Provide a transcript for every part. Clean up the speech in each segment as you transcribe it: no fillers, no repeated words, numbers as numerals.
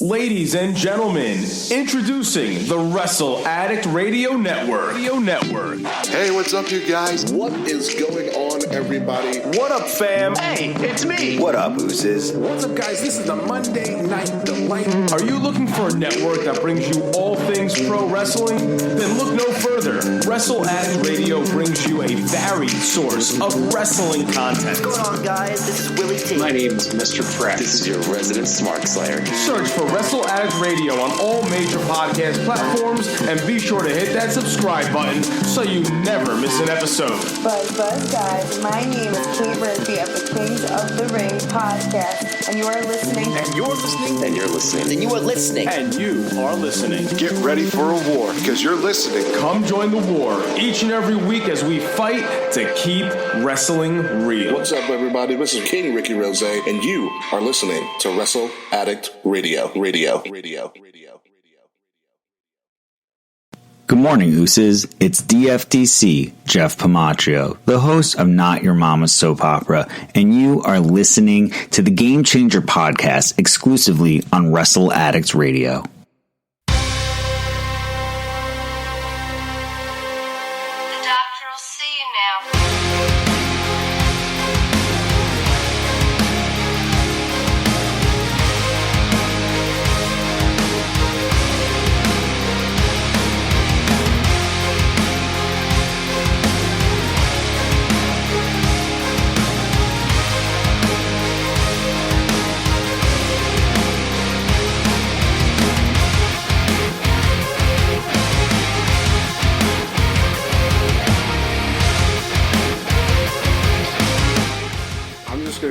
Ladies and gentlemen, introducing the Wrestle Addict Radio Network. Hey, what's up, you guys? What is going on, everybody? What up, fam? Hey, it's me. What up, Oozes? What's up, guys? This is the Monday Night Delight. Are you looking for a network that brings you all things pro wrestling? Then look no further. Wrestle Addict Radio brings you a varied source of wrestling content. What's going on, guys? This is Willie T. My name is Mr. Fretz. This is your resident Smart Slayer. Search for Wrestle Addict Radio on all major podcast platforms and be sure to hit that subscribe button so you never miss an episode. Buzz, guys. My name is Kate Murphy of the Kings of the Ring podcast, and you are listening. And you're listening. And you're listening. And you are listening. And you are listening. Get ready for a war, because you're listening. Come join the war each and every week as we fight to keep wrestling real. What's up, everybody? This is King Ricky Rose, and you are listening to Wrestle Addict Radio. Good morning, Oozes. It's DFDC, Jeff Pamaccio, the host of Not Your Mama's Soap Opera, and you are listening to the Game Changer podcast exclusively on Wrestle Addict Radio.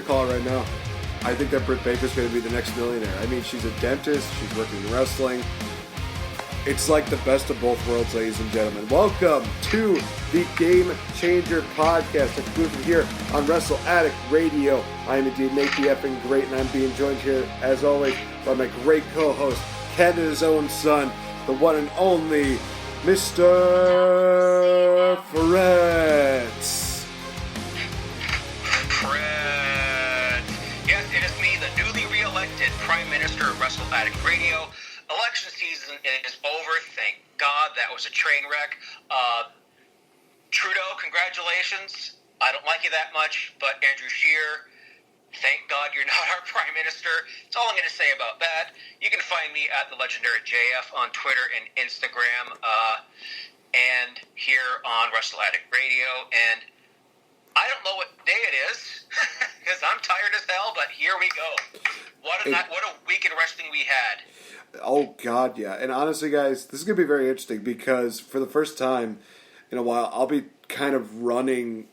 Call it right now. I think that Britt Baker's going to be the next millionaire. I mean, she's a dentist. She's working in wrestling. It's like the best of both worlds, ladies and gentlemen. Welcome to the Game Changer podcast, exclusive here on Wrestle Addict Radio. I am indeed NateFNGreat, and I'm being joined here, as always, by my great co-host, Canada's own son, the one and only Mr. Fretz. Prime Minister of Wrestle Addict Radio. Election season is over. Thank God. That was a train wreck. Trudeau, congratulations. I don't like you that much, but Andrew Scheer, thank God you're not our Prime Minister. That's all I'm going to say about that. You can find me at the legendary JF on Twitter and Instagram, and here on Wrestle Addict Radio. And I don't know what day it is, because I'm tired as hell, but here we go. What a week in wrestling we had. Oh, God, yeah. And honestly, guys, this is going to be very interesting, because for the first time in a while, I'll be kind of running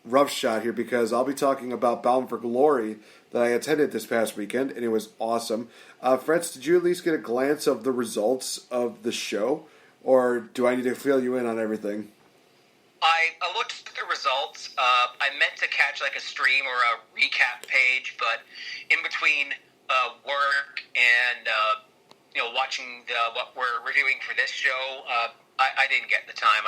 roughshod here, because I'll be talking about Bound for Glory that I attended this past weekend, and it was awesome. Fretz, did you at least get a glance of the results of the show, or do I need to fill you in on everything? I looked at the results. I meant to catch like a stream or a recap page, but in between work and watching what we're reviewing for this show, I didn't get the time.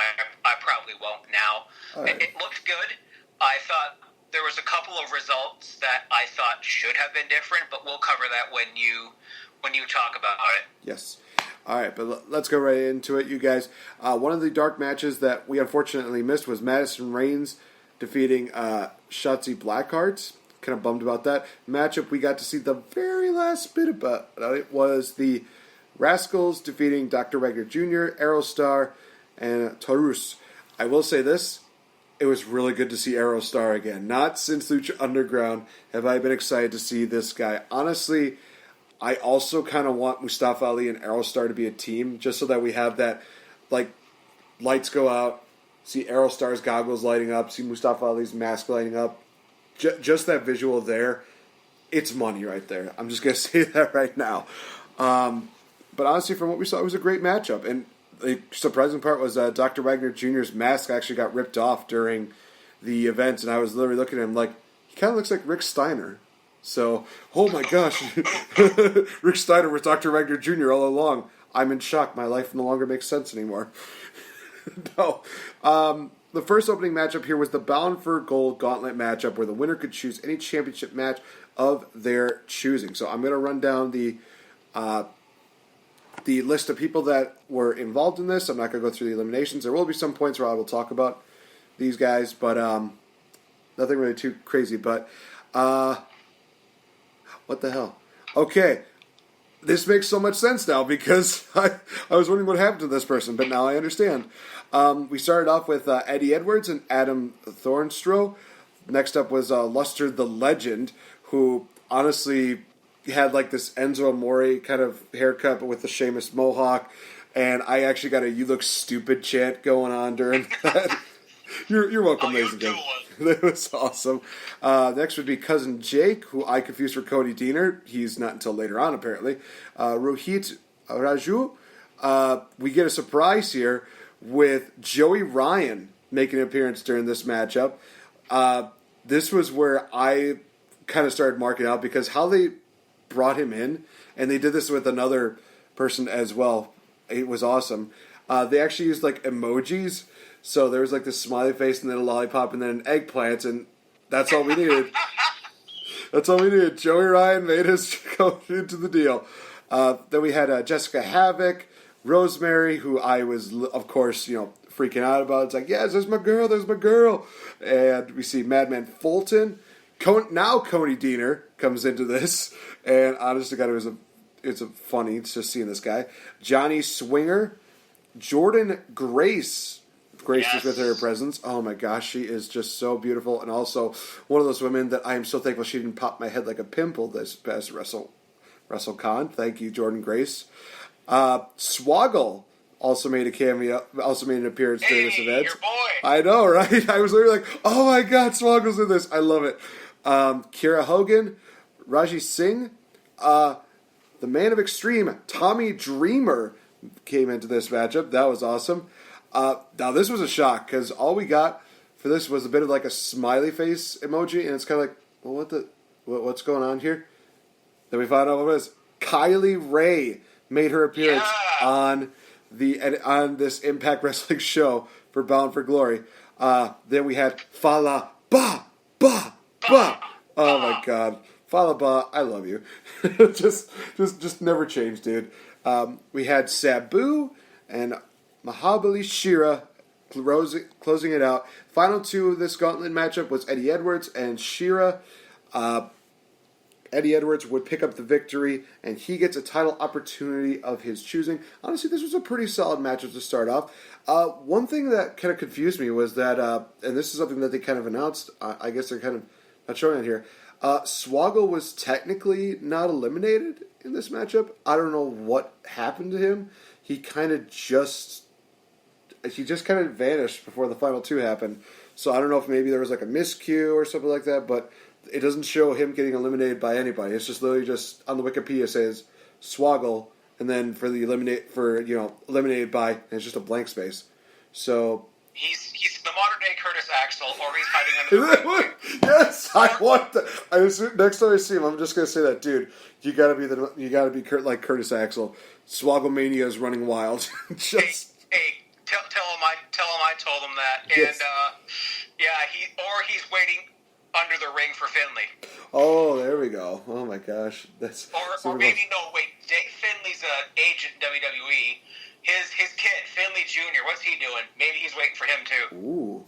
I probably won't now. Right. It looked good. I thought there was a couple of results that I thought should have been different, but we'll cover that when you talk about it. Yes. All right, but let's go right into it, you guys. One of the dark matches that we unfortunately missed was Madison Rayne defeating Shotzi Blackheart. Kind of bummed about that matchup. We got to see the very last bit about it was the Rascals defeating Dr. Wagner Jr., Aerostar, and Taurus. I will say this. It was really good to see Aerostar again. Not since Lucha Underground have I been excited to see this guy. Honestly, I also kind of want Mustafa Ali and Aerostar to be a team, just so that we have that, like, lights go out, see Aerostar's goggles lighting up, see Mustafa Ali's mask lighting up. Just that visual there, it's money right there. I'm just going to say that right now. But honestly, from what we saw, it was a great matchup. And the surprising part was Dr. Wagner Jr.'s mask actually got ripped off during the event, and I was literally looking at him like, he kind of looks like Rick Steiner. So, oh my gosh, Rick Steiner was Dr. Wagner Jr. all along. I'm in shock. My life no longer makes sense anymore. No. The first opening matchup here was the Bound for Gold Gauntlet matchup, where the winner could choose any championship match of their choosing. So I'm going to run down the The list of people that were involved in this, I'm not going to go through the eliminations. There will be some points where I will talk about these guys, but nothing really too crazy. But what the hell? Okay, this makes so much sense now because I was wondering what happened to this person, but now I understand. We started off with Eddie Edwards and Adam Thornstroh. Next up was Luster the Legend, who honestly had like this Enzo Amore kind of haircut, but with the Sheamus mohawk. And I actually got a "You look stupid" chant going on during that. You're welcome, ladies and gentlemen. That was awesome. Next would be Cousin Jake, who I confused for Cody Deaner. He's not until later on, apparently. Rohit Raju. We get a surprise here with Joey Ryan making an appearance during this matchup. This was where I kind of started marking out because how they brought him in, and they did this with another person as well. It was awesome. They actually used like emojis. So there was like this smiley face and then a lollipop and then an eggplant, and that's all we needed. That's all we needed. Joey Ryan made us go into the deal. Then we had Jessica Havoc, Rosemary, who I was, of course, freaking out about. It's like, yes, there's my girl. And we see Madman Fulton. Now Cody Deaner comes into this, and honestly, God, it's funny just seeing this guy. Johnny Swinger, Jordan Grace. Just with her presence. Oh my gosh, she is just so beautiful, and also one of those women that I am so thankful she didn't pop my head like a pimple this past WrestleCon. Thank you, Jordan Grace. Swoggle also made a cameo, also made an appearance during this event. Your boy. I know, right? I was literally like, oh my god, Swoggle's in this. I love it. Kira Hogan, Raji Singh, the Man of Extreme, Tommy Dreamer came into this matchup. That was awesome. Now this was a shock because all we got for this was a bit of like a smiley face emoji, and it's kind of like, well, what's going on here? Then we found out what it was. Kylie Ray made her appearance on this Impact Wrestling show for Bound for Glory. Then we had Fala Ba Ba Ba. Oh my God, Fala Ba, I love you. just never change, dude. We had Sabu and Mahabali Shira closing it out. Final two of this gauntlet matchup was Eddie Edwards and Shira. Eddie Edwards would pick up the victory, and he gets a title opportunity of his choosing. Honestly, this was a pretty solid matchup to start off. One thing that kind of confused me was that, and this is something that they kind of announced, I guess they're kind of not showing it here, Swoggle was technically not eliminated in this matchup. I don't know what happened to him. He kind of just vanished before the final two happened. So I don't know if maybe there was like a miscue or something like that, but it doesn't show him getting eliminated by anybody. It's just literally just on the Wikipedia says Swoggle, and then for the eliminated by, and it's just a blank space. So he's the modern day Curtis Axel, or he's hiding under the ring. Yes, I want that. Next time I see him, I'm just gonna say that, dude. You gotta be like Curtis Axel. Swoggle Mania is running wild. Hey, tell him I told him that. And yes. He's waiting under the ring for Finley. Oh, there we go. Oh my gosh, that's. Or maybe no, wait. Finley's an agent in WWE. His kid, Finley Jr. What's he doing? Maybe he's waiting for him too. Ooh,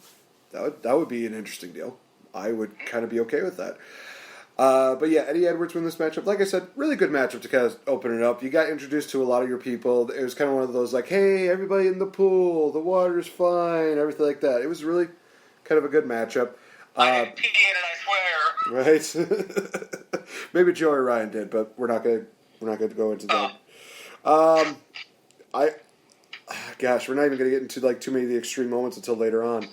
that would be an interesting deal. I would kind of be okay with that. But yeah, Eddie Edwards won this matchup. Like I said, really good matchup to kind of open it up. You got introduced to a lot of your people. It was kind of one of those like, hey, everybody in the pool, the water's fine, everything like that. It was really kind of a good matchup. I didn't pee in it, I swear. Right? Maybe Joey Ryan did, but we're not going to go into that. Gosh, we're not even going to get into like too many of the extreme moments until later on.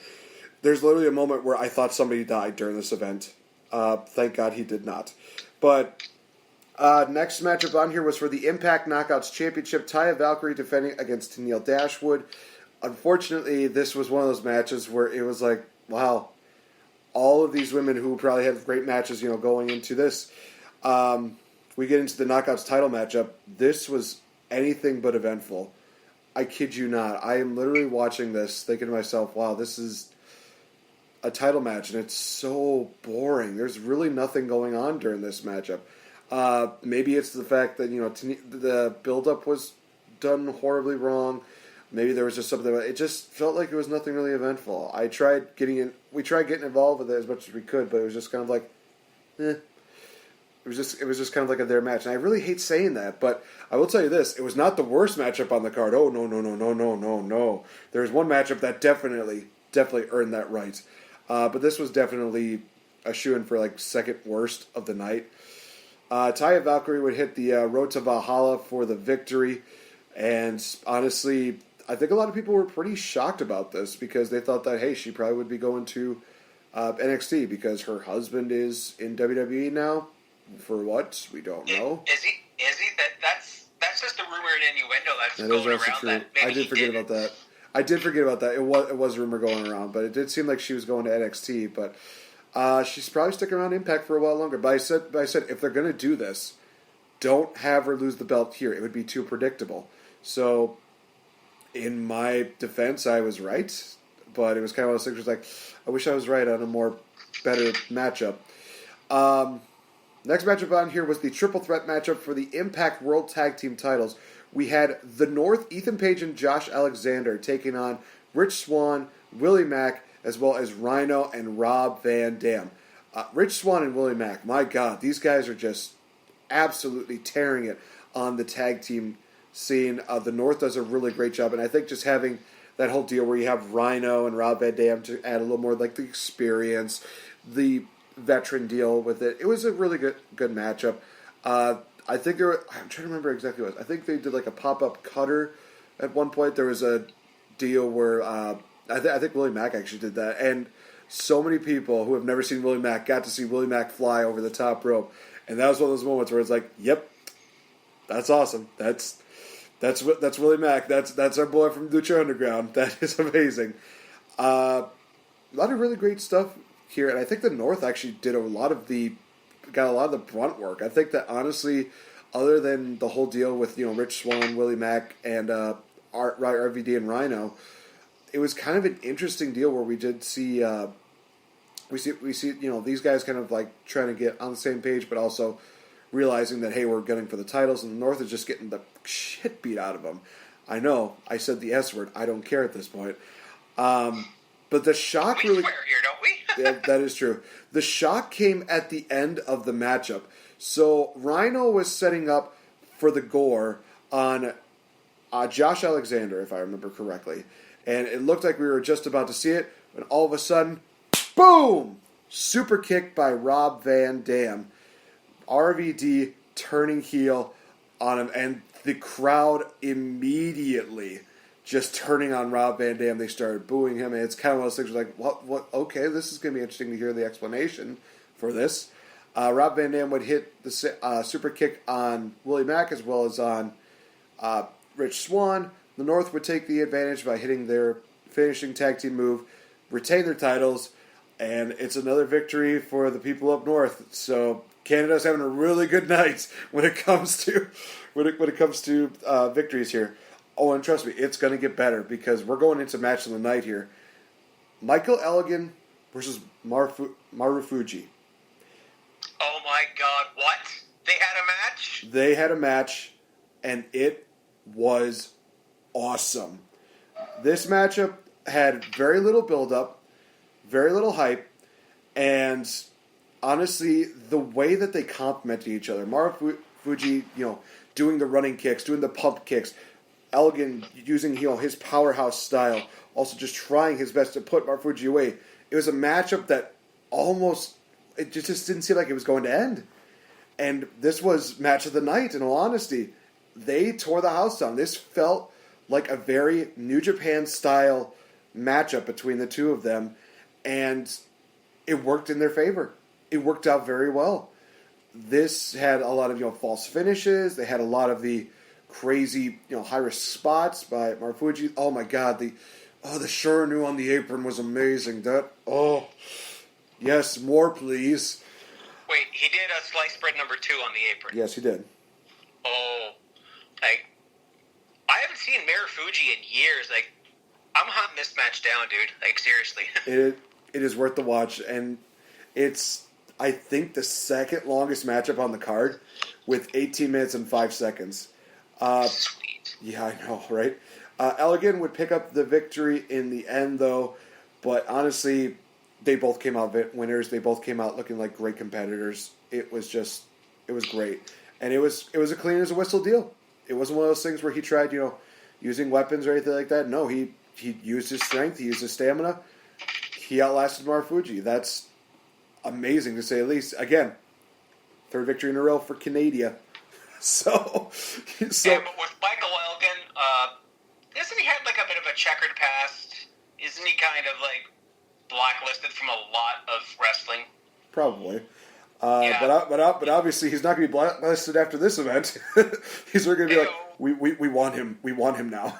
There's literally a moment where I thought somebody died during this event. Thank God he did not. But next matchup on here was for the Impact Knockouts Championship. Taya Valkyrie defending against Tennille Dashwood. Unfortunately, this was one of those matches where it was like, wow, all of these women who probably had great matches, going into this. We get into the Knockouts title matchup. This was anything but eventful. I kid you not. I am literally watching this thinking to myself, wow, this is a title match, and it's so boring. There's really nothing going on during this matchup. Maybe it's the fact that the build-up was done horribly wrong. Maybe there was just something. It just felt like it was nothing really eventful. We tried getting involved with it as much as we could, but it was just kind of like, eh. It was just kind of like a their match, and I really hate saying that, but I will tell you this: it was not the worst matchup on the card. Oh no! There's one matchup that definitely earned that right, but this was definitely a shoo-in for like second worst of the night. Taya Valkyrie would hit the Road to Valhalla for the victory, and honestly, I think a lot of people were pretty shocked about this because they thought that, hey, she probably would be going to NXT because her husband is in WWE now. For what? We don't know. Is he? That's just a rumor and innuendo that's That going is also around. true. That maybe I did forget about that. I did forget about that. It was a rumor going around, but it did seem like she was going to NXT. But she's probably sticking around Impact for a while longer. But I said if they're going to do this, don't have her lose the belt here. It would be too predictable. So, in my defense, I was right, but it was kind of one of those things where it's like, I wish I was right on a better matchup. Next matchup on here was the triple threat matchup for the Impact World Tag Team titles. We had the North, Ethan Page and Josh Alexander taking on Rich Swann, Willie Mack, as well as Rhino and Rob Van Dam. Rich Swann and Willie Mack, my God, these guys are just absolutely tearing it on the tag team scene. The North does a really great job, and I think just having that whole deal where you have Rhino and Rob Van Dam to add a little more like the experience, the veteran deal with it. It was a really good matchup. I think I'm trying to remember exactly what it was. I think they did like a pop-up cutter at one point. There was a deal where I think Willie Mack actually did that, and so many people who have never seen Willie Mack got to see Willie Mack fly over the top rope, and that was one of those moments where it's like, yep, that's awesome. That's Willie Mack. That's our boy from Lucha Underground. That is amazing. A lot of really great stuff here, and I think the North actually did got a lot of the brunt work. I think that honestly, other than the whole deal with Rich Swann, Willie Mack, and RVD and Rhino, it was kind of an interesting deal where we did see we see these guys kind of like trying to get on the same page, but also realizing that, hey, we're gunning for the titles, and the North is just getting the shit beat out of them. I know I said the S word. I don't care at this point. But the shock really... We swear here, don't we? Yeah, that is true. The shock came at the end of the matchup. So Rhino was setting up for the gore on Josh Alexander, if I remember correctly. And it looked like we were just about to see it, when all of a sudden, boom! Super kick by Rob Van Dam. RVD turning heel on him, and the crowd immediately just turning on Rob Van Dam. They started booing him, and it's kind of one of those things where like, what? Okay, this is going to be interesting to hear the explanation for this. Rob Van Dam would hit the super kick on Willie Mack as well as on Rich Swann. The North would take the advantage by hitting their finishing tag team move, retain their titles, and it's another victory for the people up north. So Canada's having a really good night when it comes to victories here. Oh, and trust me, it's going to get better because we're going into match of the night here. Michael Elgin versus Marufuji. Oh my God, what? They had a match? They had a match, and it was awesome. This matchup had very little build-up, very little hype, and honestly, the way that they complemented each other. Marufuji, doing the running kicks, doing the pump kicks, Elgin using his powerhouse style, also just trying his best to put Marufuji away. It was a matchup that it just didn't seem like it was going to end. And this was match of the night, in all honesty. They tore the house down. This felt like a very New Japan style matchup between the two of them, and it worked in their favor. It worked out very well. This had a lot of false finishes. They had a lot of the crazy, high risk spots by Marufuji. Oh my God, the Shiranu on the apron was amazing. Yes, more please. Wait, he did a slice spread number 2 on the apron. Yes, he did. Oh, I haven't seen Marufuji in years. I'm hunting this match down, dude. Seriously. It is worth the watch, and it's I think, the second longest matchup on the card with 18 minutes and 5 seconds. Sweet. Yeah, I know, right? Elegant would pick up the victory in the end, though. But honestly, they both came out winners. They both came out looking like great competitors. It was great. And it was a clean as a whistle deal. It wasn't one of those things where he tried, using weapons or anything like that. No, he used his strength. He used his stamina. He outlasted Marufuji. That's amazing, to say the least. Again, third victory in a row for Canada. So and with Michael Elgin, isn't he had like a bit of a checkered past? Isn't he kind of like blacklisted from a lot of wrestling? Probably. Yeah. But obviously he's not going to be blacklisted after this event. He's going to be like, we want him. We want him now.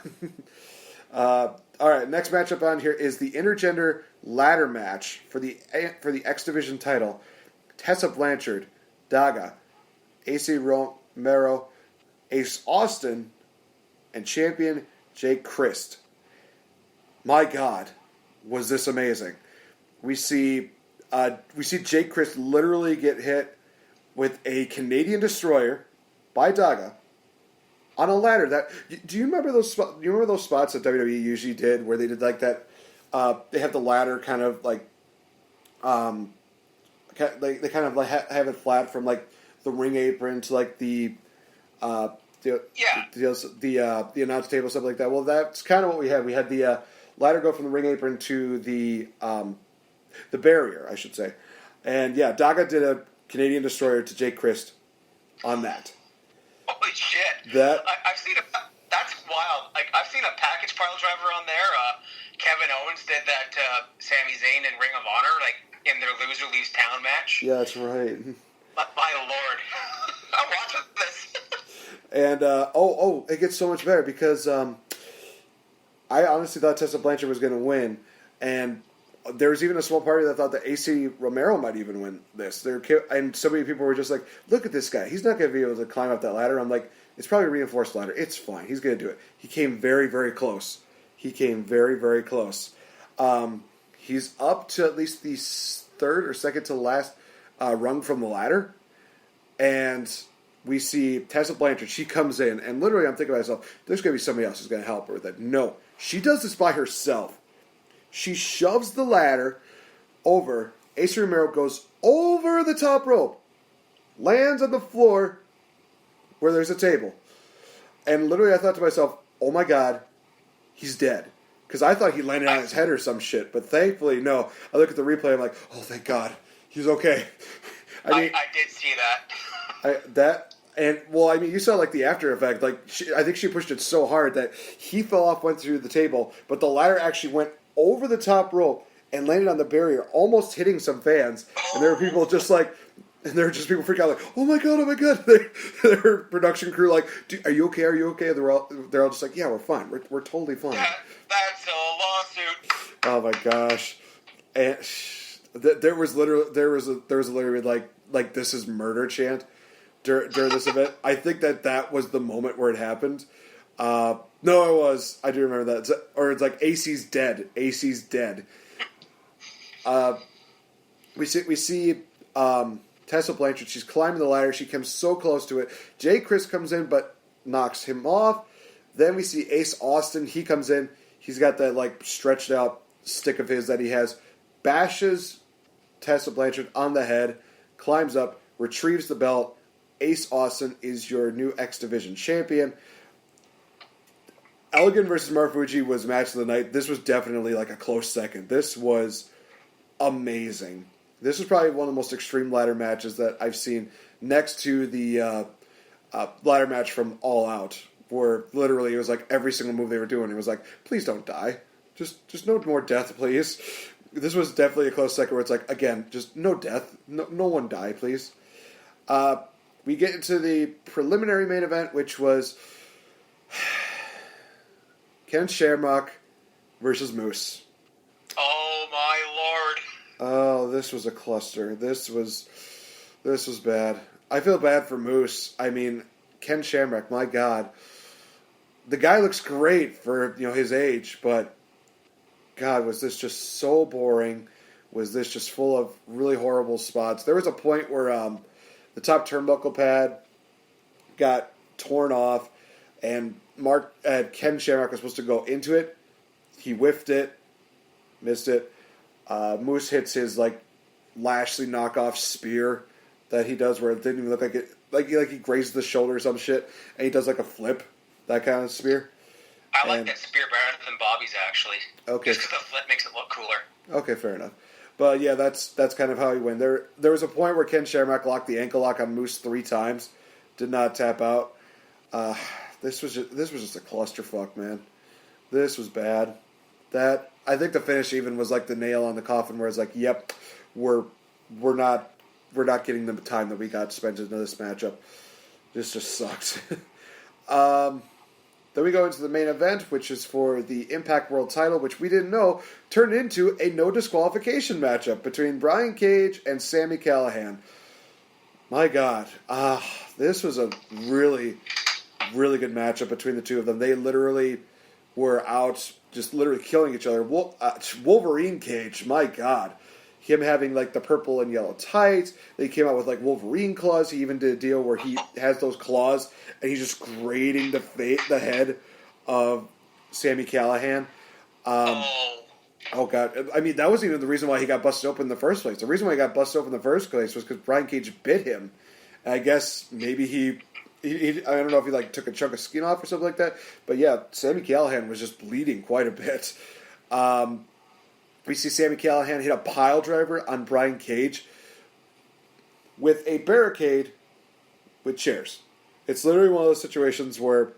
All right, next matchup on here is the intergender ladder match for the X Division title. Tessa Blanchard, Daga, AC Romero, Ace Austin, and champion Jake Christ. My God, was this amazing! We see Jake Christ literally get hit with a Canadian destroyer by Daga on a ladder. Do you remember those? Do you remember those spots that WWE usually did, where they did like that? They have the ladder kind of like, they kind of like have it flat from like the ring apron to like the announce table, stuff like that. Well, that's kind of what we had. We had the ladder go from the ring apron to the barrier, I should say. And yeah, Daga did a Canadian destroyer to Jake Christ on that. Holy shit! I've seen that's wild. Like I've seen a package pile driver on there. Kevin Owens did that to Sami Zayn in Ring of Honor, like in their Loser Leaves Town match. Yeah, that's right. My lord, I'm watching this. And it gets so much better because I honestly thought Tessa Blanchard was going to win, and there was even a small party that thought that AC Romero might even win this. And so many people were just like, "Look at this guy; he's not going to be able to climb up that ladder." I'm like, "It's probably a reinforced ladder. It's fine. He's going to do it." He came very, very close. He's up to at least the third or second to last rung from the ladder, and we see Tessa Blanchard. She comes in, and literally, I'm thinking to myself, "There's going to be somebody else who's going to help her with it." No, she does this by herself. She shoves the ladder over. Ace Romero goes over the top rope, lands on the floor where there's a table. And literally I thought to myself, oh my God, he's dead. Because I thought he landed on his head or some shit. But thankfully, no. I look at the replay, I'm like, oh, thank God. He's okay. I did see that. You saw like the after effect. Like I think she pushed it so hard that he fell off, went through the table, but the ladder actually went over the top rope and landed on the barrier, almost hitting some fans. And there were people just like, and there were just people freaking out like, oh my God. Their production crew like, are you okay? Are you okay? They're all just like, yeah, we're fine. We're totally fine. That's a lawsuit. Oh my gosh. And there was literally like this is murder chant during this event. I think that was the moment where it happened. No, it was. I do remember that. It's like AC's dead. AC's dead. We see Tessa Blanchard. She's climbing the ladder. She comes so close to it. Jay Chris comes in but knocks him off. Then we see Ace Austin. He comes in. He's got that like stretched out stick of his that he has. Bashes Tessa Blanchard on the head. Climbs up. Retrieves the belt. Ace Austin is your new X Division champion. Elgin versus Marufuji was match of the night. This was definitely like a close second. This was amazing. This was probably one of the most extreme ladder matches that I've seen, next to the ladder match from All Out, where literally it was like every single move they were doing, it was like, please don't die. Just no more death, please. This was definitely a close second where it's like, again, just no death. No one die, please. We get into the preliminary main event, which was Ken Shamrock versus Moose. Oh my lord! Oh, this was a cluster. This was bad. I feel bad for Moose. I mean, Ken Shamrock, my God, the guy looks great for his age, but God, was this just so boring? was this just full of really horrible spots. There was a point where the top turnbuckle pad got torn off, and Ken Shamrock was supposed to go into it. He whiffed it, missed it. Moose hits his Lashley knockoff spear that he does, where it didn't even look like it, like he grazed the shoulder or some shit, and he does a flip, that kind of spear. I like that spear better than Bobby's, actually. Okay. Just because the flip makes it look cooler. Okay, fair enough. But yeah, that's kind of how he went. There was a point where Ken Shamrock locked the ankle lock on Moose 3 times, did not tap out. This was just a clusterfuck, man. This was bad. I think the finish even was the nail on the coffin, where it's yep, we're not getting the time that we got spent into this matchup. This just sucks. Then we go into the main event, which is for the Impact World title, which we didn't know turned into a no disqualification matchup between Brian Cage and Sami Callihan. My God, this was a really, really good matchup between the two of them. They literally were out, just literally killing each other. Wolverine Cage, my God. Him having the purple and yellow tights. They came out with Wolverine claws. He even did a deal where he has those claws and he's just grating the head of Sami Callihan. Oh God! I mean, that wasn't even the reason why he got busted open in the first place. The reason why he got busted open in the first place was because Brian Cage bit him. And I guess maybe he I don't know if he took a chunk of skin off or something like that. But yeah, Sami Callihan was just bleeding quite a bit. We see Sami Callihan hit a pile driver on Brian Cage with a barricade with chairs. It's literally one of those situations where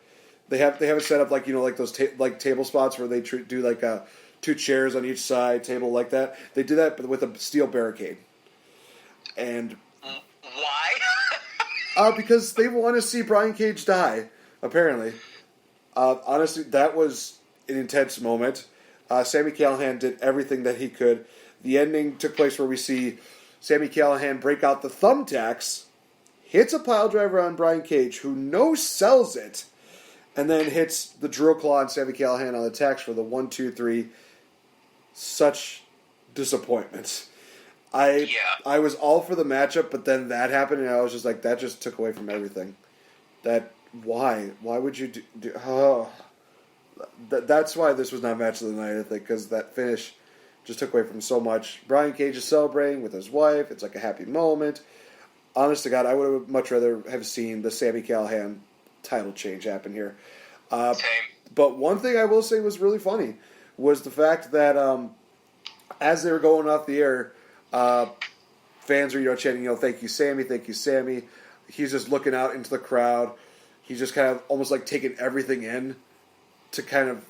they have it set up those table spots where they do 2 chairs on each side, table like that. They do that, but with a steel barricade. And why? Because they want to see Brian Cage die. Apparently, honestly, that was an intense moment. Sami Callihan did everything that he could. The ending took place where we see Sami Callihan break out the thumbtacks, hits a pile driver on Brian Cage, who no-sells it, and then hits the drill claw on Sami Callihan on the tacks for the 1, 2, 3. Such disappointment. I was all for the matchup, but then that happened, and I was just that just took away from everything. Why would you do oh. That's why this was not match of the night, I think, because that finish just took away from so much. Brian Cage is celebrating with his wife. It's a happy moment. Honest to God, I would have much rather have seen the Sami Callihan title change happen here. Same. But one thing I will say was really funny was the fact that as they were going off the air, fans were chanting, thank you, Sami, thank you, Sami. He's just looking out into the crowd. He's just kind of almost taking everything in. To kind of,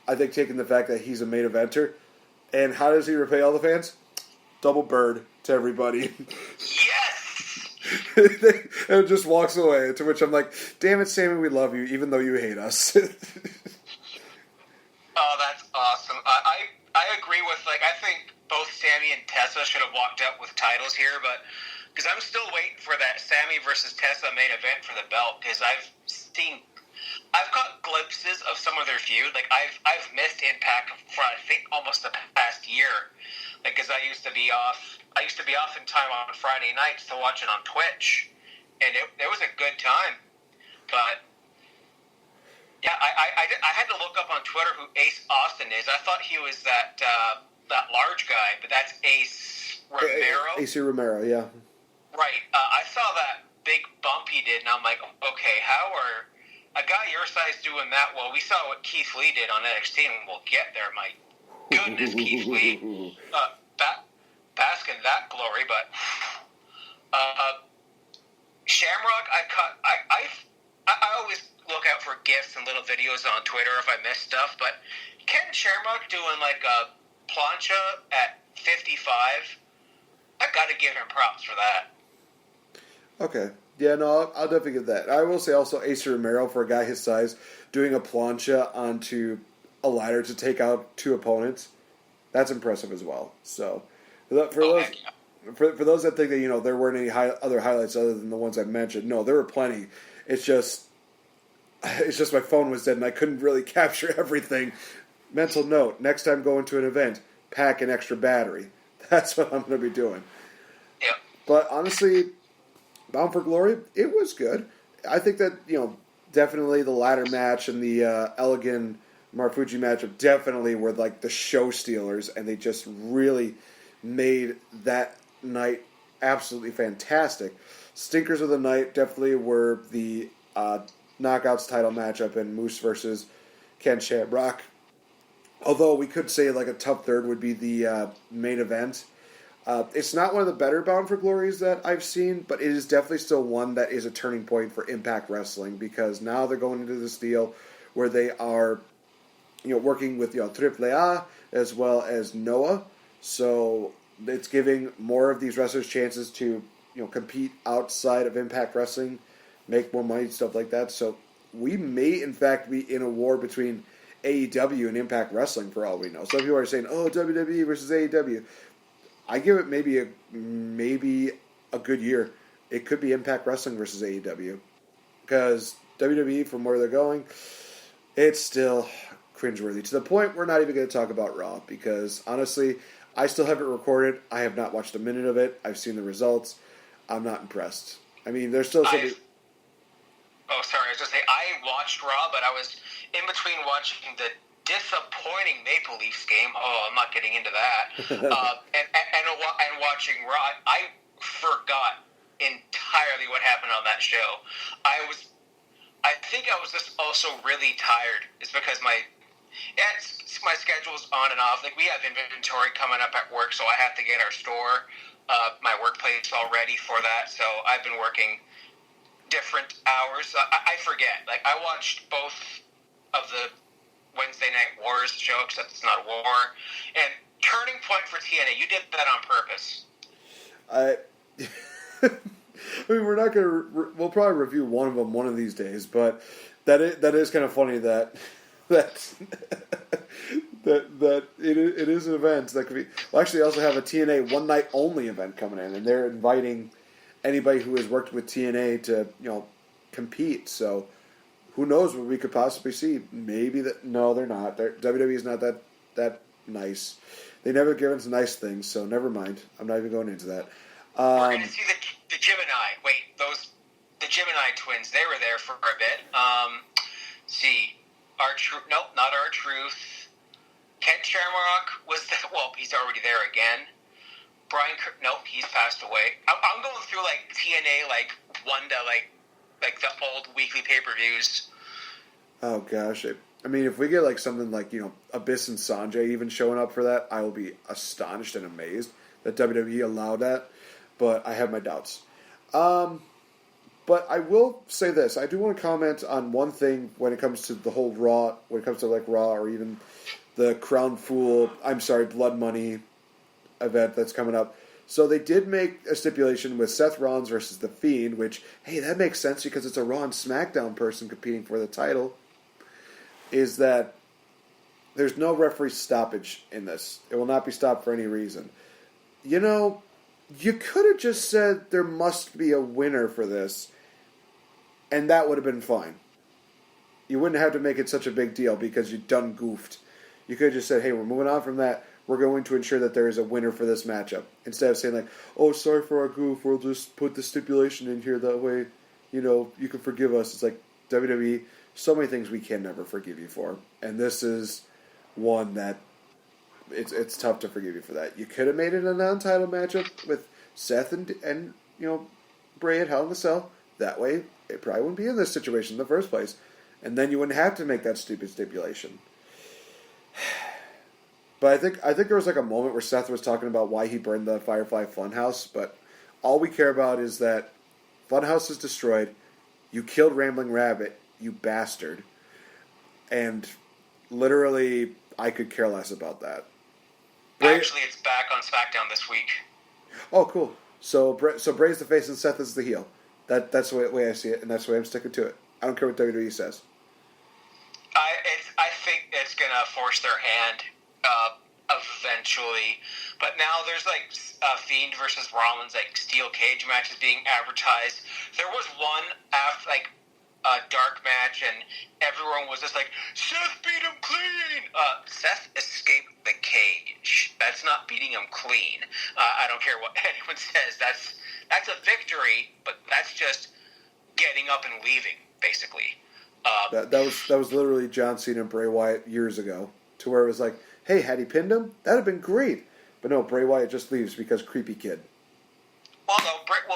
I think, taking the fact that he's a main eventer. And how does he repay all the fans? Double bird to everybody. Yes! And it just walks away. To which I'm damn it, Sami, we love you, even though you hate us. Oh, that's awesome. I agree with, I think both Sami and Tessa should have walked out with titles here, but because I'm still waiting for that Sami versus Tessa main event for the belt, because I've got glimpses of some of their feud. I've missed Impact for I think almost the past year. Because I used to be off in time on Friday nights to watch it on Twitch, and it was a good time. But yeah, I had to look up on Twitter who Ace Austin is. I thought he was that large guy, but that's Ace Romero. Ace Romero, yeah. Right. I saw that big bump he did, and I'm okay, how are a guy your size doing that well? We saw what Keith Lee did on NXT, and we'll get there. My goodness, Keith Lee. Bask in that glory, but Shamrock, I always look out for GIFs and little videos on Twitter if I miss stuff, but Ken Shamrock doing a plancha at 55, I gotta give him props for that. Okay. Yeah, no, I'll definitely give that. I will say also Ace Romero, for a guy his size, doing a plancha onto a ladder to take out 2 opponents, that's impressive as well. So, for those that think that, there weren't any other highlights other than the ones I mentioned, no, there were plenty. It's just my phone was dead and I couldn't really capture everything. Mental note, next time going to an event, pack an extra battery. That's what I'm going to be doing. Yeah. But honestly, Bound for Glory, it was good. I think that, definitely the ladder match and the Elegant Marufuji matchup definitely were like the show stealers, and they just really made that night absolutely fantastic. Stinkers of the night definitely were the Knockouts title matchup and Moose versus Ken Shamrock. Although we could say like a tough third would be the main event. It's not one of the better Bound for Glories that I've seen, but it is definitely still one that is a turning point for Impact Wrestling, because now they're going into this deal where they are, working with AAA as well as Noah. So it's giving more of these wrestlers chances to compete outside of Impact Wrestling, make more money, stuff like that. So we may in fact be in a war between AEW and Impact Wrestling for all we know. Some people are saying, "Oh, WWE versus AEW." I give it maybe a good year. It could be Impact Wrestling versus AEW, because WWE, from where they're going, it's still cringeworthy to the point we're not even going to talk about Raw, because honestly, I still have it recorded. I have not watched a minute of it. I've seen the results. I'm not impressed. I mean, there's still something. Oh, sorry. I was going to say, I watched Raw, but I was in between watching the disappointing Maple Leafs game. Oh, I'm not getting into that. and watching Raw. I forgot entirely what happened on that show. I think I was just also really tired. It's because my schedule's on and off. Like, we have inventory coming up at work, so I have to get our store, my workplace all ready for that. So I've been working different hours. I forget. Like, I watched both of the Wednesday Night Wars show, except it's not a war. And turning point for TNA, you did that on purpose. I mean, we're not going to. We'll probably review one of them one of these days, but that is kind of funny that it is an event that could be. Well, actually, they also have a TNA one night only event coming in, and they're inviting anybody who has worked with TNA to compete. So who knows what we could possibly see? Maybe that. No, they're not. WWE is not that nice. They never give us nice things, so never mind. I'm not even going into that. We're going to see the Gemini. Wait, the Gemini twins. They were there for a bit. See, nope, not R-Truth. Ken Shamrock was well. He's already there again. Brian, nope, he's passed away. I'm going through like TNA, like one to like the old weekly pay-per-views. Oh gosh, I mean, if we get like something like Abyss and Sanjay even showing up for that, I will be astonished and amazed that WWE allowed that. But I have my doubts. But I will say this: I do want to comment on one thing when it comes to the whole Raw, when it comes to like Raw or even the Blood Money event that's coming up. So they did make a stipulation with Seth Rollins versus The Fiend, which, hey, that makes sense because it's a Raw and SmackDown person competing for the title, is that there's no referee stoppage in this. It will not be stopped for any reason. You could have just said there must be a winner for this, and that would have been fine. You wouldn't have to make it such a big deal because you done goofed. You could have just said, hey, we're moving on from that. We're going to ensure that there is a winner for this matchup. Instead of saying like, oh, sorry for our goof, we'll just put the stipulation in here. That way, you can forgive us. It's like WWE, so many things we can never forgive you for. And this is one that it's tough to forgive you for that. You could have made it a non-title matchup with Seth and Bray at Hell in a Cell. That way, it probably wouldn't be in this situation in the first place. And then you wouldn't have to make that stupid stipulation. But I think there was like a moment where Seth was talking about why he burned the Firefly Funhouse, but all we care about is that Funhouse is destroyed. You killed Rambling Rabbit, you bastard. And literally, I could care less about that. Actually, it's back on Smackdown this week. Oh, cool. So Bray's the face and Seth is the heel. That's the way I see it, and that's the way I'm sticking to it. I don't care what WWE says. I think it's going to force their hand eventually. But now there's like Fiend versus Rollins, like steel cage matches being advertised. There was one after, like dark match, and everyone was just like, Seth beat him clean! Seth escaped the cage. That's not beating him clean. I don't care what anyone says. That's a victory, but that's just getting up and leaving, basically. That was literally John Cena and Bray Wyatt years ago, to where it was like, hey, had he pinned him, that'd have been great. But no, Bray Wyatt just leaves because creepy kid. Well, no,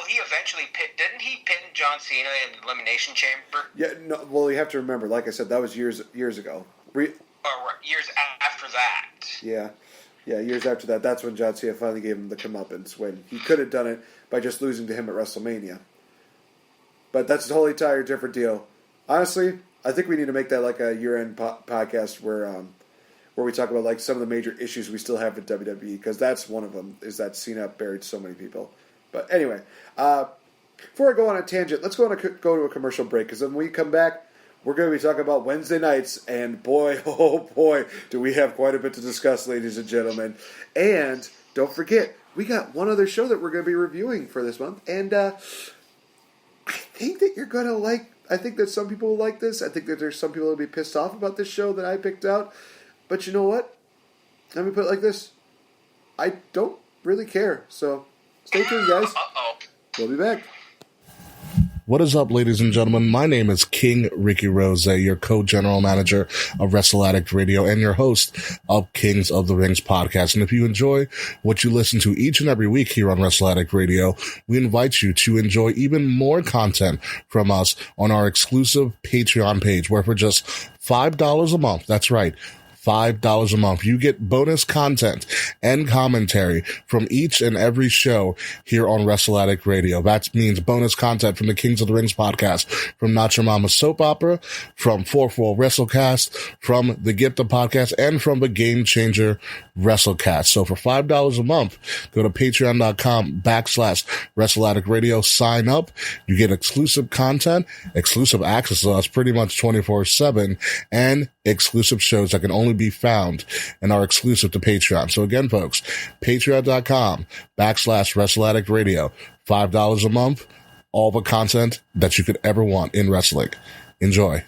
he eventually didn't he pin John Cena in the Elimination Chamber? Yeah, no. Well, you have to remember, like I said, that was years ago. Years after that. Yeah, years after that. That's when John Cena finally gave him the comeuppance, when he could have done it by just losing to him at WrestleMania. But that's a totally entire different deal. Honestly, I think we need to make that like a year-end podcast where we talk about like some of the major issues we still have with WWE, because that's one of them, is that Cena buried so many people. But anyway, before I go on a tangent, let's go to a commercial break, because when we come back, we're going to be talking about Wednesday nights, and boy, oh boy, do we have quite a bit to discuss, ladies and gentlemen. And don't forget, we got one other show that we're going to be reviewing for this month, and I think that you're going to like. I think that some people will like this. I think that there's some people that will be pissed off about this show that I picked out. But you know what? Let me put it like this. I don't really care, so stay tuned, guys. We'll be back. What is up, ladies and gentlemen? My name is King Ricky Rose, your co-general manager of Wrestle Addict Radio and your host of Kings of the Rings podcast. And if you enjoy what you listen to each and every week here on Wrestle Addict Radio, we invite you to enjoy even more content from us on our exclusive Patreon page, where for just $5 a month, that's right, $5 a month, you get bonus content and commentary from each and every show here on Wrestle Addict Radio. That means bonus content from the Kings of the Rings podcast, from Not Your Mama's Soap Opera, from 4-4 WrestleCast, from the Gifted podcast, and from the Game Changer WrestleCast. So for $5 a month, go to patreon.com/Wrestle Addict Radio, sign up. You get exclusive content, exclusive access to us pretty much 24/7, and exclusive shows that can only be found and are exclusive to Patreon. So again, folks, patreon.com/Wrestle Addict Radio, $5 a month, all the content that you could ever want in wrestling. Enjoy.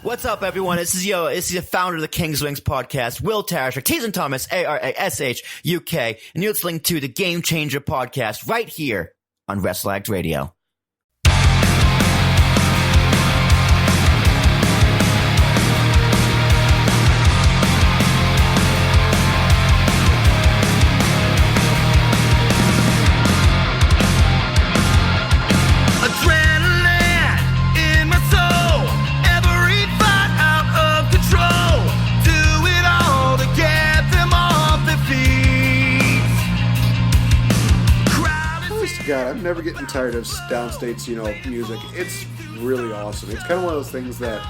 What's up, everyone? This is the founder of the King's Wings podcast, Will Tarashuk, Teason Thomas, ARASHUK, and you're listening to the Game Changer podcast right here on Wrestle Addict Radio. God, I'm never getting tired of Downstate's, music. It's really awesome. It's kind of one of those things that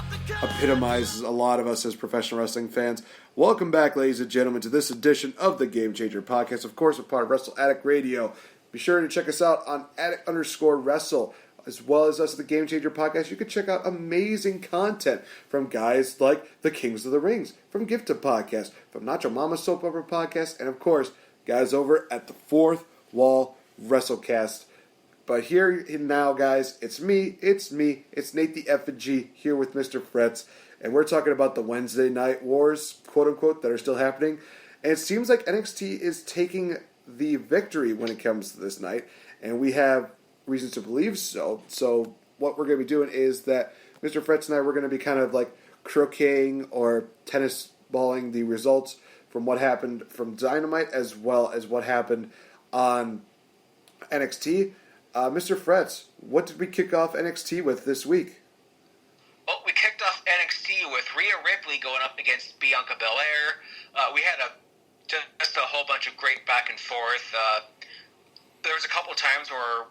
epitomizes a lot of us as professional wrestling fans. Welcome back, ladies and gentlemen, to this edition of the Game Changer podcast. Of course, we're part of Wrestle Addict Radio. Be sure to check us out on Addict_Wrestle, as well as us at the Game Changer podcast. You can check out amazing content from guys like the Kings of the Rings, from Gifted podcast, from Not Your Mama's Soap Opera podcast, and of course, guys over at the Fourth Wall WrestleCast. But here and now, guys, it's me, it's NateFNGreat here with Mr. Fretz, and we're talking about the Wednesday night wars, quote unquote, that are still happening. And it seems like NXT is taking the victory when it comes to this night, and we have reasons to believe so. So what we're going to be doing is that Mr. Fretz and I, we're going to be kind of like croqueting or tennis balling the results from what happened from Dynamite, as well as what happened on NXT. Mr. Fretz, what did we kick off NXT with this week? Well, we kicked off NXT with Rhea Ripley going up against Bianca Belair. We had just a whole bunch of great back and forth. There was a couple times where,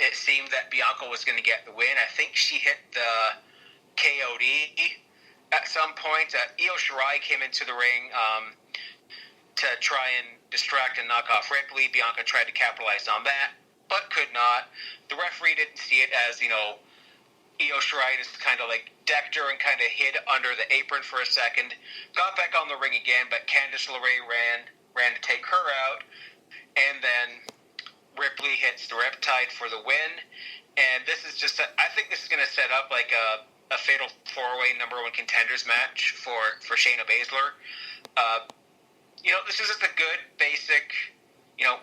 it seemed that Bianca was going to get the win. I think she hit the KOD at some point. Io Shirai came into the ring to try and distract and knock off Ripley. Bianca tried to capitalize on that, but could not. The referee didn't see it as, Io Shirai just kind of like decked her and kind of hid under the apron for a second. Got back on the ring again, but Candice LeRae ran to take her out. And then Ripley hits the Riptide for the win. And this is just, I think this is going to set up like a fatal 4-way number 1 contenders match for Shayna Baszler. This is just a good, basic,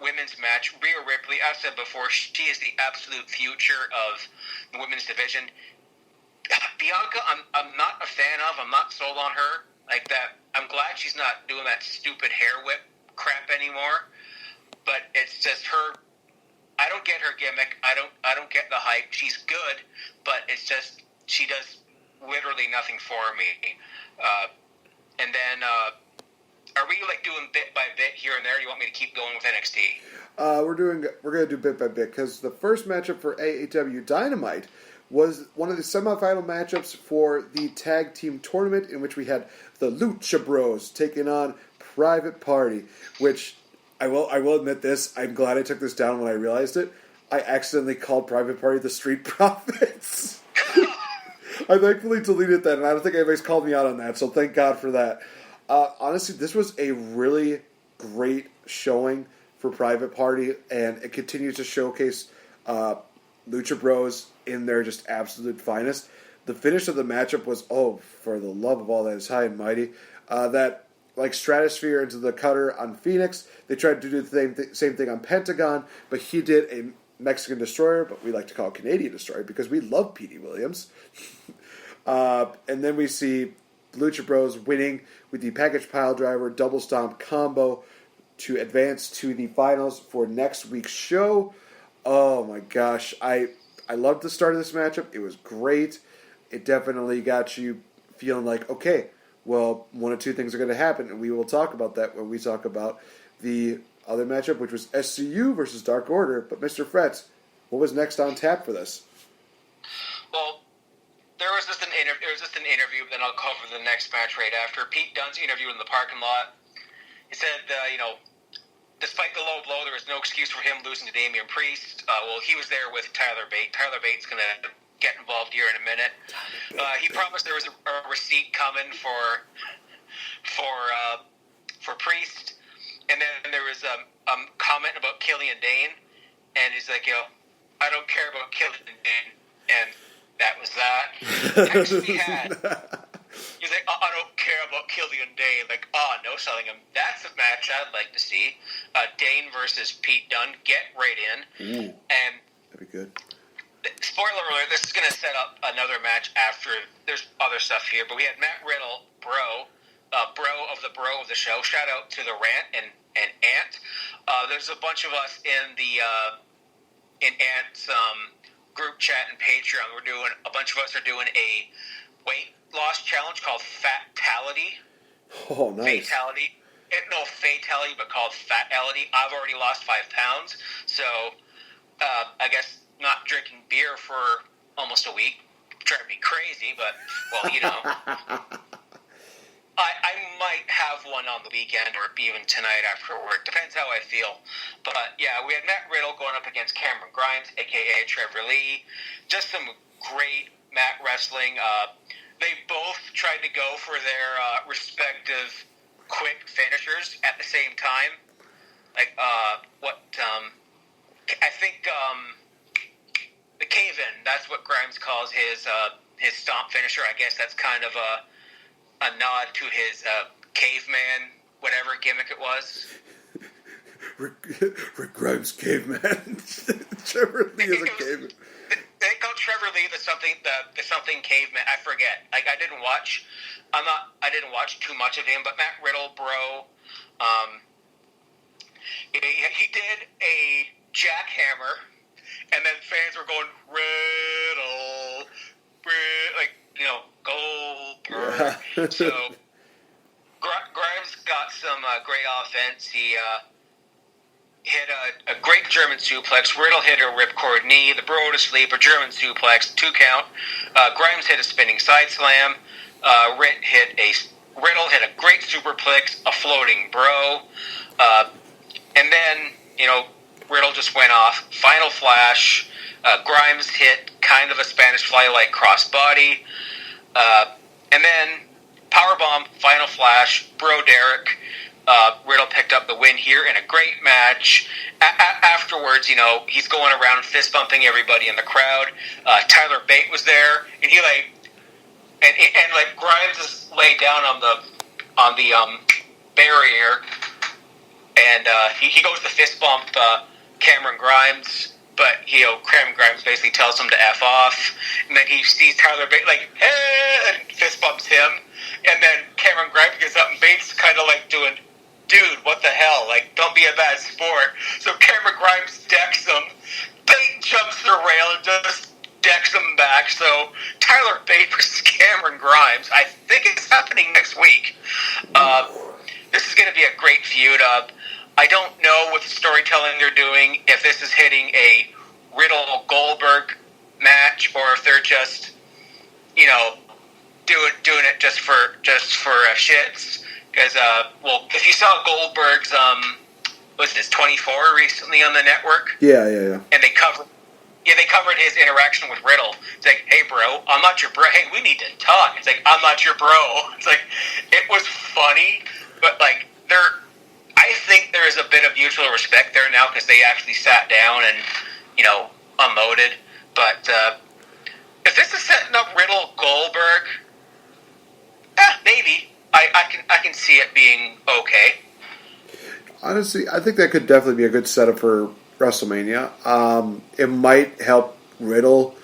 women's match. Rhea Ripley, I've said before, she is the absolute future of the women's division. Bianca, I'm not a fan of. I'm not sold on her like that. I'm glad she's not doing that stupid hair whip crap anymore. But it's just her. I don't get her gimmick. I don't get the hype. She's good, but it's just she does literally nothing for me. And then, are we like doing bit by bit here and there? You want me to keep going with NXT? We're gonna do bit by bit because the first matchup for AEW Dynamite was one of the semifinal matchups for the tag team tournament in which we had the Lucha Bros taking on Private Party, which I will admit this. I'm glad I took this down when I realized it. I accidentally called Private Party the Street Profits. I thankfully deleted that, and I don't think anybody's called me out on that, so thank God for that. Honestly, this was a really great showing for Private Party, and it continues to showcase Lucha Bros in their just absolute finest. The finish of the matchup was, for the love of all that is high and mighty, that like Stratosphere into the cutter on Phoenix. They tried to do the same thing on Pentagon, but he did a Mexican Destroyer, but we like to call it Canadian Destroyer because we love Petey Williams. And then we see Lucha Bros winning with the Package Pile Driver Double Stomp combo to advance to the finals for next week's show. Oh my gosh, I loved the start of this matchup. It was great. It definitely got you feeling like, okay, well, one of two things are going to happen, and we will talk about that when we talk about the other matchup, which was SCU versus Dark Order. But Mr. Fretz, what was next on tap for this? Well, there was just an interview, then I'll cover the next match right after. Pete Dunne's interview in the parking lot. He said, despite the low blow, there was no excuse for him losing to Damian Priest. He was there with Tyler Bate. Tyler Bate's going to get involved here in a minute. He promised there was a receipt coming for Priest, and then there was a comment about Killian Dane, and he's like, I don't care about Killian Dane, and that was that. Next we had, he's like, I don't care about Killian Dane, like, no selling him. That's a match I'd like to see. Dane versus Pete Dunne, get right in. Ooh, and that'd be good. Spoiler alert, this is going to set up another match after. There's other stuff here, but we had Matt Riddle, bro of the show. Shout out to the Rant and Ant. There's a bunch of us in the in Ant's group chat and Patreon. A bunch of us are doing a weight loss challenge called Fatality. Oh, nice. Fatality, but called Fatality. I've already lost 5 pounds, so I guess not drinking beer for almost a week. Drive me crazy, but, I might have one on the weekend or even tonight after work. Depends how I feel. But, yeah, we had Matt Riddle going up against Cameron Grimes, a.k.a. Trevor Lee. Just some great mat wrestling. They both tried to go for their respective quick finishers at the same time. Like, I think the cave-in, that's what Grimes calls his stomp finisher. I guess that's kind of a nod to his caveman, whatever gimmick it was. Rick Grimes caveman. Trevor Lee is a caveman. They call Trevor Lee the something caveman. I forget. Like I didn't watch too much of him, but Matt Riddle, bro, he did a jackhammer, and then fans were going Riddle, Goldberg. Yeah. So Grimes got some great offense. He hit a great German suplex. Riddle hit a ripcord knee. The bro to sleep, a German suplex, 2 count. Grimes hit a spinning side slam. Riddle hit a great superplex, a floating bro. And then, Riddle just went off. Final flash. Grimes hit kind of a Spanish fly-like crossbody. And then powerbomb, final flash, bro Derek. Riddle picked up the win here in a great match. Afterwards, he's going around fist bumping everybody in the crowd. Tyler Bate was there, and he Grimes is laid down on the barrier, and he goes to fist bump Cameron Grimes, but Cameron Grimes basically tells him to F off, and then he sees Tyler Bate hey, and fist bumps him, and then Cameron Grimes gets up and Bates kind of doing, dude, what the hell? Don't be a bad sport. So Cameron Grimes decks him. Bate jumps the rail and just decks him back. So Tyler Bate versus Cameron Grimes. I think it's happening next week. This is going to be a great feud. I don't know with the storytelling they're doing, if this is hitting a Riddle-Goldberg match or if they're just, doing it just for shits. Because, if you saw Goldberg's, was this 24 recently on the network? Yeah. And they covered his interaction with Riddle. It's like, hey, bro, I'm not your bro. Hey, we need to talk. It's like, I'm not your bro. It's like, it was funny, but, I think there is a bit of mutual respect there now because they actually sat down and, unloaded. But, if this is setting up Riddle-Goldberg, maybe. I can see it being okay. Honestly, I think that could definitely be a good setup for WrestleMania. It might help Riddle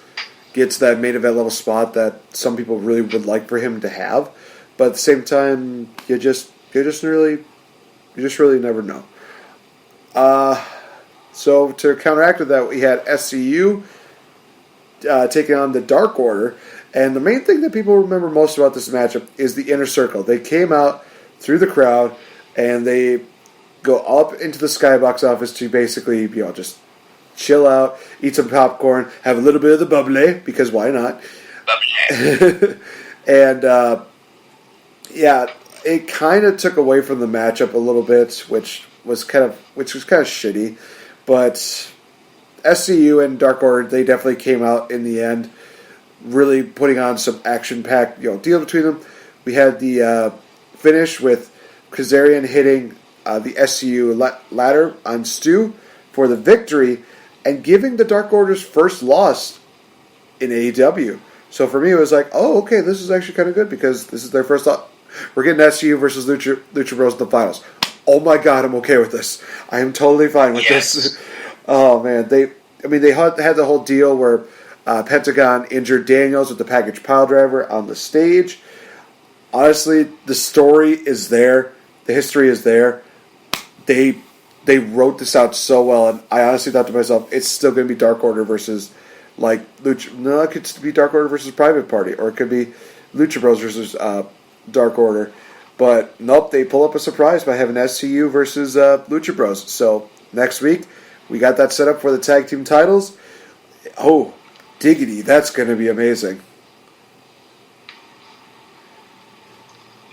get to that main event level spot that some people really would like for him to have, but at the same time, you just really never know. So to counteract with that, we had SCU taking on the Dark Order. And the main thing that people remember most about this matchup is the Inner Circle. They came out through the crowd, and they go up into the Skybox office to basically, just chill out, eat some popcorn, have a little bit of the bubbly, because why not? Bubbly. And, it kind of took away from the matchup a little bit, which was kind of shitty. But SCU and Dark Order, they definitely came out in the end, really putting on some action-packed deal between them. We had the finish with Kazarian hitting the SCU ladder on Stu for the victory and giving the Dark Order's first loss in AEW. So for me, it was like, oh, okay, this is actually kind of good because this is their first loss. We're getting SCU versus Lucha Bros in the finals. Oh my God, I'm okay with this. I am totally fine with this. Oh man, they had the whole deal where Pentagon injured Daniels with the package piledriver on the stage. Honestly, the story is there. The history is there. They wrote this out so well, and I honestly thought to myself, it's still going to be Dark Order versus Lucha. No, it could be Dark Order versus Private Party, or it could be Lucha Bros versus Dark Order. But nope, they pull up a surprise by having SCU versus Lucha Bros. So next week, we got that set up for the tag team titles. Oh, diggity, that's going to be amazing.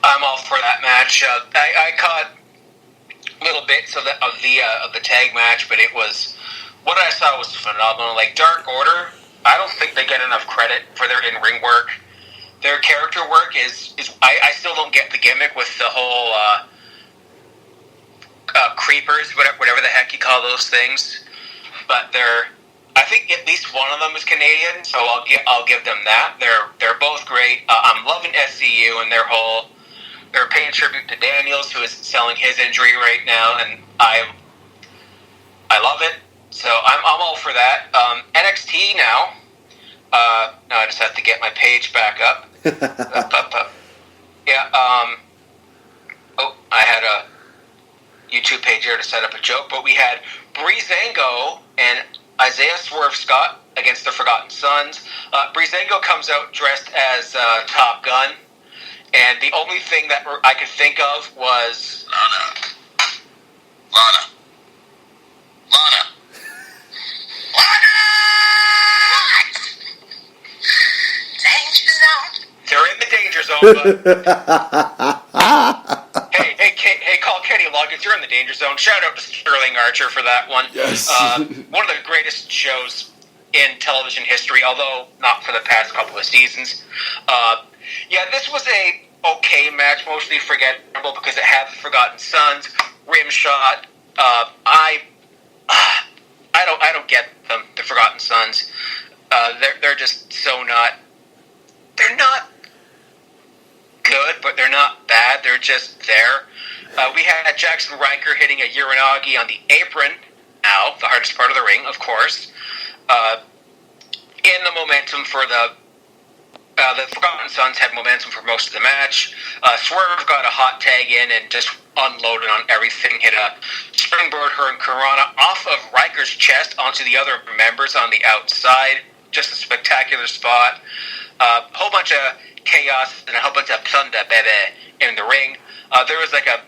I'm all for that match. I caught little bits of the tag match, but it was what I saw was phenomenal. Dark Order, I don't think they get enough credit for their in-ring work. Their character work is I still don't get the gimmick with the whole creepers, whatever the heck you call those things. But I think at least one of them is Canadian, so I'll give them that. They're both great. I'm loving SCU and they're paying tribute to Daniels, who is selling his injury right now, and I love it. So I'm all for that. NXT now. Now I just have to get my page back up. Yeah. I had a YouTube page here to set up a joke, but we had Breezango and Isaiah Swerve Scott against the Forgotten Sons. Breezango comes out dressed as Top Gun, and the only thing that I could think of was Lana. Danger zone. They're in the danger zone, but hey, call Kenny Loggins. You're in the danger zone. Shout out to Sterling Archer for that one. Yes. One of the greatest shows in television history, although not for the past couple of seasons. This was a okay match. match, mostly forgettable because it had the Forgotten Sons, rim shot. I don't get them, the Forgotten Sons. They're just so not. They're not good, but they're not bad. They're just there. We had Jackson Riker hitting a Uranagi on the apron. Ow, the hardest part of the ring, of course. In the momentum for the Forgotten Sons had momentum for most of the match. Swerve got a hot tag in and just unloaded on everything. Hit a springboard Hurricanrana off of Riker's chest onto the other members on the outside. Just a spectacular spot. A whole bunch of chaos and a whole bunch of plunder, baby, in the ring. There was like a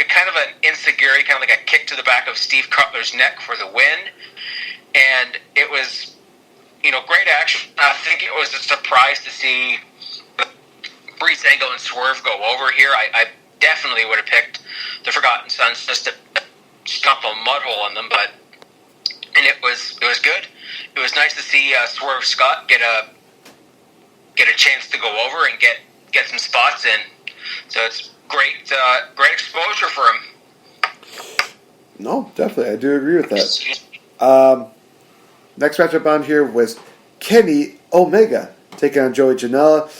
kind of an enziguri, kind of like a kick to the back of Steve Cutler's neck for the win. And it was, great action. I think it was a surprise to see Breezango and Swerve go over here. I definitely would have picked the Forgotten Sons just to stomp a mud hole in them, and it was good. It was nice to see Swerve Scott get a chance to go over and get some spots in. So it's great exposure for him. No, definitely, I do agree with that. Next matchup on here was Kenny Omega taking on Joey Janela.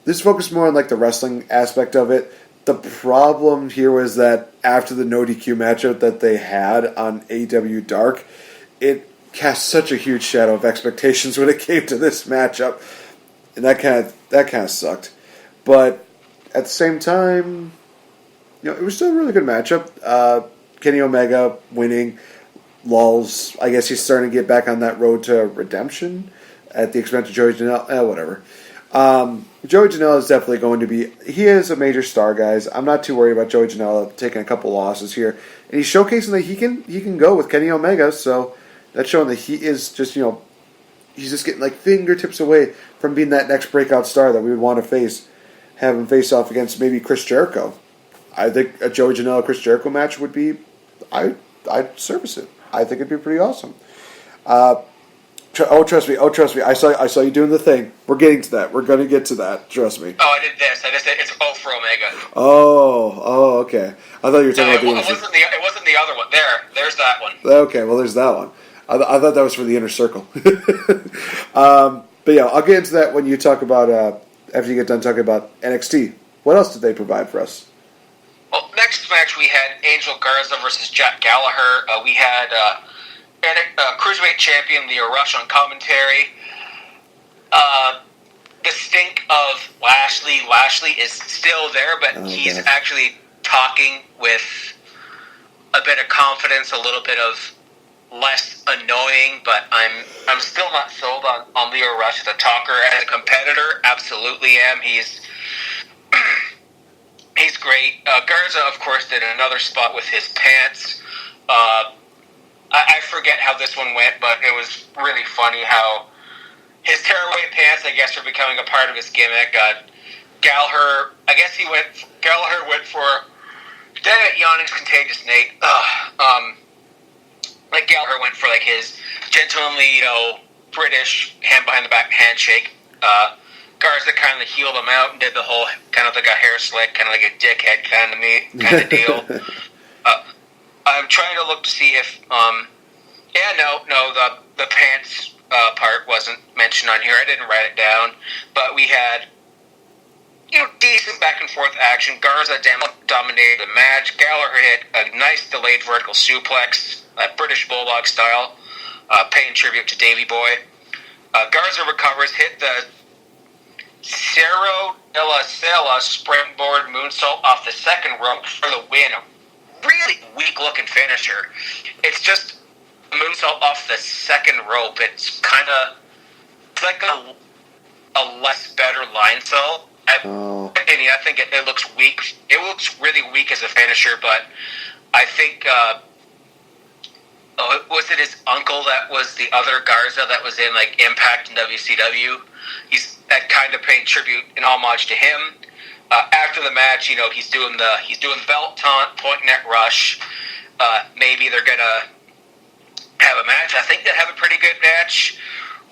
This focused more on like the wrestling aspect of it. The problem here was that after the no DQ matchup that they had on AEW Dark, it cast such a huge shadow of expectations when it came to this matchup, and that kind of sucked. But at the same time, it was still a really good matchup. Kenny Omega winning. Lulls. I guess he's starting to get back on that road to redemption at the expense of Joey Janela. Whatever. Joey Janela is definitely going to be. He is a major star, guys. I'm not too worried about Joey Janela taking a couple losses here, and he's showcasing that he can go with Kenny Omega. So that's showing that he is just he's just getting like fingertips away from being that next breakout star that we would want to have him face off against maybe Chris Jericho. I think a Joey Janela Chris Jericho match would be. I'd service it. I think it'd be pretty awesome. Trust me. I saw you doing the thing. We're getting to that. We're going to get to that. Trust me. Oh, I did this. I just said it's O for Omega. Oh, okay. I thought you were talking about the it wasn't the other one. There's that one. Okay, well, there's that one. I thought that was for the inner circle. But yeah, I'll get into that when you talk about after you get done talking about NXT. What else did they provide for us? Well, next match we had Angel Garza versus Jack Gallagher. We had Cruiserweight Champion Leo Rush on commentary. The stink of Lashley. Lashley is still there, but he's actually talking with a bit of confidence, a little bit of less annoying. But I'm still not sold on Leo Rush as a talker. As a competitor, absolutely am. He's great. Garza, of course, did another spot with his pants. I forget how this one went, but it was really funny how his tearaway pants, I guess, are becoming a part of his gimmick. Gallagher went for damn it, yawning's contagious, Nate. Gallagher went for his gentlemanly, British hand behind the back handshake. Garza kind of healed him out and did the whole kind of like a hair slick, kind of like a dickhead kind of deal. I'm trying to look to see if the pants part wasn't mentioned on here. I didn't write it down, but we had decent back and forth action. Garza dominated the match. Gallagher hit a nice delayed vertical suplex, British Bulldog style, paying tribute to Davey Boy. Garza recovers, hit the Cerro de la Sela springboard moonsault off the second rope for the win. A really weak-looking finisher. It's just a moonsault off the second rope. It's like a less better line salt. I think it looks weak. It looks really weak as a finisher, but I think was it his uncle that was the other Garza that was in Impact and WCW? He's that kind of paying tribute and homage to him. After the match, he's doing belt taunt, pointing at Rush. Maybe they're gonna have a match. I think they have a pretty good match.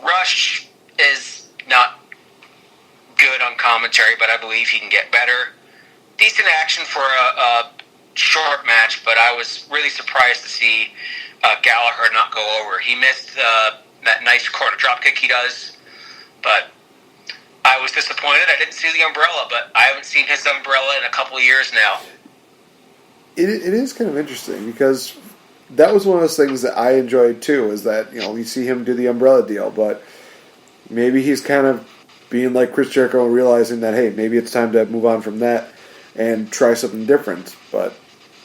Rush is not good on commentary, but I believe he can get better. Decent action for a short match, but I was really surprised to see Gallagher not go over. He missed that nice quarter drop kick he does, but I was disappointed. I didn't see the umbrella, but I haven't seen his umbrella in a couple of years now. It is kind of interesting because that was one of those things that I enjoyed too, is that, you see him do the umbrella deal, but maybe he's kind of being like Chris Jericho and realizing that, hey, maybe it's time to move on from that and try something different. But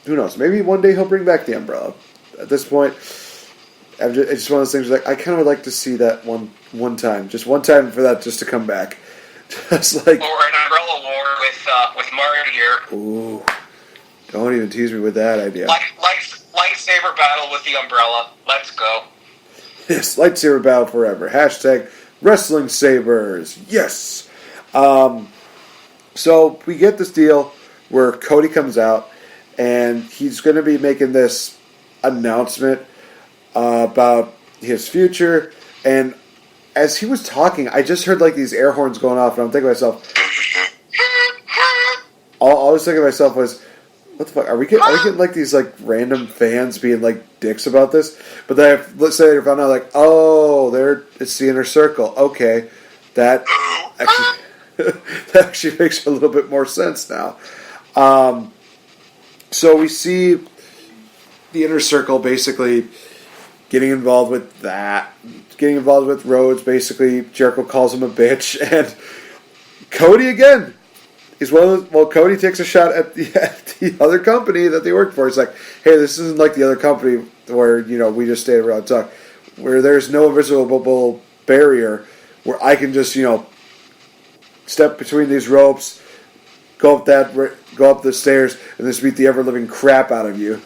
who knows? Maybe one day he'll bring back the umbrella. At this point, it's just one of those things like I kind of would like to see that one time. Just one time for that just to come back. Just like... Or an umbrella war with Marty here. Ooh. Don't even tease me with that idea. Lightsaber battle with the umbrella. Let's go. Yes, lightsaber battle forever. Hashtag wrestling sabers. Yes. So we get this deal where Cody comes out and he's going to be making this announcement about his future. And as he was talking, I just heard like these air horns going off, and I'm thinking to myself, all I was thinking to myself was, what the fuck? Are we getting like these like random fans being like dicks about this? But then let's say I found out like, oh, it's the Inner Circle. Okay, that actually makes a little bit more sense now. So we see the Inner Circle basically getting involved with that, getting involved with Rhodes. Basically, Jericho calls him a bitch, and Cody again. Cody takes a shot at the other company that they work for. It's like, hey, this isn't like the other company where, we just stay around and talk, where there's no invisible barrier where I can just, step between these ropes, go up the stairs, and just beat the ever-living crap out of you.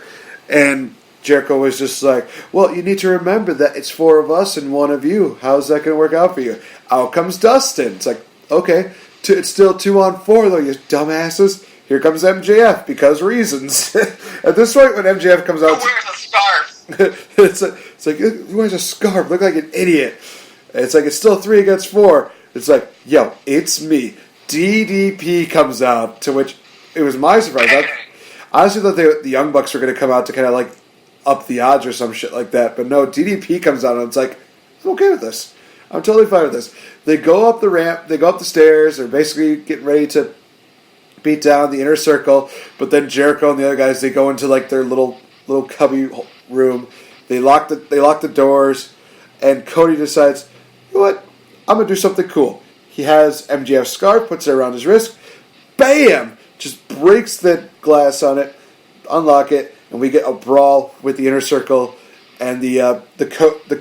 And Jericho was just like, well, you need to remember that it's 4 of us and 1 of you. How's that going to work out for you? Out comes Dustin. It's like, okay. It's still 2-on-4 though, you dumbasses. Here comes MJF because reasons. At this point, when MJF comes out, who wears a scarf? it's like he wears a scarf. Look like an idiot. It's like it's still 3 against 4. It's like, yo, it's me. DDP comes out, to which it was my surprise. I honestly thought the Young Bucks were going to come out to kind of like up the odds or some shit like that, but no, DDP comes out and it's like, I'm okay with this. I'm totally fine with this. They go up the ramp, they go up the stairs, they're basically getting ready to beat down the Inner Circle, but then Jericho and the other guys, they go into like their little cubby room. They lock the doors, and Cody decides, you know what? I'm going to do something cool. He has MJF's scarf, puts it around his wrist, bam! Just breaks the glass on it, unlock it, and we get a brawl with the Inner Circle and the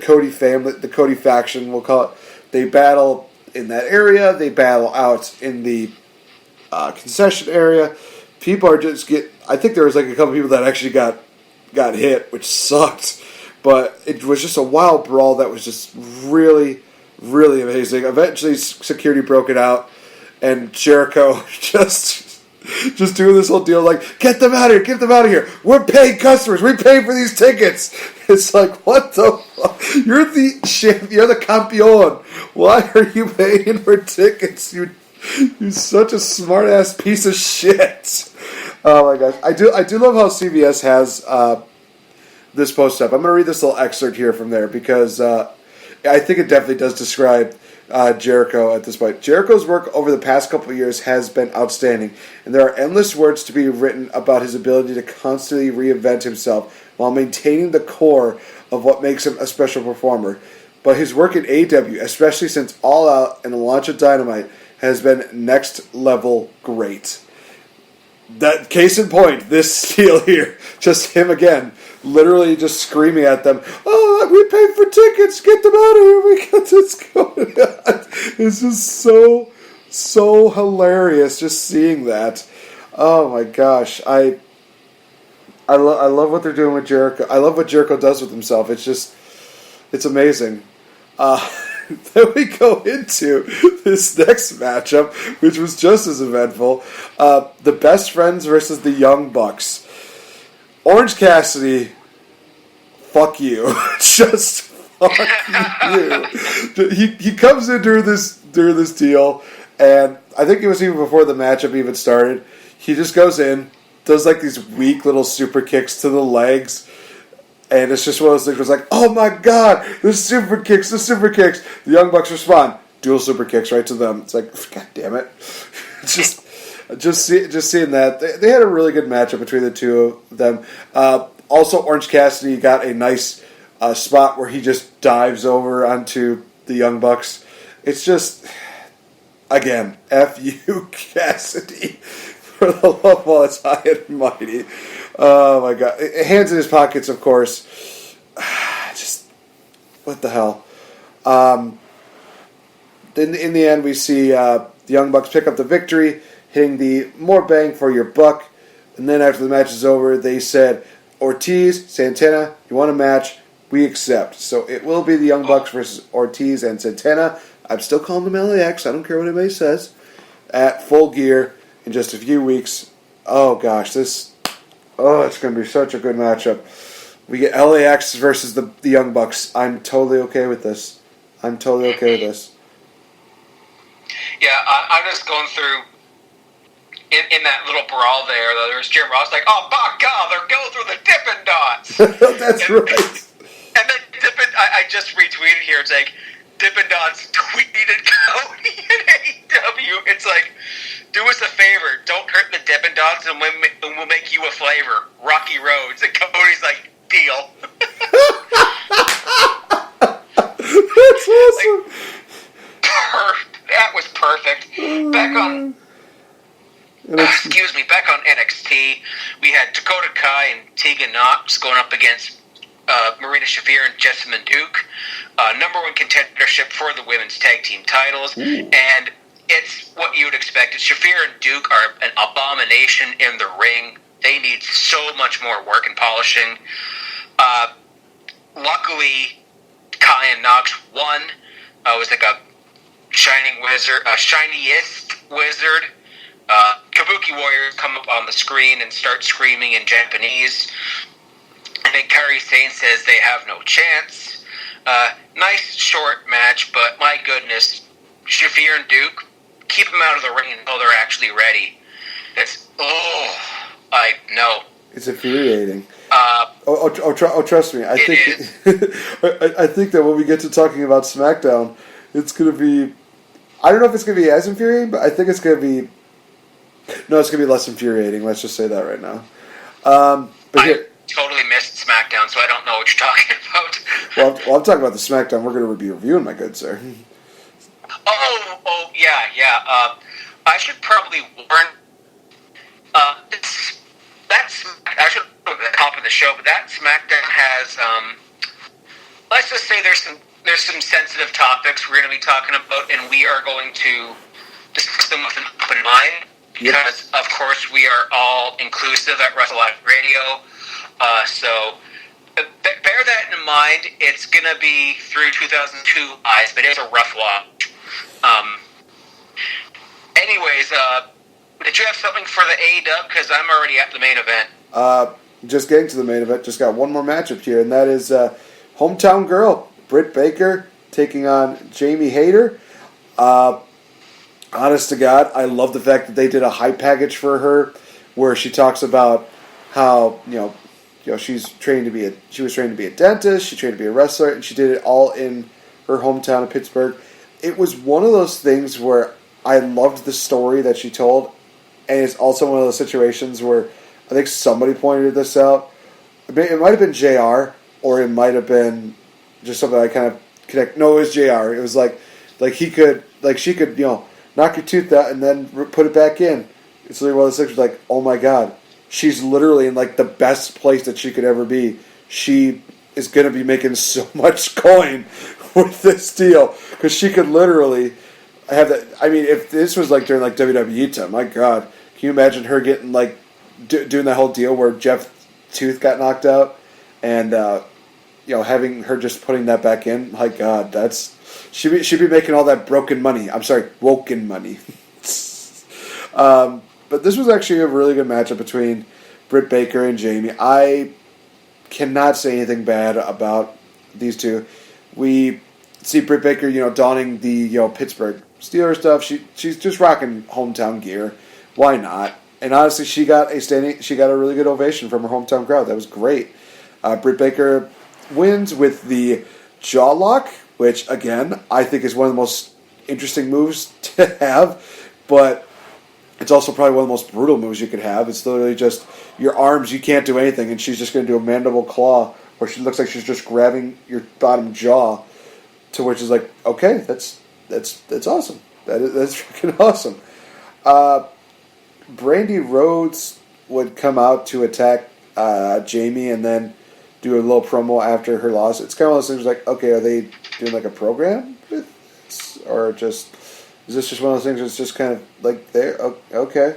Cody family, the Cody faction, we'll call it. They battle in that area. They battle out in the concession area. People are just I think there was like a couple people that actually got hit, which sucked. But it was just a wild brawl that was just really, really amazing. Eventually, security broke it out, and Jericho just doing this whole deal like, get them out of here. We're paying customers. We pay for these tickets. It's like, what the fuck? You're the campeon. Why are you paying for tickets? You're such a smart ass piece of shit. Oh my gosh. I do love how CBS has this post up. I'm going to read this little excerpt here from there because I think it definitely does describe Jericho at this point. Jericho's work over the past couple of years has been outstanding, and there are endless words to be written about his ability to constantly reinvent himself while maintaining the core of what makes him a special performer. But his work in AEW, especially since All Out and the launch of Dynamite, has been next level great. That case in point, this deal here, just him again, literally just screaming at them, oh, we paid for tickets, get them out of here, we got this going on. It's just so hilarious just seeing that. Oh my gosh, I love what they're doing with Jericho. I love what Jericho does with himself. It's amazing. Then we go into this next matchup, which was just as eventful. The Best Friends versus the Young Bucks. Orange Cassidy, fuck you. Just fuck you. He comes in during this deal, And I think it was even before the matchup even started. He just goes in, does like these weak little super kicks to the legs. And it's just one of those things where it's like, oh my god, the super kicks. The Young Bucks respond, dual super kicks right to them. It's like, god damn it. It's just seeing that. They had a really good matchup between the two of them. Also, Orange Cassidy got a nice spot where he just dives over onto the Young Bucks. It's just, again, F you, Cassidy, for the love of all that's high and mighty. Oh my god. Hands in his pockets, of course. Just, what the hell. In the end, we see the Young Bucks pick up the victory, hitting the more bang for your buck. And then after the match is over, they said, Ortiz, Santana, you want a match? We accept. So it will be the Young Bucks versus Ortiz and Santana. I'm still calling them LAX. I don't care what anybody says. At Full Gear in just a few weeks. Oh gosh, it's going to be such a good matchup. We get LAX versus the Young Bucks. I'm totally okay with this. Yeah, I'm just going through in that little brawl there's Jim Ross like, oh my god, they're going through the Dippin' Dots. That's right. And then I just retweeted here. It's like Dippin' Dots tweeted Cody in AEW. It's like, do us a favor, don't hurt the Dippin' Dots, and we'll make you a flavor, Rocky Roads. And Cody's like, deal. That's awesome. That was perfect. Back on NXT, we had Dakota Kai and Tegan Knox going up against Marina Shafir and Jessamine Duke, number one contendership for the women's tag team titles. Ooh. And it's what you would expect. Shafir and Duke are an abomination in the ring. They need so much more work and polishing. Luckily, Kai and Knox won. It was like a shiniest wizard. Kabuki Warriors come up on the screen and start screaming in Japanese. And then Kairi Sane says they have no chance. Nice short match, but my goodness, Shafir and Duke, keep them out of the ring until they're actually ready. It's infuriating. Trust me. I think that when we get to talking about SmackDown, it's going to be. I don't know if it's going to be as infuriating, but I think it's going to be. No, it's going to be less infuriating. Let's just say that right now. I totally missed SmackDown, so I don't know what you're talking about. Well, I'm talking about the SmackDown we're going to be reviewing, my good sir. Yeah. I should probably warn. I should put at the top of the show, but that SmackDown has. Let's just say there's some sensitive topics we're going to be talking about, and we are going to discuss them with an open mind. Because, of course, we are all inclusive at WrestleLive Radio. So, bear that in mind. It's going to be through 2002 eyes, but it's a rough watch. Anyways, did you have something for the AEW? Because I'm already at the main event. Just getting to the main event. Just got one more matchup here, and that is Hometown Girl, Britt Baker, taking on Jamie Hayter. Honest to God, I love the fact that they did a hype package for her, where she talks about how she was trained to be a dentist, she trained to be a wrestler, and she did it all in her hometown of Pittsburgh. It was one of those things where I loved the story that she told, and it's also one of those situations where I think somebody pointed this out. It might have been JR, or it might have been just something I kind of connect. No, it was JR. It was like she could knock your tooth out and then put it back in. It's literally one of those things like, oh my god, she's literally in like the best place that she could ever be. She is going to be making so much coin with this deal because she could literally have that. I mean, if this was like during like WWE time, my god, can you imagine her getting like doing that whole deal where Jeff's tooth got knocked out and having her just putting that back in? My god, she'd be making all that woken money. But this was actually a really good matchup between Britt Baker and Jamie. I cannot say anything bad about these two. We see Britt Baker, donning the Pittsburgh steal her stuff. She's just rocking hometown gear. Why not? And honestly, she got a really good ovation from her hometown crowd. That was great. Britt Baker wins with the jaw lock, which again I think is one of the most interesting moves to have, but it's also probably one of the most brutal moves you could have. It's literally just your arms. You can't do anything, and she's just going to do a mandible claw, where she looks like she's just grabbing your bottom jaw, to which is like, okay, that's awesome. That's freaking awesome. Brandy Rhodes would come out to attack Jamie and then do a little promo after her loss. It's kind of one of those things like, okay, are they doing like a program with this? Or just, is this just one of those things that's just kind of like there? Okay,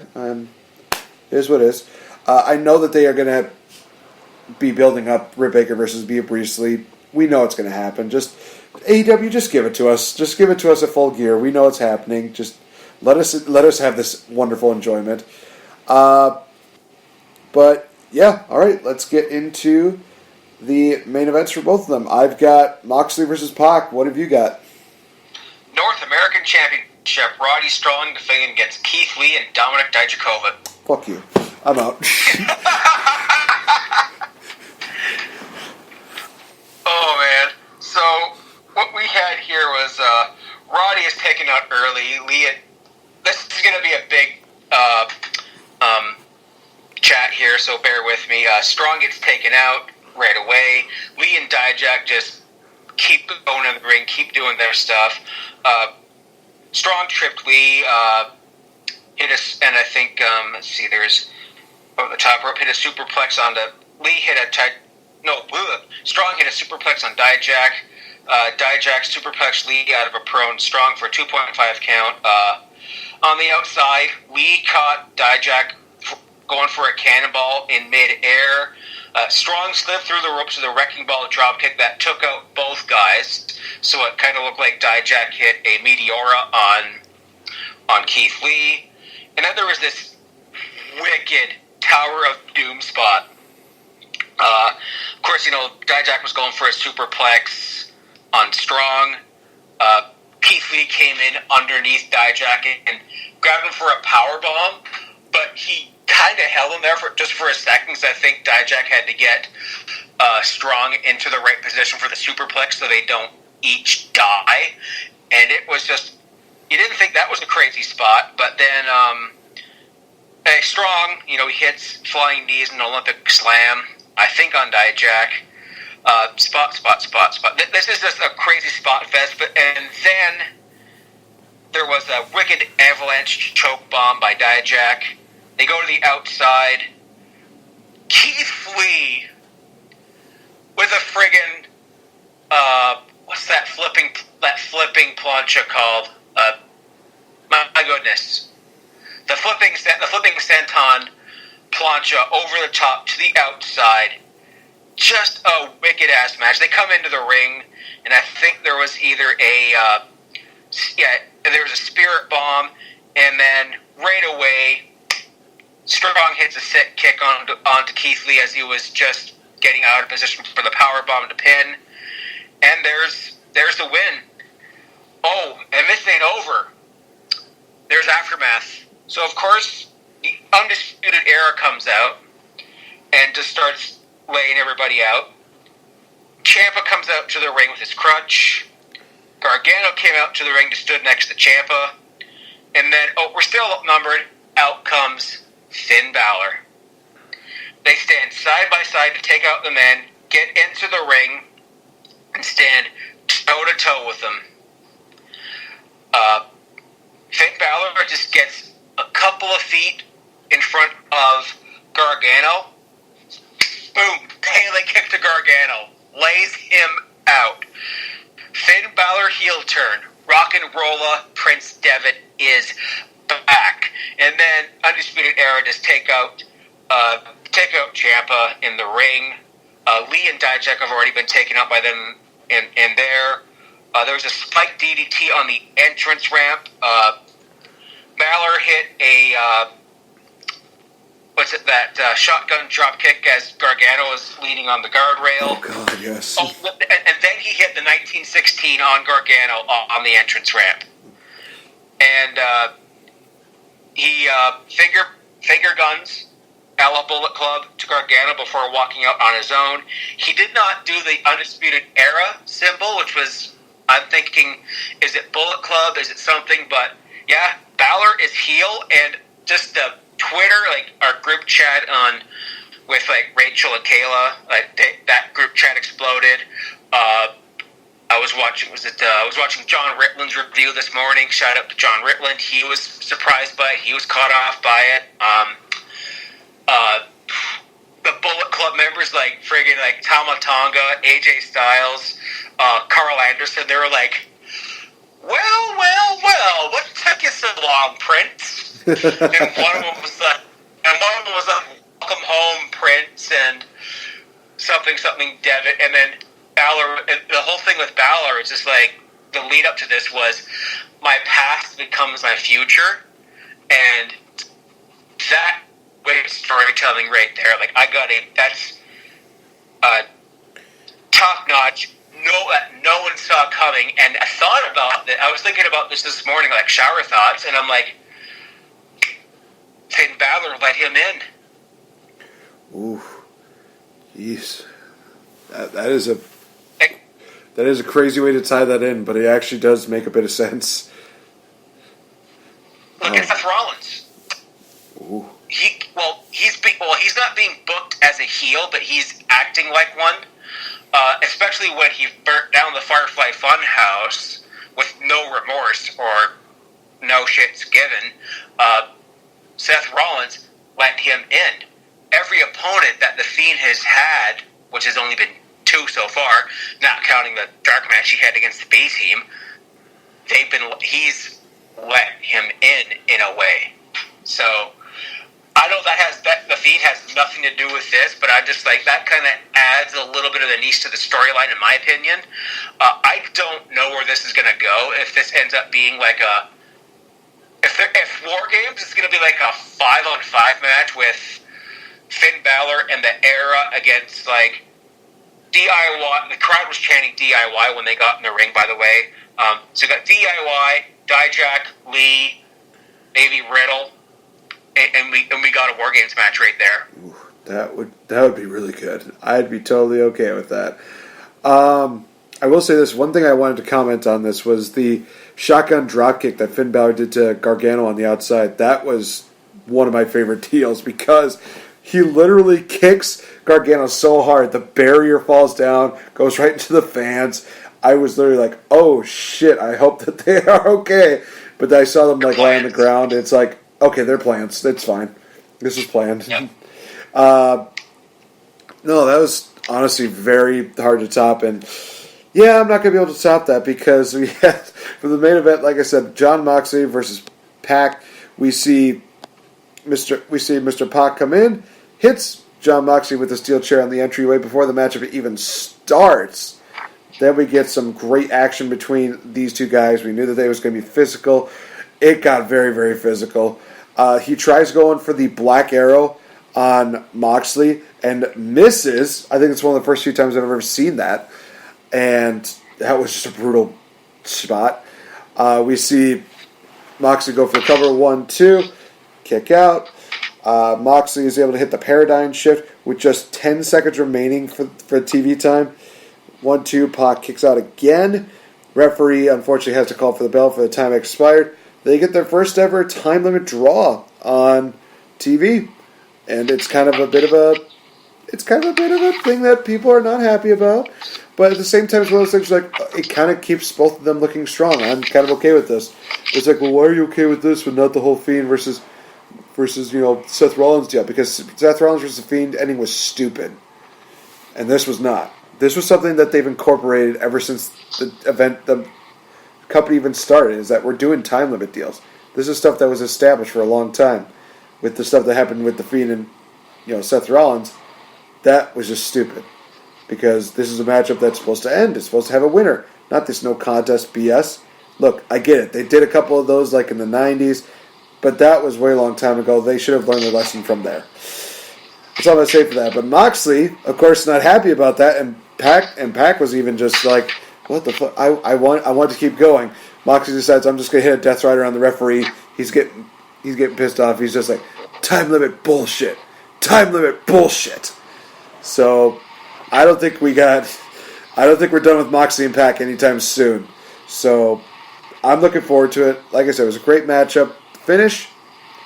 here's what it is. I know that they are going to be building up Britt Baker versus Bea Priestley. We know it's going to happen. Just AEW, just give it to us. Just give it to us at Full Gear. We know it's happening. Just let us have this wonderful enjoyment. But yeah, all right. Let's get into the main events for both of them. I've got Moxley versus Pac. What have you got? North American Championship. Roddy Strong defending against Keith Lee and Dominik Dijakovic. Fuck you. I'm out. Oh man. So what we had here was Roddy is taken out early. Lee. This is going to be a big chat here, so bear with me. Strong gets taken out right away. Lee and Dijak just keep going in the ring, keep doing their stuff. Strong tripped Lee, hit us, and I think let's see, there's over the top rope, hit a superplex on the Lee, Strong hit a superplex on Dijak. Dijak superplex Lee out of a prone. Strong for a 2.5 count. On the outside, Lee caught Dijak going for a cannonball in mid-air. Strong slid through the ropes with a wrecking ball dropkick that took out both guys. So it kind of looked like Dijak hit a Meteora on Keith Lee. And then there was this wicked Tower of Doom spot. Of course, Dijak was going for a superplex on Strong. Keith Lee came in underneath Dijak and grabbed him for a powerbomb, but he kind of held him there for a second, because I think Dijak had to get Strong into the right position for the superplex so they don't each die. And it was just, you didn't think that was a crazy spot, but then Strong, he hits flying knees and Olympic slam, I think on Dijak. Spot. This is just a crazy spot fest. And then there was a wicked avalanche choke bomb by Dijak. They go to the outside. Keith Lee with a friggin' what's that flipping plancha called? My goodness, the flipping senton plancha over the top to the outside. Just a wicked-ass match. They come into the ring, and I think there was either there was a spirit bomb, and then right away, Strong hits a sick kick onto Keith Lee as he was just getting out of position for the power bomb to pin, and there's the win. Oh, and this ain't over. There's aftermath. So, of course, the Undisputed Era comes out and just starts laying everybody out. Ciampa comes out to the ring with his crutch. Gargano came out to the ring, just stood next to Ciampa. And then, we're still outnumbered. Out comes Finn Balor. They stand side by side to take out the men, get into the ring, and stand toe-to-toe with them. Finn Balor just gets a couple of feet in front of Gargano. Boom! Pele kick to Gargano. Lays him out. Finn Balor heel turn. Rock and Rolla Prince Devitt is back. And then Undisputed Era just take out Ciampa in the ring. Lee and Dijak have already been taken out by them in there. There was a spike DDT on the entrance ramp. Balor hit a shotgun drop kick as Gargano was leaning on the guardrail. Oh God, yes. And then he hit the 1916 on Gargano on the entrance ramp. and he finger guns a la Bullet Club to Gargano before walking out on his own. He did not do the Undisputed Era symbol, which was, I'm thinking, is it Bullet Club? Is it something? But yeah, Balor is heel, and just the Twitter, like our group chat with like Rachel and Kayla, like that group chat exploded. I was watching John Ritland's review this morning. Shout out to John Ritland. He was surprised by it. He was caught off by it. The Bullet Club members, like friggin' like Tama Tonga, AJ Styles, Carl Anderson, they were like, well, what took you so long, Prince? and one of them was like, welcome home, Prince, and something, Devitt, and then Balor. The whole thing with Balor is just like, the lead up to this was, my past becomes my future, and that way of storytelling right there, like, that's top notch. No one saw coming, and I thought about that. I was thinking about this morning, like shower thoughts, and I'm like, Finn Balor let him in. Ooh, jeez, that is a crazy way to tie that in, but it actually does make a bit of sense. Look at Seth Rollins. Ooh. He's not being booked as a heel, but he's acting like one. Especially when he burnt down the Firefly Funhouse with no remorse or no shits given. Seth Rollins let him in. Every opponent that The Fiend has had, which has only been 2 so far, not counting the dark match he had against the B team, he's let him in a way. So I know that The Fiend has nothing to do with this, but I just like that kind of adds a little bit of the niche to the storyline, in my opinion. I don't know where this is going to go. If this ends up being like if War Games is going to be like a 5-on-5 match with Finn Balor and the Era against like DIY. The crowd was chanting DIY when they got in the ring, by the way. So you got DIY, Dijak, Lee, maybe Riddle. And we got a War Games match right there. Ooh, that would be really good. I'd be totally okay with that. I will say this. One thing I wanted to comment on this was the shotgun dropkick that Finn Balor did to Gargano on the outside. That was one of my favorite deals because he literally kicks Gargano so hard the barrier falls down, goes right into the fans. I was literally like, oh shit, I hope that they are okay. But then I saw them like lie on the ground. It's like, okay, they're plans. That's fine. This was planned. Yep. No, that was honestly very hard to top. And yeah, I'm not going to be able to top that because we had, for the main event, like I said, Jon Moxley versus Pac. We see Mr. Pac come in, hits Jon Moxley with a steel chair on the entryway before the matchup even starts. Then we get some great action between these two guys. We knew that they was going to be physical. It got very, very physical. He tries going for the Black Arrow on Moxley and misses. I think it's one of the first few times I've ever seen that. And that was just a brutal spot. We see Moxley go for the cover 1-2, kick out. Moxley is able to hit the paradigm shift with just 10 seconds remaining for TV time. 1-2, Pac kicks out again. Referee unfortunately has to call for the bell for the time expired. They get their first ever time limit draw on TV, and it's kind of a bit of a thing that people are not happy about. But at the same time, it's one of those things like it kind of keeps both of them looking strong. I'm kind of okay with this. It's like, well, why are you okay with this, but not the whole Fiend versus Seth Rollins deal? Because Seth Rollins versus the Fiend ending was stupid, and this was not. This was something that they've incorporated ever since the company even started, is that we're doing time limit deals. This is stuff that was established for a long time. With the stuff that happened with the Fiend and Seth Rollins, that was just stupid. Because this is a matchup that's supposed to end. It's supposed to have a winner, not this no contest BS. Look, I get it. They did a couple of those like in the 90s, but that was way a long time ago. They should have learned their lesson from there. That's all I'm going to say for that. But Moxley, of course, not happy about that, and Pac was even just like, what the fuck? I want to keep going. Moxley decides I'm just going to hit a Death Rider on the referee. He's getting pissed off. He's just like, time limit bullshit. Time limit bullshit. So I don't think we're done with Moxley and Pac anytime soon. So I'm looking forward to it. Like I said, it was a great matchup. Finish,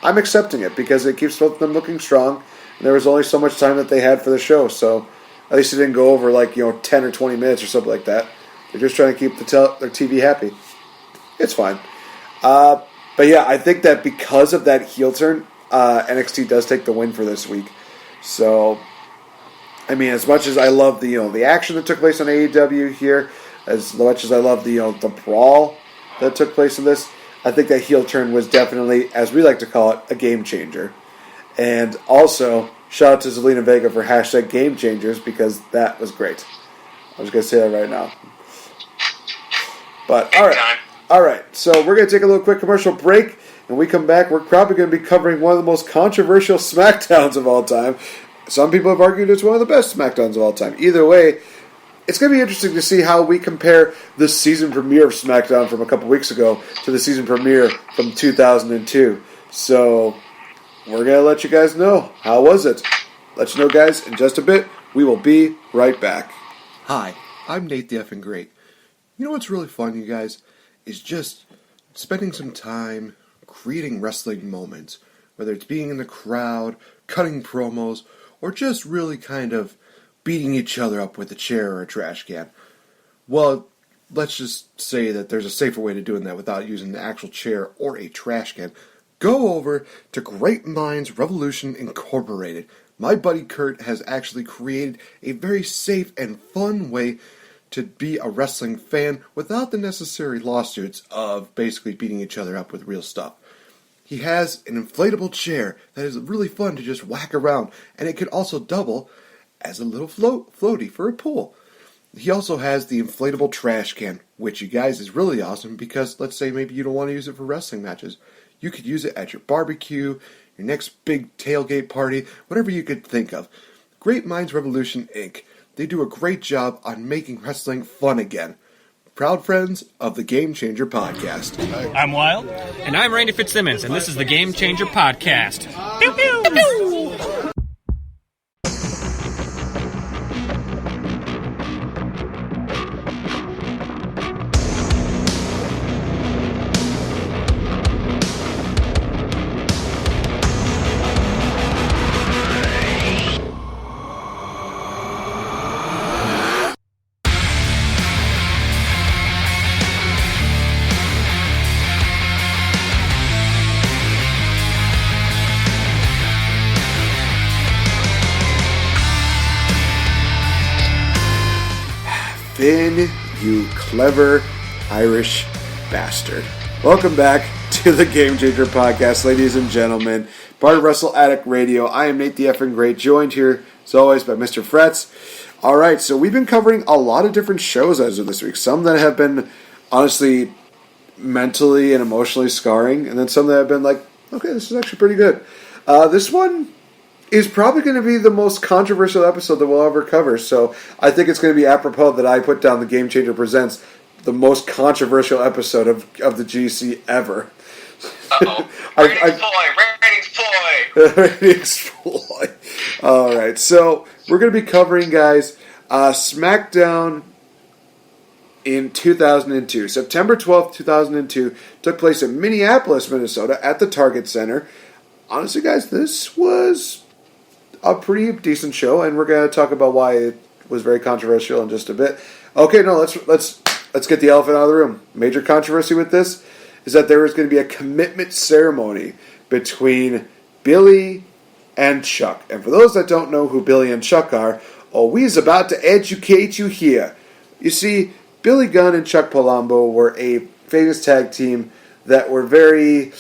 I'm accepting it because it keeps both of them looking strong. And there was only so much time that they had for the show, so at least it didn't go over 10 or 20 minutes or something like that. They're just trying to keep their TV happy. It's fine. But yeah, I think that because of that heel turn, NXT does take the win for this week. So, I mean, as much as I love the action that took place on AEW here, as much as I love the brawl that took place in this, I think that heel turn was definitely, as we like to call it, a game changer. And also, shout out to Zelina Vega for hashtag Game Changers because that was great. I was going to say that right now. But, all right. So we're going to take a little quick commercial break. And when we come back, we're probably going to be covering one of the most controversial Smackdowns of all time. Some people have argued it's one of the best Smackdowns of all time. Either way, it's going to be interesting to see how we compare the season premiere of Smackdown from a couple weeks ago to the season premiere from 2002. So we're going to let you guys know. How was it? Let you know, guys, in just a bit. We will be right back. Hi, I'm NateFNGreat. You know what's really fun, you guys, is just spending some time creating wrestling moments. Whether it's being in the crowd, cutting promos, or just really kind of beating each other up with a chair or a trash can. Well, let's just say that there's a safer way to doing that without using the actual chair or a trash can. Go over to Great Minds Revolution Incorporated. My buddy Kurt has actually created a very safe and fun way to be a wrestling fan without the necessary lawsuits of basically beating each other up with real stuff. He has an inflatable chair that is really fun to just whack around, and it could also double as a little floaty for a pool. He also has the inflatable trash can, which, you guys, is really awesome because let's say maybe you don't want to use it for wrestling matches. You could use it at your barbecue, your next big tailgate party, whatever you could think of. Great Minds Revolution, Inc. They do a great job on making wrestling fun again. Proud friends of the Game Changer Podcast. I'm Wild. And I'm Randy Fitzsimmons, and this is the Game Changer Podcast. Pew, pew, pew. Finn, you clever Irish bastard. Welcome back to the Game Changer Podcast, ladies and gentlemen. Part of Wrestle Addict Radio. I am NateFNGreat, joined here, as always, by Mr. Fretz. Alright, so we've been covering a lot of different shows as of this week. Some that have been, honestly, mentally and emotionally scarring, and then some that have been like, okay, this is actually pretty good. This one is probably going to be the most controversial episode that we'll ever cover. So I think it's going to be apropos that I put down the Game Changer Presents the most controversial episode of the GC ever. Uh-oh. Ratings ploy. All right, so we're going to be covering, guys, Smackdown in 2002. September 12th, 2002 took place in Minneapolis, Minnesota at the Target Center. Honestly, guys, this was a pretty decent show, and we're going to talk about why it was very controversial in just a bit. Okay, no, let's get the elephant out of the room. Major controversy with this is that there is going to be a commitment ceremony between Billy and Chuck. And for those that don't know who Billy and Chuck are, we's about to educate you here. You see, Billy Gunn and Chuck Palumbo were a famous tag team that were very...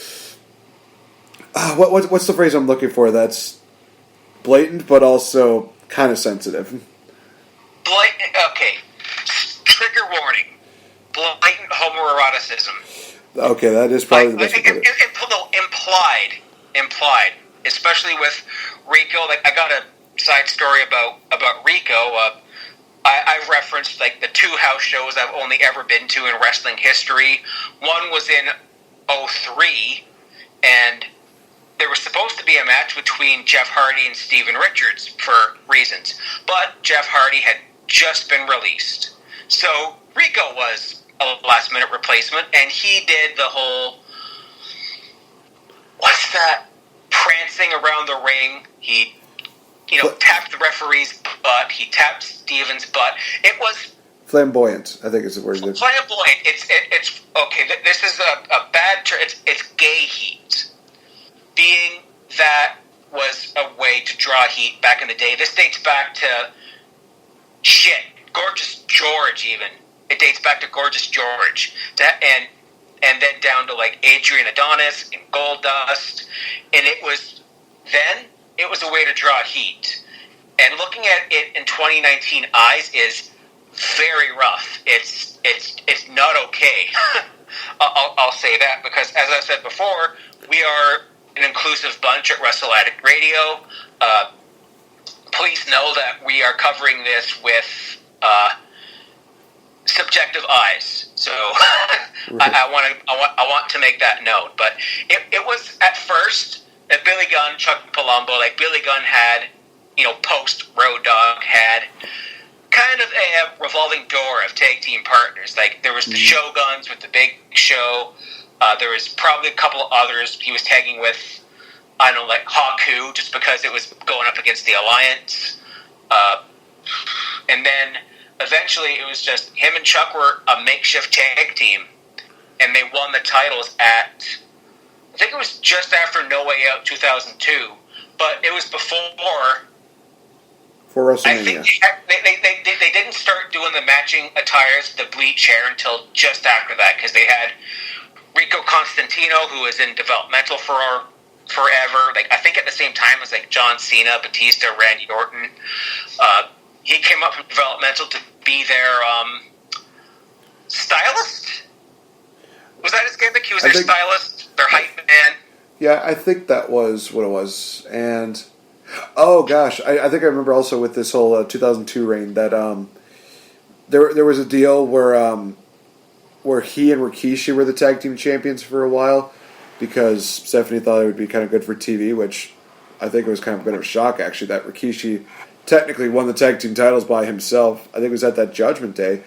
what's the phrase I'm looking for that's blatant but also kind of sensitive? Blatant, okay. Trigger warning. Blatant homoeroticism. Okay, that is probably the best way to put it. Implied. Especially with Rico. Like, I got a side story about Rico. I've referenced like the 2 house shows I've only ever been to in wrestling history. One was in 2003, and there was supposed to be a match between Jeff Hardy and Steven Richards for reasons, but Jeff Hardy had just been released. So Rico was a last-minute replacement, and he did the whole, what's that, prancing around the ring. He, tapped the referee's butt. He tapped Steven's butt. It was flamboyant, I think is the word. Flamboyant. It's okay. This is a bad term. It's gay heat. Being that was a way to draw heat back in the day. This dates back to Gorgeous George. Even it dates back to Gorgeous George, and then down to like Adrian Adonis and Goldust, and it was a way to draw heat. And looking at it in 2019 eyes is very rough. It's not okay. I'll say that, because as I said before, we are an inclusive bunch at Wrestle Addict Radio. Please know that we are covering this with subjective eyes. So I want to make that note. But it was at first that Billy Gunn, Chuck Palumbo, like Billy Gunn had, post Road Dogg had kind of a revolving door of tag team partners. Like there was the Shoguns with the Big Show. There was probably a couple of others he was tagging with. I don't know, like Haku, just because it was going up against the Alliance. And then eventually it was just him and Chuck were a makeshift tag team, and they won the titles at, I think it was just after No Way Out 2002, but it was before. For WrestleMania. I think they didn't start doing the matching attires, the bleach hair, until just after that, because they had Rico Constantino, who was in developmental for forever. Like I think at the same time as like John Cena, Batista, Randy Orton. He came up from developmental to be their stylist. Was that his gimmick? He was their stylist, their hype man. Yeah, I think that was what it was. And oh gosh, I think I remember also with this whole 2002 reign that there was a deal where he and Rikishi were the tag team champions for a while, because Stephanie thought it would be kind of good for TV, which I think it was kind of a bit of a shock, actually, that Rikishi technically won the tag team titles by himself. I think it was at that Judgment Day,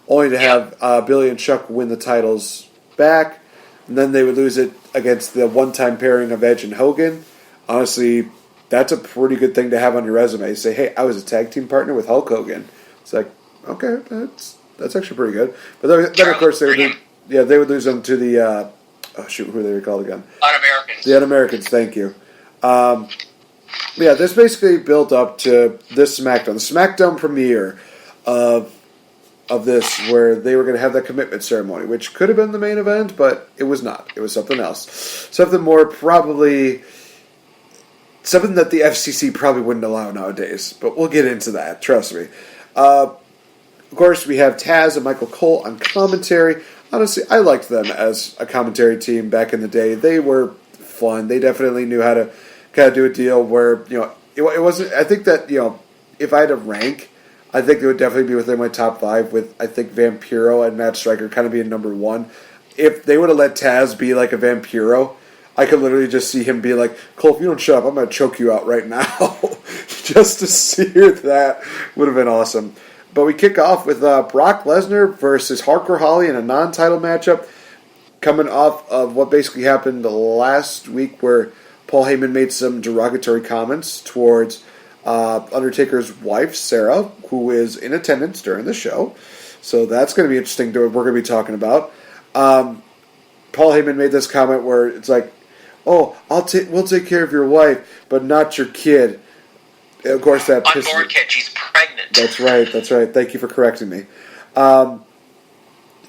only to have Billy and Chuck win the titles back, and then they would lose it against the one-time pairing of Edge and Hogan. Honestly, that's a pretty good thing to have on your resume. Say, hey, I was a tag team partner with Hulk Hogan. It's like, okay, that's actually pretty good. But then of course, they would lose them to the... who are they called again? Un-Americans. The Un-Americans, thank you. This basically built up to this SmackDown. The SmackDown premiere of this, where they were going to have that commitment ceremony, which could have been the main event, but it was not. It was something else. Something more probably... Something that the FCC probably wouldn't allow nowadays. But we'll get into that, trust me. Of course, we have Taz and Michael Cole on commentary. Honestly, I liked them as a commentary team back in the day. They were fun. They definitely knew how to kind of do a deal where, it wasn't... I think that, if I had to rank, I think they would definitely be within my top 5, with, I think, Vampiro and Matt Striker kind of being number 1. If they would have let Taz be like a Vampiro, I could literally just see him be like, Cole, if you don't shut up, I'm going to choke you out right now. Just to see that would have been awesome. But we kick off with Brock Lesnar versus Hardcore Holly in a non-title matchup, coming off of what basically happened last week, where Paul Heyman made some derogatory comments towards Undertaker's wife, Sarah, who is in attendance during the show. So that's going to be interesting to what we're going to be talking about. Paul Heyman made this comment where it's like, oh, we'll take care of your wife, but not your kid. Of course, that pisses... Unborn kid, she's pregnant. That's right. Thank you for correcting me.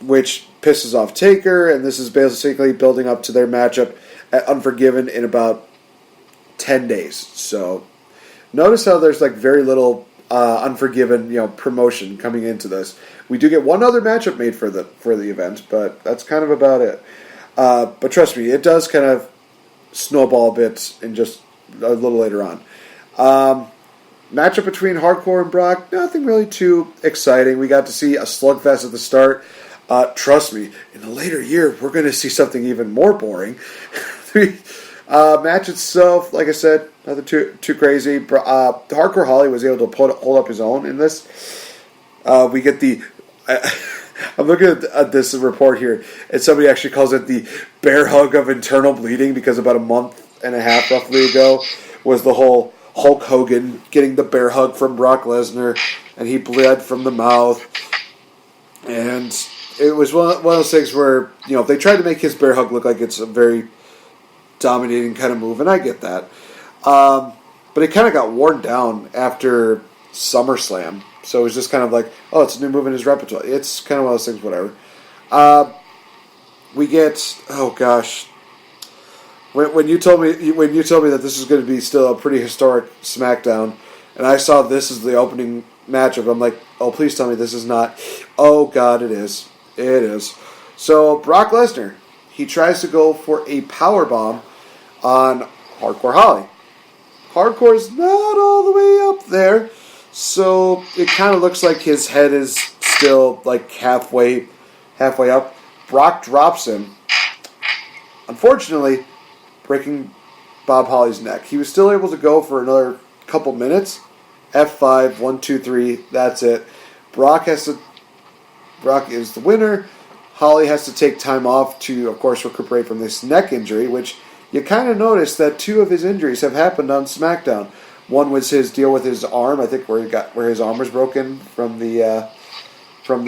Which pisses off Taker, and this is basically building up to their matchup at Unforgiven in about 10 days. So, notice how there's like very little Unforgiven, promotion coming into this. We do get one other matchup made for the event, but that's kind of about it. But trust me, it does kind of snowball a bit in just a little later on. Matchup between Hardcore and Brock, nothing really too exciting. We got to see a slugfest at the start. Trust me, in the later year, we're going to see something even more boring. Match itself, like I said, nothing too crazy. Hardcore Holly was able to hold up his own in this. We get the... I'm looking at this report here, and somebody actually calls it the bear hug of internal bleeding, because about a month and a half roughly ago was the whole Hulk Hogan getting the bear hug from Brock Lesnar, and he bled from the mouth. And it was one of those things where, they tried to make his bear hug look like it's a very dominating kind of move, and I get that. But it kind of got worn down after SummerSlam. So it was just kind of like, oh, it's a new move in his repertoire. It's kind of one of those things, whatever. We get, oh gosh, when you told me that this was going to be still a pretty historic SmackDown, and I saw this as the opening matchup, I'm like, oh, please tell me this is not. Oh God, it is. It is. So Brock Lesnar, he tries to go for a powerbomb on Hardcore Holly. Hardcore's not all the way up there. So it kind of looks like his head is still like halfway up. Brock drops him, unfortunately, breaking Bob Holly's neck. He was still able to go for another couple minutes. F5, 1, 2, 3, that's it. Brock is the winner. Holly has to take time off to, of course, recuperate from this neck injury, which you kind of notice that 2 of his injuries have happened on SmackDown. One was his deal with his arm, I think, where his arm was broken from the Kurt.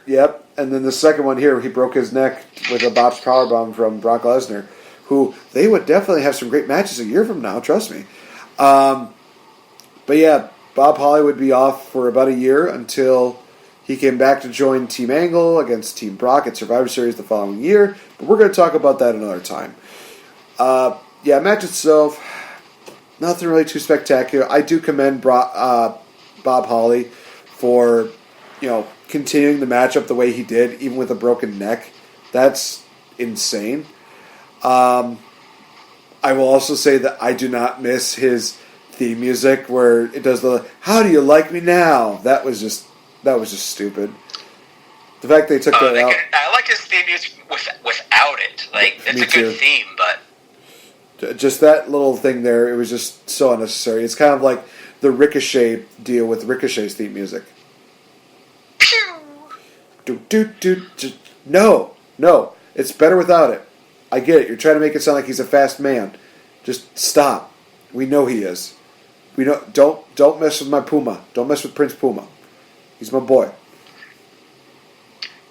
Yep, and then the second one here, he broke his neck with a botched powerbomb from Brock Lesnar, who they would definitely have some great matches a year from now, trust me. But yeah, Bob Holly would be off for about a year until he came back to join Team Angle against Team Brock at Survivor Series the following year. But we're going to talk about that another time. Match itself, nothing really too spectacular. I do commend Bob Holly for, continuing the matchup the way he did, even with a broken neck. That's insane. I will also say that I do not miss his theme music where it does the "How do you like me now?" That was just stupid. The fact they took that out. I like his theme music without it. Like, it's a good theme, but just that little thing there, it was just so unnecessary. It's kind of like the Ricochet deal with Ricochet's theme music. No, it's better without it. I get it. You're trying to make it sound like he's a fast man. Just stop. We know he is. We know. Don't mess with my Puma. Don't mess with Prince Puma. He's my boy.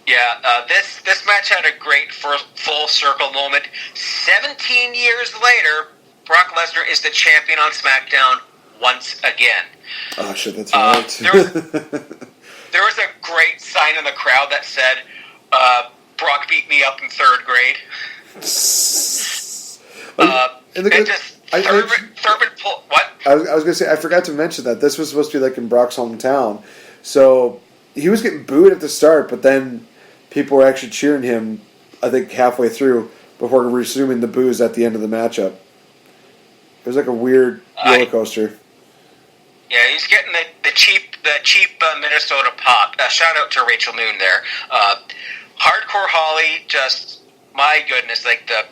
Yeah, this match had a great full circle moment. 17 years later, Brock Lesnar is the champion on SmackDown once again. Oh shit, that's right. There was a great sign in the crowd that said, "Brock beat me up in 3rd grade." What? I was going to say, I forgot to mention that this was supposed to be like in Brock's hometown, so he was getting booed at the start, but then people were actually cheering him, I think, halfway through before resuming the boos at the end of the matchup. It was like a weird roller coaster. Yeah, he's getting the cheap Minnesota pop. Shout out to Rachel Moon there. Hardcore Holly, just, my goodness, like the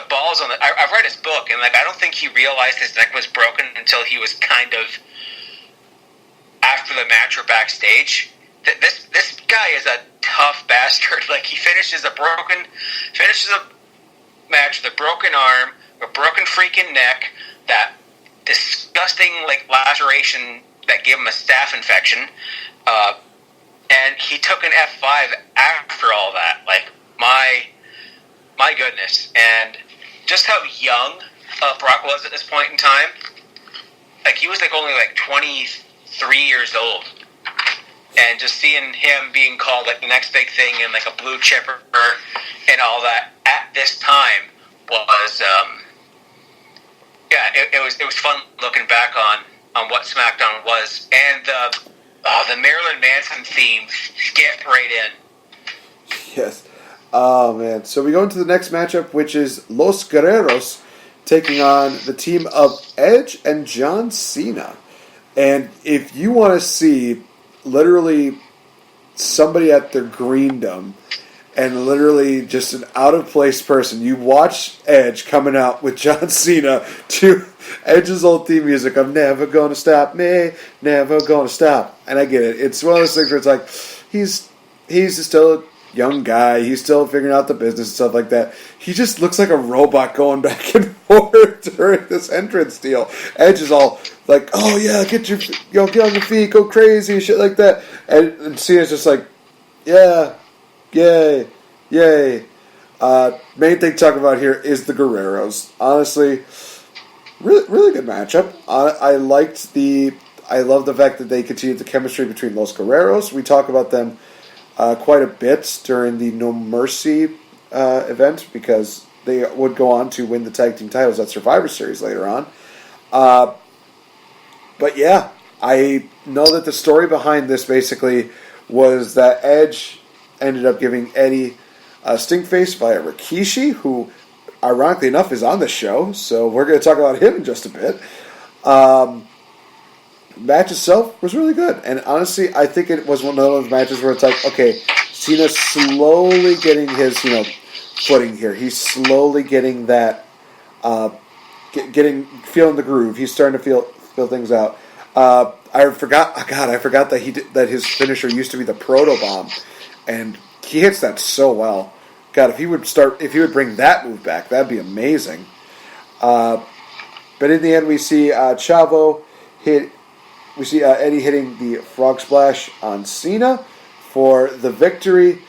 balls on the. I've read his book, and I don't think he realized his neck was broken until he was kind of after the match or backstage. This guy is a tough bastard. Like, he finishes a match with a broken arm, a broken freaking neck, that disgusting laceration that gave him a staph infection, and he took an F5 after all that. Like, my goodness. And just how young Brock was at this point in time. Like, he was only 23 years old. And just seeing him being called the next big thing and a blue chipper and all that at this time was it was fun looking back on what SmackDown was. And the Marilyn Manson theme, get right in. Yes. Oh, man. So we go into the next matchup, which is Los Guerreros taking on the team of Edge and John Cena. And if you want to see literally somebody at their greendom and literally just an out-of-place person, you watch Edge coming out with John Cena to Edge's old theme music of Never Gonna Stop Me, Never Gonna Stop. And I get it. It's one of those things where it's like, he's still a young guy. He's still figuring out the business and stuff like that. He just looks like a robot going back and forth during this entrance deal. Edge is all like, "Oh yeah, get on your feet, go crazy," shit like that. And Cena's just like, "Yeah, yay, yay." Main thing to talk about here is the Guerreros. Honestly, really good matchup. I love the fact that they continued the chemistry between Los Guerreros. We talk about them quite a bit during the No Mercy event because they would go on to win the tag team titles at Survivor Series later on. But yeah, I know that the story behind this basically was that Edge ended up giving Eddie a stink face via Rikishi, who ironically enough is on the show, so we're going to talk about him in just a bit. Match itself was really good, and honestly, I think it was one of those matches where it's like, okay, Cena's slowly getting his footing here. He's slowly getting that, feeling the groove. He's starting to feel things out. I forgot that his finisher used to be the Proto Bomb, and he hits that so well. God, if he would bring that move back, that'd be amazing. But in the end, we see Chavo hit. We see Eddie hitting the frog splash on Cena for the victory,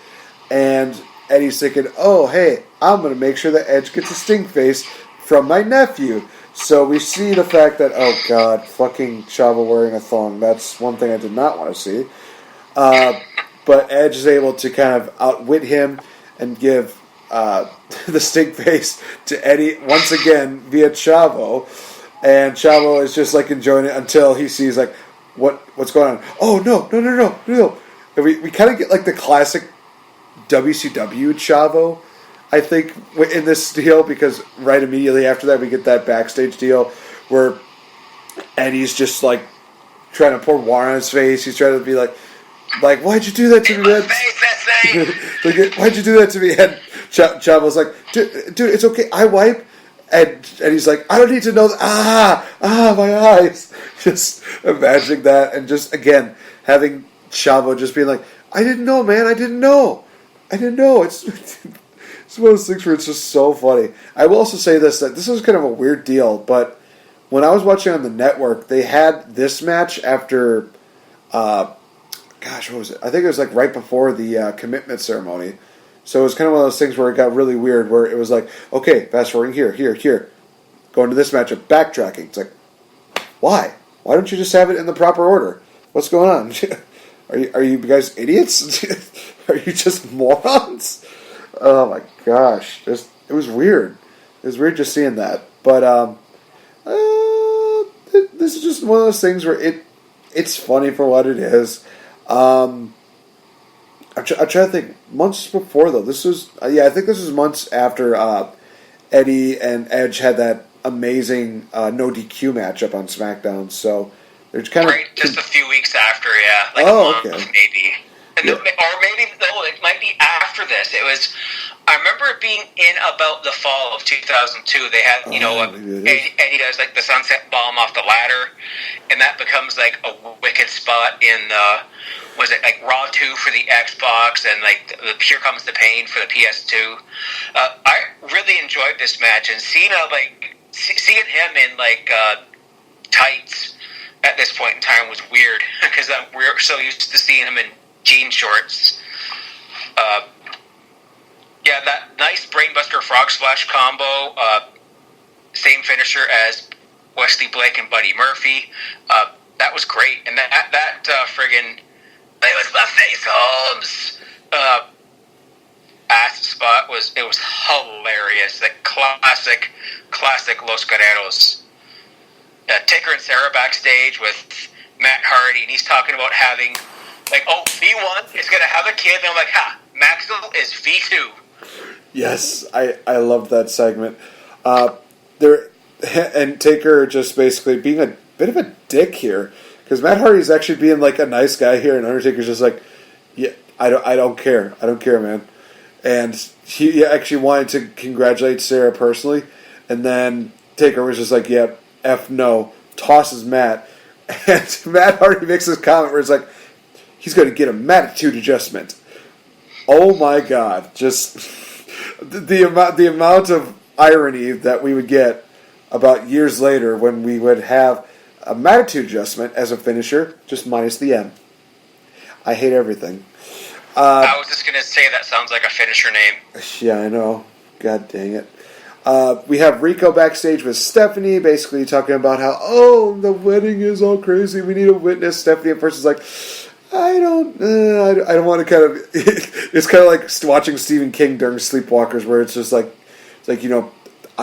and Eddie's thinking, "Oh, hey, I'm going to make sure that Edge gets a stink face from my nephew." So we see the fact that, oh god, fucking Chavo wearing a thong. That's one thing I did not want to see. But Edge is able to kind of outwit him and give the stink face to Eddie once again via Chavo. And Chavo is just like enjoying it until he sees like what's going on. Oh no. And we kind of get like the classic WCW Chavo, I think, in this deal, because right immediately after that we get that backstage deal where Eddie's just like trying to pour water on his face. He's trying to be like why'd you do that to me, man? Like, why'd you do that to me? And Chavo's like, dude, it's okay. I wipe. And he's like, I don't need to know that. My eyes. Just imagining that, and just again having Chavo just being like, I didn't know, man. I didn't know. It's one of those things where it's just so funny. I will also say that this was kind of a weird deal, but when I was watching on the network, they had this match after, what was it? I think it was like right before the commitment ceremony. So it was kind of one of those things where it got really weird, where it was like, okay, fast forwarding here, going to this matchup, backtracking. It's like, why? Why don't you just have it in the proper order? What's going on? Are you guys idiots? Are you just morons? Oh my gosh, it was weird. It was weird just seeing that. But this is just one of those things where it's funny for what it is. I'm trying to think. Months before, though, I think this was months after Eddie and Edge had that amazing no DQ matchup on Smackdown. So there's kind of just a few weeks after, yeah, like a month maybe, Yeah. or maybe it might be after this. It was. I remember it being in about the fall of 2002. They had, Eddie does like the sunset bomb off the ladder, and that becomes like a wicked spot in was it like Raw 2 for the Xbox, and like the Here Comes the Pain for the PS2. I really enjoyed this match, and Cena, like seeing him in like tights at this point in time was weird because we're so used to seeing him in jean shorts. Yeah, that nice Brainbuster Frog Splash combo. Same finisher as Wesley Blake and Buddy Murphy. That was great, and that friggin' "Play with my face, Holmes" ass spot was hilarious. That classic Los Guerreros. Taker and Sarah backstage with Matt Hardy, and he's talking about having V1 is gonna have a kid, and I'm like, Maxwell is V2. Yes, I loved that segment. There and Taker just basically being a bit of a dick here, because Matt Hardy's actually being like a nice guy here, and Undertaker's just like, yeah, I don't care, man. And he actually wanted to congratulate Sarah personally, and then Taker was just like, yeah, F no, tosses Matt, and Matt Hardy makes this comment where it's like, he's going to get a attitude adjustment. Oh my God! Just the amount of irony that we would get about years later when we would have a attitude adjustment as a finisher, just minus the M. I hate everything. I was just going to say that sounds like a finisher name. Yeah, I know. God dang it. We have Rico backstage with Stephanie, basically talking about how, the wedding is all crazy. We need a witness. Stephanie at first is like, I don't want to kind of. It's kind of like watching Stephen King during Sleepwalkers, where it's just like, I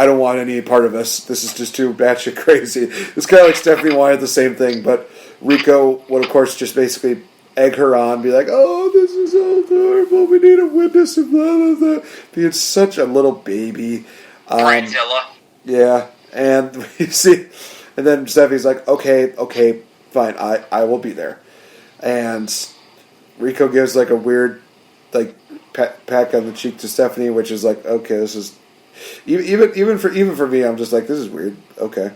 don't want any part of this. This is just too batshit crazy. It's kind of like Stephanie wanted the same thing, but Rico would, of course, just basically egg her on, be like, oh, this is so horrible. We need a witness and blah, blah, blah. Being such a little baby. Bridezilla. Yeah, and we see, and then Stephanie's like, okay, fine, I will be there. And Rico gives like a weird, like pat on the cheek to Stephanie, which is like, okay, this is even for me, I'm just like, this is weird. Okay,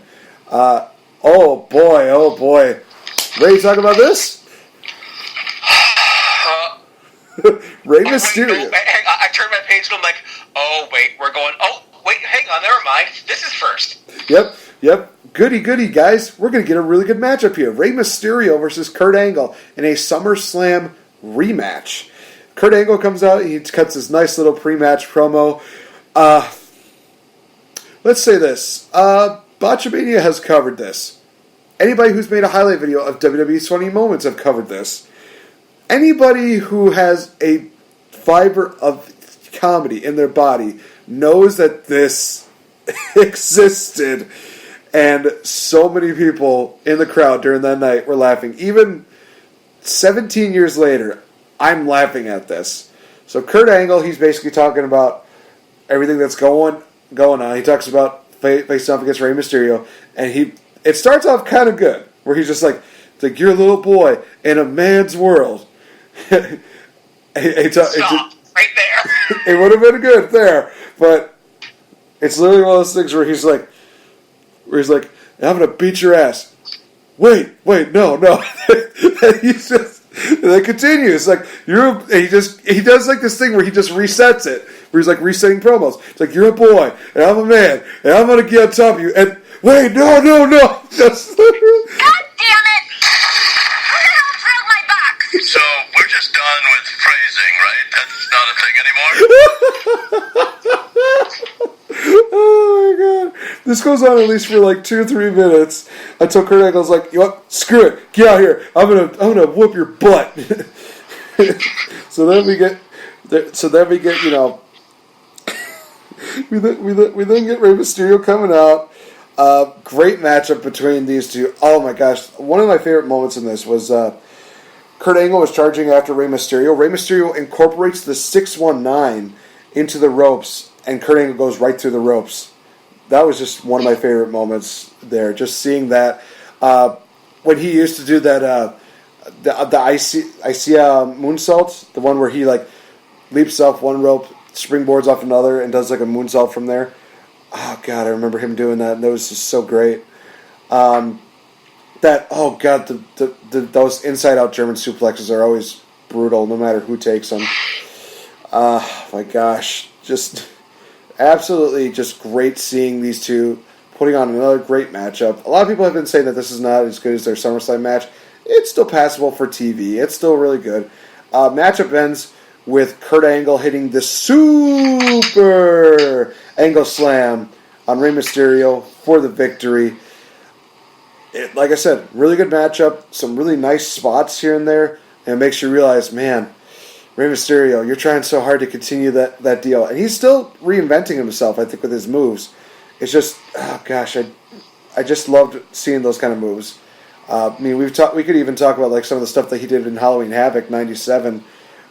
oh boy, ready to talk about this? Rey Mysterio. Wait, no, I turned my page and I'm like, oh wait, we're going. Oh wait, hang on, never mind. This is first. Yep. Goody, guys. We're going to get a really good matchup here. Rey Mysterio versus Kurt Angle in a SummerSlam rematch. Kurt Angle comes out. He cuts his nice little pre-match promo. Let's say this. Botchamania has covered this. Anybody who's made a highlight video of WWE's Funny Moments have covered this. Anybody who has a fiber of comedy in their body knows that this existed. And so many people in the crowd during that night were laughing. Even 17 years later, I'm laughing at this. So Kurt Angle, he's basically talking about everything that's going on. He talks about facing off against Rey Mysterio. And it starts off kind of good. Where he's just like, you're a little boy in a man's world. Stop, right there. It would have been good there. But it's literally one of those things where he's like, I'm going to beat your ass. Wait, no. And he's just, and it continues. Like, he does like this thing where he just resets it. Where he's like resetting promos. It's like, you're a boy, and I'm a man, and I'm going to get on top of you. And wait, no. Just, God damn it! Who the hell trailed my back? So, we're just done with phrasing, right? That's not a thing anymore? Oh my God. This goes on at least for like 2 or 3 minutes until Kurt Angle's like, you know what? Screw it. Get out here. I'm gonna whoop your butt. So then we get we then get Rey Mysterio coming out. Great matchup between these two. Oh my gosh. One of my favorite moments in this was Kurt Angle was charging after Rey Mysterio. Rey Mysterio incorporates the 619 into the ropes, and Kurt Angle goes right through the ropes. That was just one of my favorite moments there. Just seeing that when he used to do that the ICEA moonsault, the one where he like leaps off one rope, springboards off another, and does like a moonsault from there. Oh God, I remember him doing that, and that was just so great. Those inside out German suplexes are always brutal, no matter who takes them. My gosh, just absolutely just great seeing these two putting on another great matchup. A lot of people have been saying that this is not as good as their SummerSlam match. It's still passable for TV. It's still really good. Matchup ends with Kurt Angle hitting the Super Angle Slam on Rey Mysterio for the victory. Like I said, really good matchup. Some really nice spots here and there. And it makes you realize, man, Rey Mysterio, you're trying so hard to continue that deal. And he's still reinventing himself, I think, with his moves. It's just, oh gosh, I just loved seeing those kind of moves. I mean, we could even talk about like some of the stuff that he did in Halloween Havoc '97,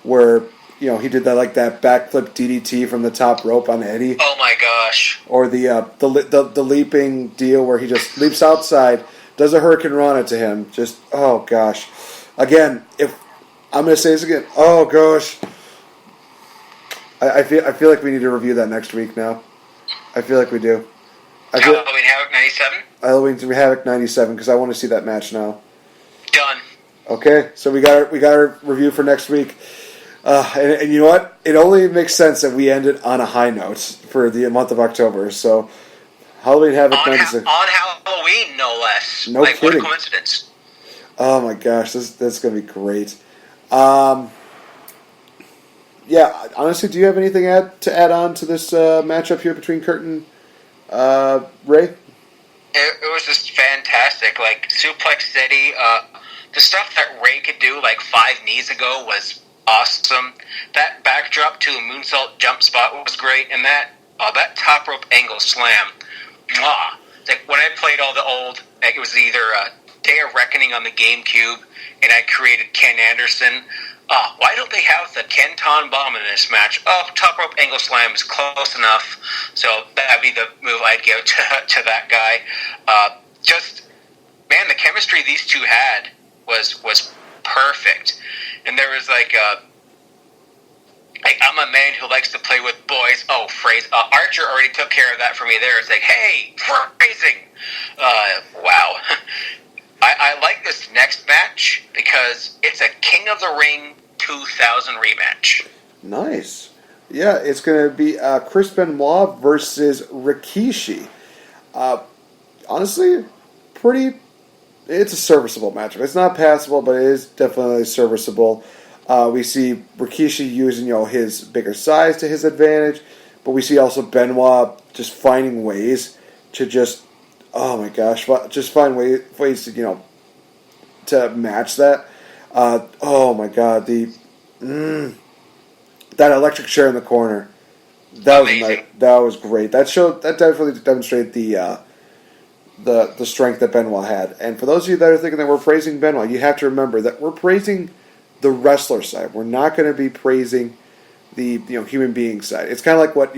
where he did that backflip DDT from the top rope on Eddie. Oh my gosh! Or the leaping deal where he just leaps outside, does a Hurricane Rana to him. Just oh gosh! Again, if I'm going to say this again, oh gosh! I feel like we need to review that next week now. I feel like we do. Halloween Havoc 97? Halloween Havoc 97, because I want to see that match now. Done. Okay, so we got our review for next week. And you know what? It only makes sense that we ended on a high note for the month of October. So, Halloween Havoc 97. On Halloween, no less. No kidding. What a coincidence. Oh my gosh, that's going to be great. Yeah, honestly, do you have anything to add on to this matchup here between Kurt and Ray? It was just fantastic. Like, Suplex City, the stuff that Ray could do, 5 knees ago, was awesome. That backdrop to a moonsault jump spot was great, and that top rope angle slam. Mwah. When I played all the old, it was either Day of Reckoning on the GameCube, and I created Ken Anderson. Why don't they have the Kenton Bomb in this match? Oh, top rope angle slam is close enough. So that'd be the move I'd give to that guy. Man, the chemistry these two had was perfect. And there was I'm a man who likes to play with boys. Oh, phrase. Archer already took care of that for me there. It's hey, phrasing. Wow. I like this next match because it's a King of the Ring 2000 rematch. Nice. Yeah, it's going to be Chris Benoit versus Rikishi. Honestly, it's a serviceable matchup. It's not passable, but it is definitely serviceable. We see Rikishi using his bigger size to his advantage, but we see also Benoit just finding ways to just, oh my gosh, just find ways to to match that. Oh my god, that electric chair in the corner, that was great. That definitely demonstrated the strength that Benoit had. And for those of you that are thinking that we're praising Benoit, you have to remember that we're praising the wrestler side. We're not going to be praising the human being side. It's kind of like what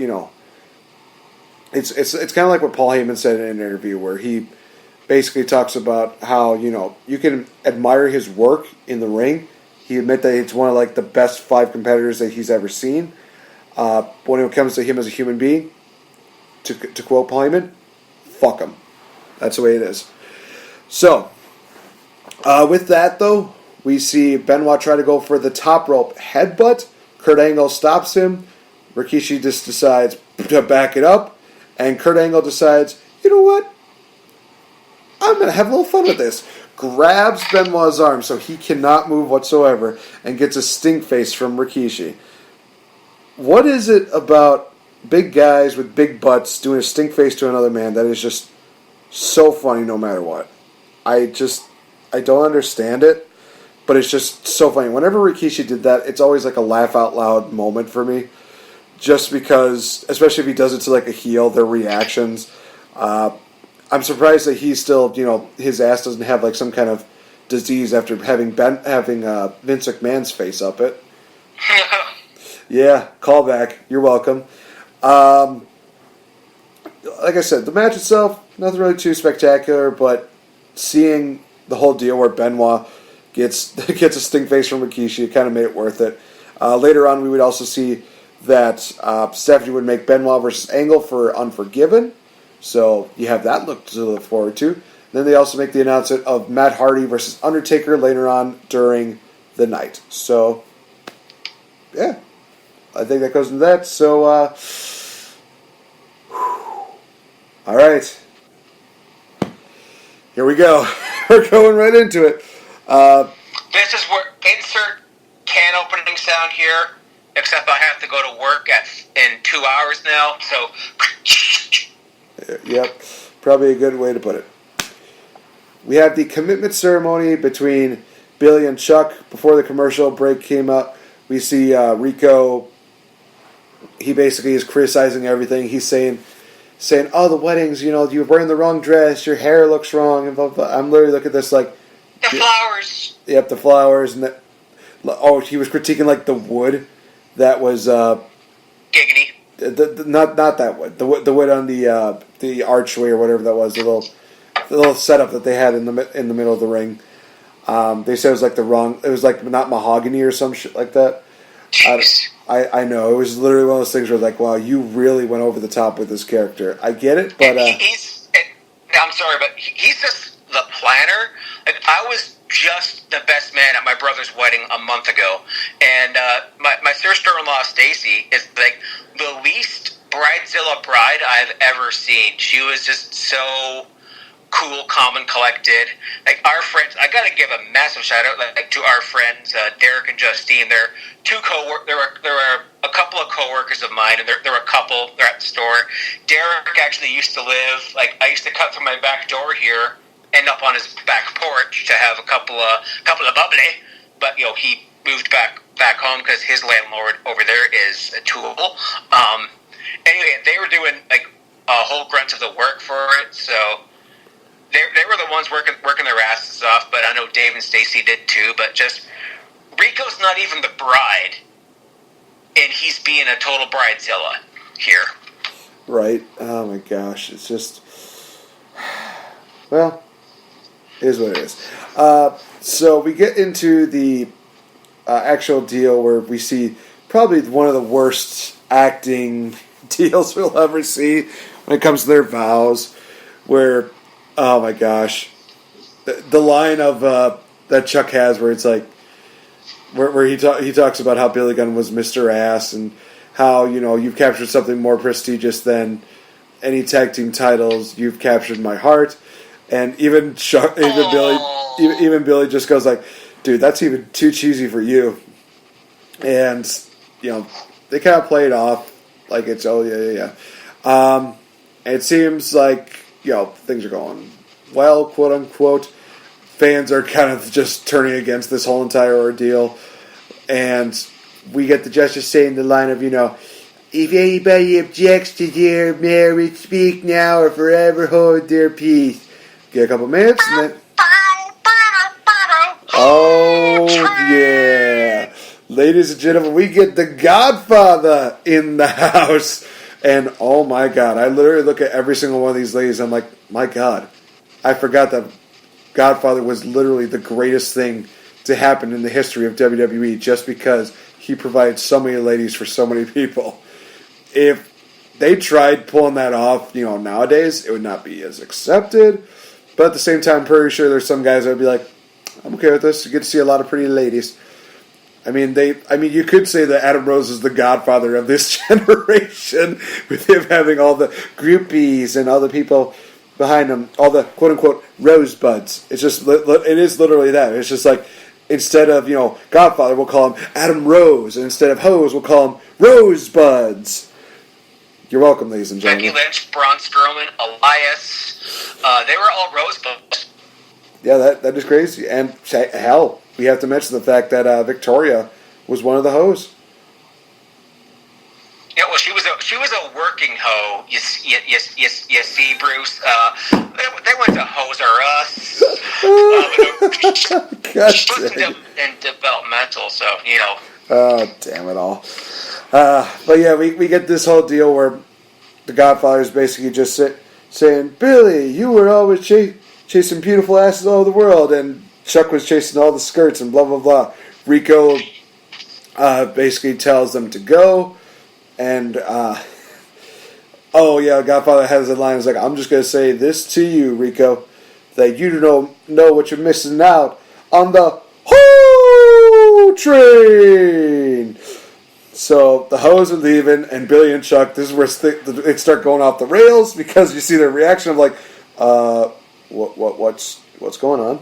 it's kind of like what Paul Heyman said in an interview where he basically talks about how you can admire his work in the ring. He admit that it's one of the best 5 competitors that he's ever seen. But when it comes to him as a human being, to quote Paul Heyman, fuck him. That's the way it is. So, with that though, we see Benoit try to go for the top rope headbutt. Kurt Angle stops him. Rikishi just decides to back it up. And Kurt Angle decides, you know what? I'm going to have a little fun with this. Grabs Benoit's arm so he cannot move whatsoever and gets a stink face from Rikishi. What is it about big guys with big butts doing a stink face to another man that is just so funny no matter what? I don't understand it, but it's just so funny. Whenever Rikishi did that, it's always a laugh out loud moment for me. Just because, especially if he does it to a heel, their reactions. I'm surprised that he's still, his ass doesn't have some kind of disease after having Vince McMahon's face up it. Yeah, callback. You're welcome. Like I said, the match itself, nothing really too spectacular, but seeing the whole deal where Benoit gets a stink face from Rikishi, it kind of made it worth it. Later on, we would also see that Stephanie would make Benoit versus Angle for Unforgiven. So you have that to look forward to. Then they also make the announcement of Matt Hardy versus Undertaker later on during the night. So, yeah. I think that goes into that. So, all right. Here we go. We're going right into it. This is where insert can opening sound here, except I have to go to work in 2 hours now. So, yep, probably a good way to put it. We have the commitment ceremony between Billy and Chuck. Before the commercial break came up, we see Rico. He basically is criticizing everything. He's saying, "Oh, the weddings, you're wearing the wrong dress. Your hair looks wrong." And blah, blah, blah. I'm literally looking at this the flowers. Yep, the flowers, and he was critiquing the wood that was Giggity. Not that wood. The wood on the archway or whatever that was. The little setup that they had in the middle of the ring. They said it was like it was like not mahogany or some shit like that. I know. It was literally one of those things where like, wow, you really went over the top with this character. I get it, but I'm sorry, but he's just the planner. Like, I was just the best man at my brother's wedding a month ago, and my sister-in-law Stacy is like the least bridezilla bride I've ever seen. She was just so cool, calm, and collected. Like, our friends, I gotta give a massive shout out like to our friends Derek and Justine. They're there were a couple of coworkers of mine, and there were a couple. They're at the store. Derek actually used to live, like, I used to cut through my back door here, end up on his back porch to have a couple of bubbly. But he moved back home because his landlord over there is a tool. Anyway, they were doing like a whole grunt of the work for it, so they were the ones working their asses off. But I know Dave and Stacy did too. But just Rico's not even the bride, and he's being a total bridezilla here. Right. Oh my gosh, it's just, well, it is what it is. So we get into the actual deal where we see probably one of the worst acting deals we'll ever see when it comes to their vows, where, oh my gosh, the line of that Chuck has where it's like, where he talks about how Billy Gunn was Mr. Ass and how, you've captured something more prestigious than any tag team titles. You've captured my heart. And even Billy just goes like, dude, that's even too cheesy for you. And, they kind of play it off like it's, oh, yeah. And it seems like, things are going well, quote unquote. Fans are kind of just turning against this whole entire ordeal. And we get the Justice saying the line of, if anybody objects to their marriage, speak now or forever hold their peace. Get a couple minutes and then... Oh, yeah. Ladies and gentlemen, we get the Godfather in the house. And oh my God, I literally look at every single one of these ladies. I'm like, my God, I forgot that Godfather was literally the greatest thing to happen in the history of WWE just because he provided so many ladies for so many people. If they tried pulling that off, nowadays, it would not be as accepted. But at the same time, I'm pretty sure there's some guys that would be like, I'm okay with this. You get to see a lot of pretty ladies. I mean, you could say that Adam Rose is the godfather of this generation with him having all the groupies and all the people behind him, all the quote-unquote rosebuds. It is literally that. It's just like, instead of, Godfather, we'll call him Adam Rose, and instead of Hose, we'll call him Rosebuds. You're welcome, ladies and gentlemen. Becky Lynch, Braun Strowman, Elias, they were all Rosebuds. Yeah, that is crazy. And hell, we have to mention the fact that Victoria was one of the hoes. Yeah, well, she was a working hoe. You see, Bruce. They went to Hose R Us. She was in developmental, so Oh, damn it all. But yeah, we get this whole deal where the Godfather is basically just saying, Billy, you were always chasing beautiful asses all over the world, and Chuck was chasing all the skirts and blah, blah, blah. Rico basically tells them to go, and, Godfather has a line, he's like, I'm just going to say this to you, Rico, that you don't know what you're missing out on the whole train. So the hoes are leaving, and Billy and Chuck, this is where they start going off the rails, because you see their reaction of like, what's going on?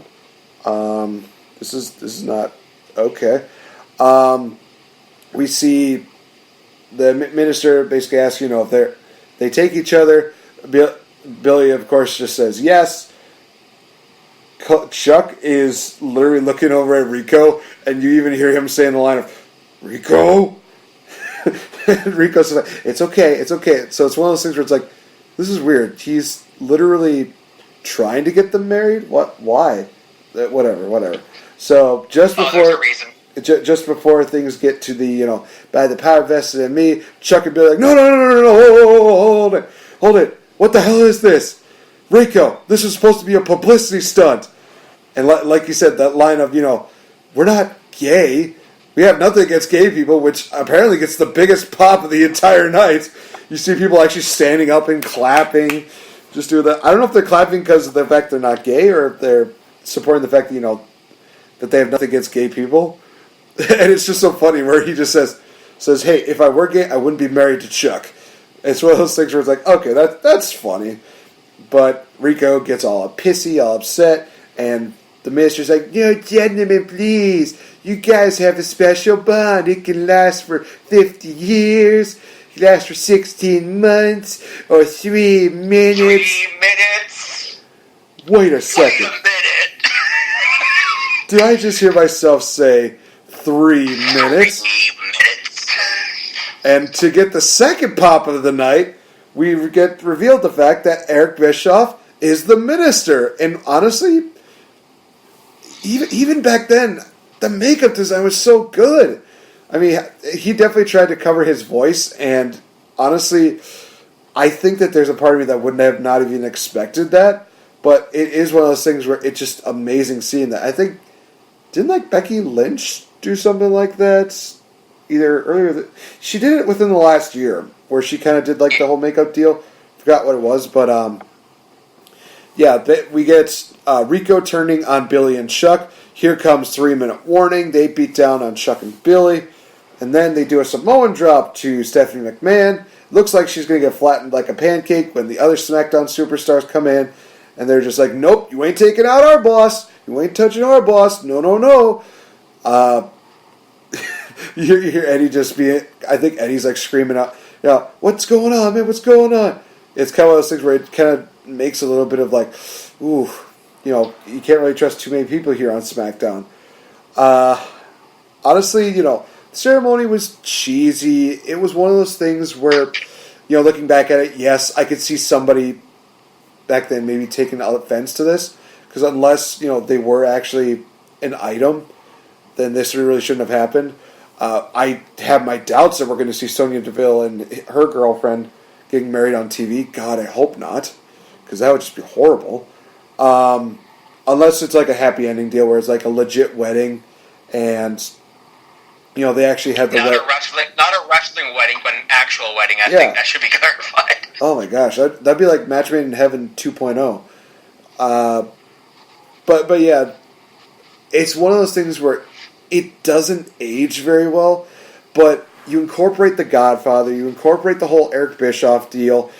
This is not okay. We see the minister basically asks, if they take each other. Billy, of course, just says yes. Chuck is literally looking over at Rico, and you even hear him saying the line of, Rico? And Rico says, it's okay. So it's one of those things where it's like, this is weird. He's literally trying to get them married? What? Why? Whatever. So just before... there's a reason. just before things get to the, by the power vested in me, Chuck and Billy like, no, hold it. What the hell is this? Rico, this is supposed to be a publicity stunt. And like you said, that line of, we're not gay. We have nothing against gay people, which apparently gets the biggest pop of the entire night. You see people actually standing up and clapping. Just do that. I don't know if they're clapping because of the fact they're not gay or if they're supporting the fact that, that they have nothing against gay people. And it's just so funny where he just says, hey, if I were gay, I wouldn't be married to Chuck. It's one of those things where it's like, okay, that's funny. But Rico gets all pissy, all upset, and the minister's like, no, gentlemen, please. You guys have a special bond. It can last for 50 years. It can last for 16 months or 3 minutes. 3 minutes. Wait a second. Wait a minute. Did I just hear myself say 3 minutes? 3 minutes. And to get the second pop of the night, we get revealed the fact that Eric Bischoff is the minister. And honestly, even back then, the makeup design was so good. I mean, he definitely tried to cover his voice, and honestly, I think that there's a part of me that wouldn't have not even expected that, but it is one of those things where it's just amazing seeing that. I think, didn't Becky Lynch do something like that? Either earlier, she did it within the last year, where she kind of did the whole makeup deal. Forgot what it was, but we get Rico turning on Billy and Chuck. Here comes 3-minute warning. They beat down on Chuck and Billy. And then they do a Samoan drop to Stephanie McMahon. Looks like she's going to get flattened like a pancake when the other SmackDown superstars come in. And they're just like, nope, you ain't taking out our boss. You ain't touching our boss. No. You hear Eddie just I think Eddie's screaming out, what's going on, man? What's going on? It's kind of one of those things where it kind of makes a little bit of ooh, you can't really trust too many people here on SmackDown. Honestly, the ceremony was cheesy. It was one of those things where, looking back at it, yes, I could see somebody back then maybe taking offense to this, because unless, they were actually an item, then this really shouldn't have happened. I have my doubts that we're going to see Sonya Deville and her girlfriend getting married on TV. God, I hope not, because that would just be horrible. Unless it's a happy ending deal where it's a legit wedding, and they actually had the not a wrestling wedding, but an actual wedding. I think that should be clarified. Oh my gosh, that'd be like Match Made in Heaven 2.0. But yeah, it's one of those things where it doesn't age very well, but you incorporate The Godfather, you incorporate the whole Eric Bischoff deal,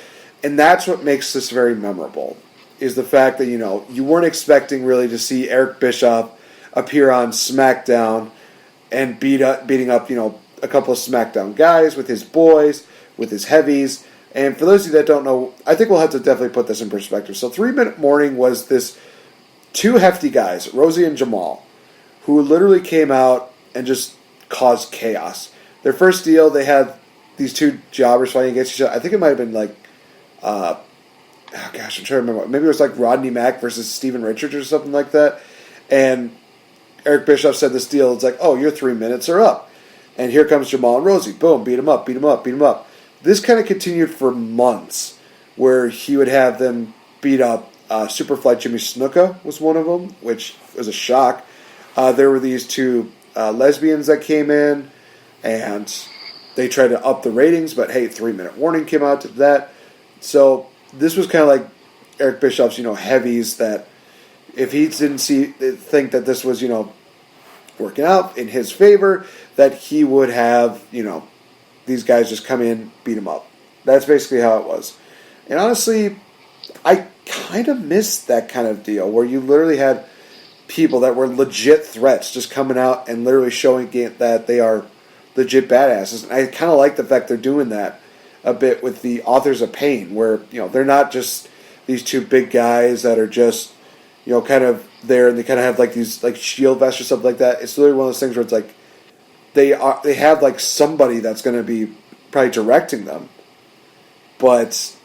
and that's what makes this very memorable, is the fact that, you weren't expecting really to see Eric Bischoff appear on SmackDown and beating up, a couple of SmackDown guys with his boys, with his heavies. And for those of you that don't know, I think we'll have to definitely put this in perspective. So 3-minute warning was this two hefty guys, Rosie and Jamal, who literally came out and just caused chaos. Their first deal, they had these two jobbers fighting against each other. I think it might have been I'm trying to remember. Maybe it was Rodney Mack versus Steven Richards or something like that. And Eric Bischoff said this deal, it's your 3 minutes are up. And here comes Jamal and Rosie. Boom, beat him up. This kind of continued for months, where he would have them beat up Superfly Jimmy Snuka was one of them, which was a shock. There were these two lesbians that came in, and they tried to up the ratings, but hey, 3-minute warning came out to that. So this was kind of like Eric Bischoff's, heavies, that if he didn't think that this was, working out in his favor, that he would have, these guys just come in, beat him up. That's basically how it was. And honestly, I kind of missed that kind of deal, where you literally had people that were legit threats just coming out and literally showing that they are legit badasses. And I kind of like the fact they're doing that a bit with the Authors of Pain, where they're not just these two big guys that are just kind of there, and they kind of have these shield vests or something like that. It's literally one of those things where it's they have somebody that's going to be probably directing them, but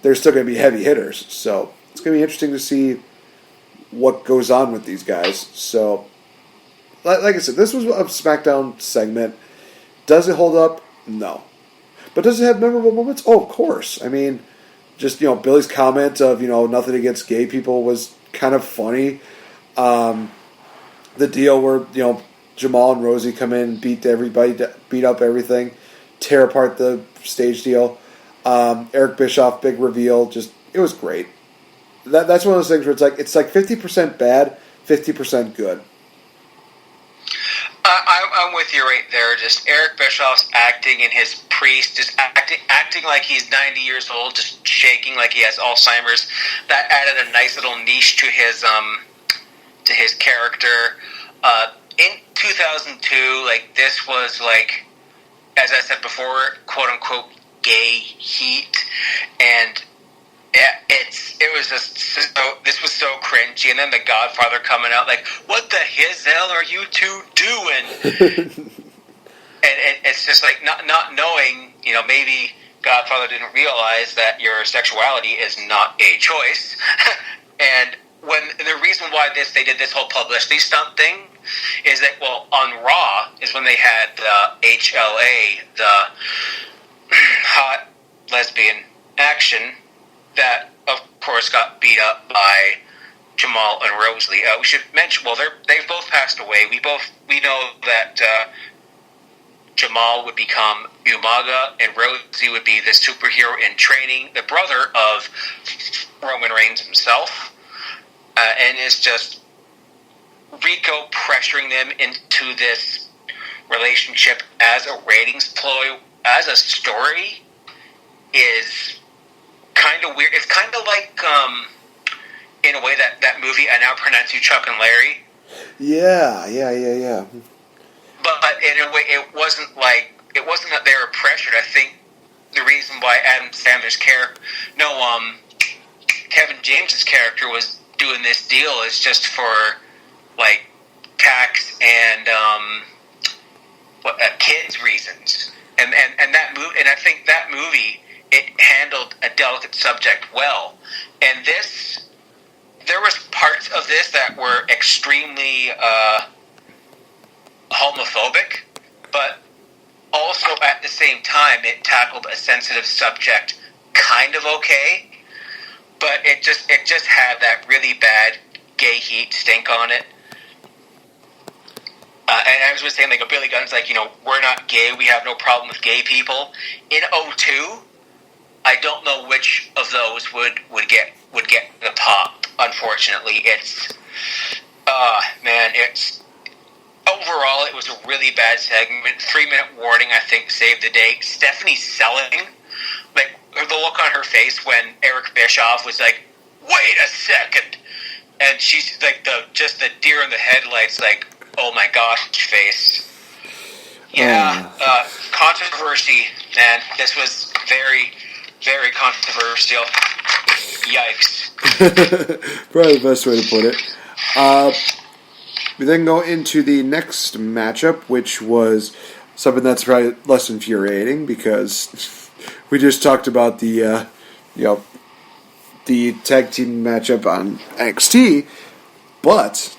they're still going to be heavy hitters. So it's going to be interesting to see what goes on with these guys. So like I said, this was a SmackDown segment. Does it hold up? No. But does it have memorable moments? Oh, of course. I mean, just, Billy's comment of, nothing against gay people was kind of funny. The deal where, Jamal and Rosie come in, beat everybody, beat up everything, tear apart the stage deal. Eric Bischoff, big reveal, it was great. That's one of those things where it's like 50% bad, 50% good. I'm with you right there. Just Eric Bischoff's acting and his priest, just acting like he's 90 years old, just shaking like he has Alzheimer's. That added a nice little niche to his character. In 2002, this was as I said before, quote unquote gay heat, and this was so cringy. And then the Godfather coming out what the hell are you two doing? And it's just not knowing, maybe Godfather didn't realize that your sexuality is not a choice. And when the reason why they did this whole publicity stunt thing is that, on Raw is when they had the HLA, the hot lesbian action, that of course got beat up by Jamal and Rosalie. We should mention, they've both passed away. We know that Jamal would become Umaga and Rosie would be the superhero in training, the brother of Roman Reigns himself. And it's just Rico pressuring them into this relationship as a ratings ploy, as a story, is kind of weird. It's kind of in a way, that movie, I Now Pronounce You Chuck and Larry. Yeah. But in a way, it wasn't that they were pressured. I think the reason why Adam Sandler's Kevin James's character was doing this deal is just for tax and kids reasons, and that movie, and I think that movie, it handled a delicate subject well, and there was parts of this that were extremely homophobic, but also at the same time it tackled a sensitive subject kind of okay, but it just had that really bad gay heat stink on it. And I was just saying, Billy Gunn's we're not gay, we have no problem with gay people. In 2002, I don't know which of those would get the pop. Unfortunately, it's overall it was a really bad segment. 3-minute warning, I think, saved the day. Stephanie selling, the look on her face when Eric Bischoff was wait a second, and she's the deer in the headlights, oh my gosh face. Yeah, controversy, man. This was very, very controversial. Yikes. Probably the best way to put it. We then go into the next matchup, which was something that's probably less infuriating because we just talked about the tag team matchup on NXT, but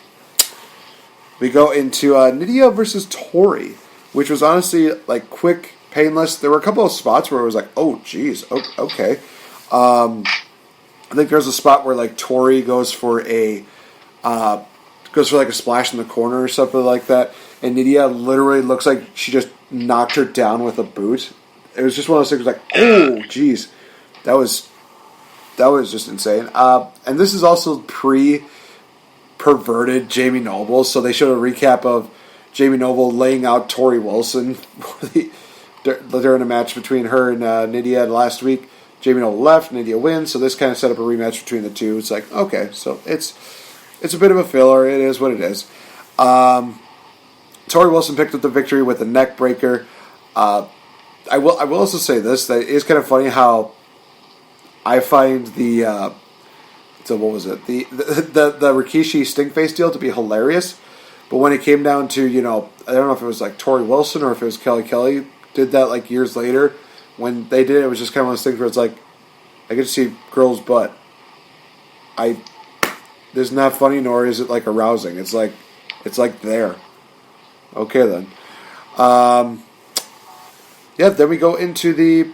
we go into Nydia versus Tori, which was honestly quick, painless. There were a couple of spots where it was oh geez, okay. I think there's a spot where Tori goes for a splash in the corner or something like that, and Nydia literally looks like she just knocked her down with a boot. It was just one of those things oh geez, that was just insane. And this is also perverted Jamie Noble, so they showed a recap of Jamie Noble laying out Tori Wilson during a match between her and Nydia last week. Jamie Noble left, Nydia wins, so this kind of set up a rematch between the two. It's okay, so it's a bit of a filler. It is what it is. Tori Wilson picked up the victory with a neck breaker. I will also say this, that it is kind of funny how I find the Rikishi Stinkface deal to be hilarious, but when it came down to, I don't know if it was Tori Wilson or if it was Kelly did that years later. When they did it, it was just kind of one of those things where it's I get to see girls' butt. This is not funny, nor is it arousing. It's there. Okay, then. Then we go into the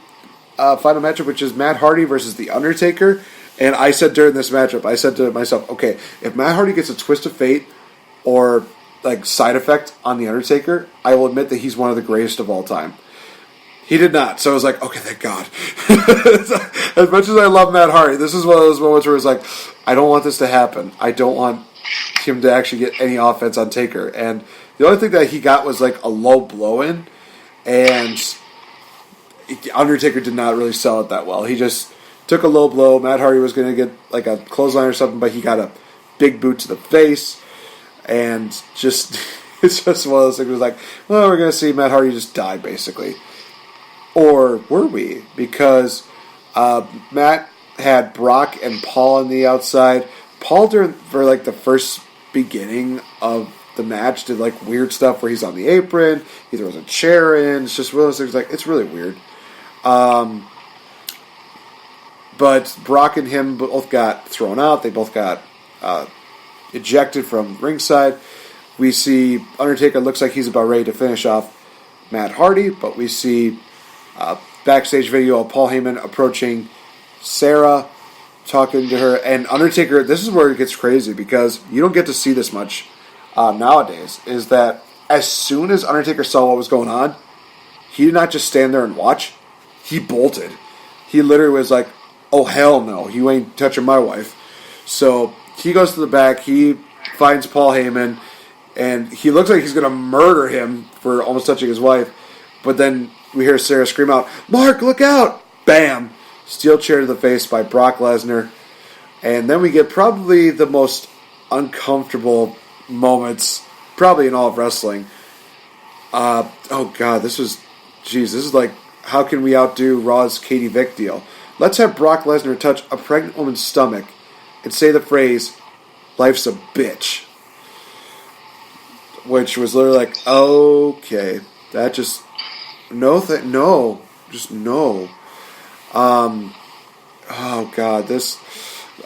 final matchup, which is Matt Hardy versus The Undertaker. And I said during this matchup, I said to myself, okay, if Matt Hardy gets a twist of fate or like side effect on The Undertaker, I will admit that he's one of the greatest of all time. He did not, so I was like, okay, thank God. As much as I love Matt Hardy, this is one of those moments where it's like, I don't want this to happen. I don't want him to actually get any offense on Taker. And the only thing that he got was like a low blow in, and Undertaker did not really sell it that well. He just took a low blow. Matt Hardy was going to get like a clothesline or something, but he got a big boot to the face, and just it's just one of those things. It was like, well, we're going to see Matt Hardy just die, basically. Or were we? Because Matt had Brock and Paul on the outside. Paul, for like the first beginning of the match, did like weird stuff where he's on the apron, he throws a chair in. It's just one of those things, like, it's really weird. But Brock and him both got thrown out. They both got ejected from ringside. We see Undertaker looks like he's about ready to finish off Matt Hardy, but we see backstage video of Paul Heyman approaching Sarah, talking to her, and Undertaker, this is where it gets crazy, because you don't get to see this much nowadays, is that as soon as Undertaker saw what was going on, he did not just stand there and watch, he bolted. He literally was like, oh hell no, you ain't touching my wife. So he goes to the back, he finds Paul Heyman, and he looks like he's going to murder him for almost touching his wife, but then we hear Sarah scream out, Mark, look out! Bam! Steel chair to the face by Brock Lesnar. And then we get probably the most uncomfortable moments, probably in all of wrestling. Oh God, this is like, how can we outdo Raw's Katie Vick deal? Let's have Brock Lesnar touch a pregnant woman's stomach and say the phrase, life's a bitch. Which was literally like, okay, that just... No. Oh God, this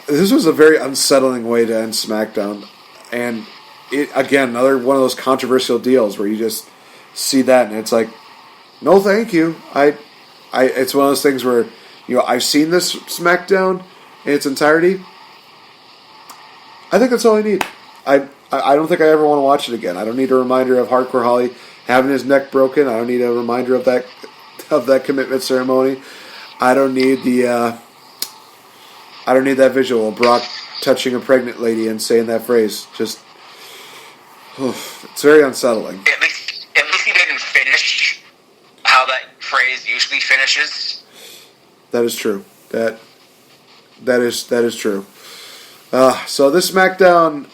was a very unsettling way to end SmackDown, and it again another one of those controversial deals where you just see that and it's like, no, thank you. It's one of those things where I've seen this SmackDown in its entirety. I think that's all I need. I don't think I ever want to watch it again. I don't need a reminder of Hardcore Holly having his neck broken. I don't need a reminder of that commitment ceremony. I don't need that visual of Brock touching a pregnant lady and saying that phrase. Just, it's very unsettling. At least he didn't finish how that phrase usually finishes. That is true. That is true. So this SmackDown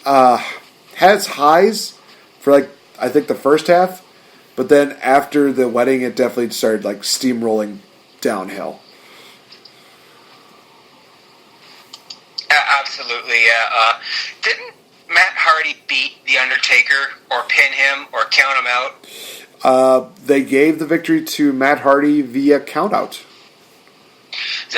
has highs for like I think the first half. But then after the wedding, it definitely started like steamrolling downhill. Absolutely, yeah. Didn't Matt Hardy beat The Undertaker or pin him or count him out? They gave the victory to Matt Hardy via countout.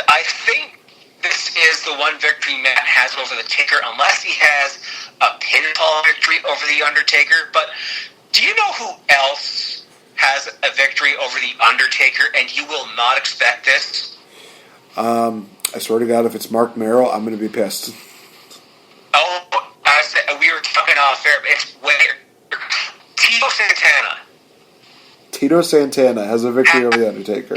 I think this is the one victory Matt has over the Taker, unless he has a pinfall victory over The Undertaker. But do you know who else has a victory over The Undertaker, and you will not expect this? I swear to God, if it's Mark Merrill, I'm going to be pissed. Oh, we were talking off air. It's Tito Santana. Tito Santana has a victory over The Undertaker.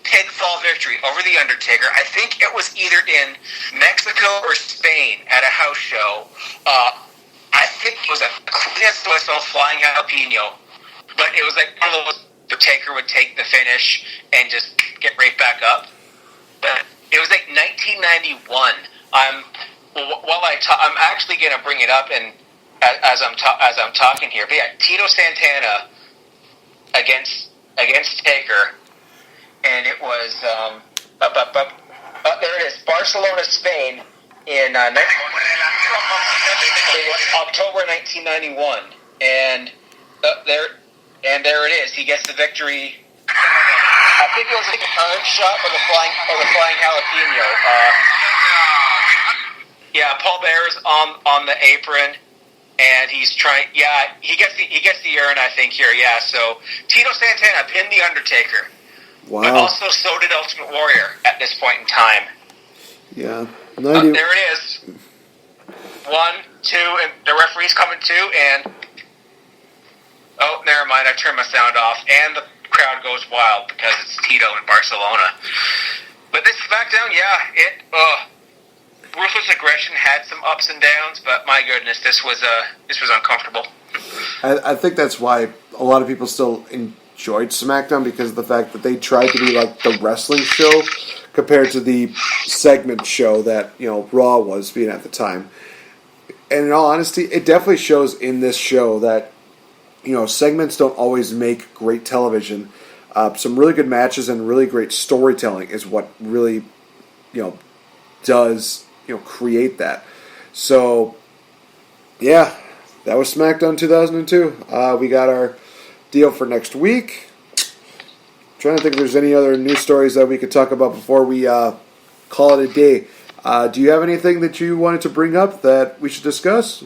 Pinfall victory over The Undertaker. I think it was either in Mexico or Spain at a house show. I think it was a cleanest whistle flying jalapeno. But it was like one of those the Taker would take the finish and just get right back up. But it was like 1991. I'm actually going to bring it up and as I'm talking here. But yeah, Tito Santana against Taker, and it was there it is, Barcelona, Spain in October 1991, and there it is. He gets the victory. I think it was like an arm shot or the flying jalapeno. Yeah, Paul Bear's on the apron, and he's trying. Yeah, he gets the urn, I think here. Yeah, so Tito Santana pinned the Undertaker. Wow. But also so did Ultimate Warrior at this point in time. Yeah. There it is. 1, 2, and the referee's coming too, and oh, never mind, I turned my sound off, and the crowd goes wild because it's Tito in Barcelona. But this SmackDown, Ruthless Aggression had some ups and downs, but my goodness, this was uncomfortable. I think that's why a lot of people still enjoyed SmackDown, because of the fact that they tried to be like the wrestling show compared to the segment show that, Raw was being at the time. And in all honesty, it definitely shows in this show that, segments don't always make great television. Some really good matches and really great storytelling is what really, does, create that. So, yeah, that was SmackDown 2002. We got our deal for next week. Trying to think if there's any other news stories that we could talk about before we call it a day. Do you have anything that you wanted to bring up that we should discuss?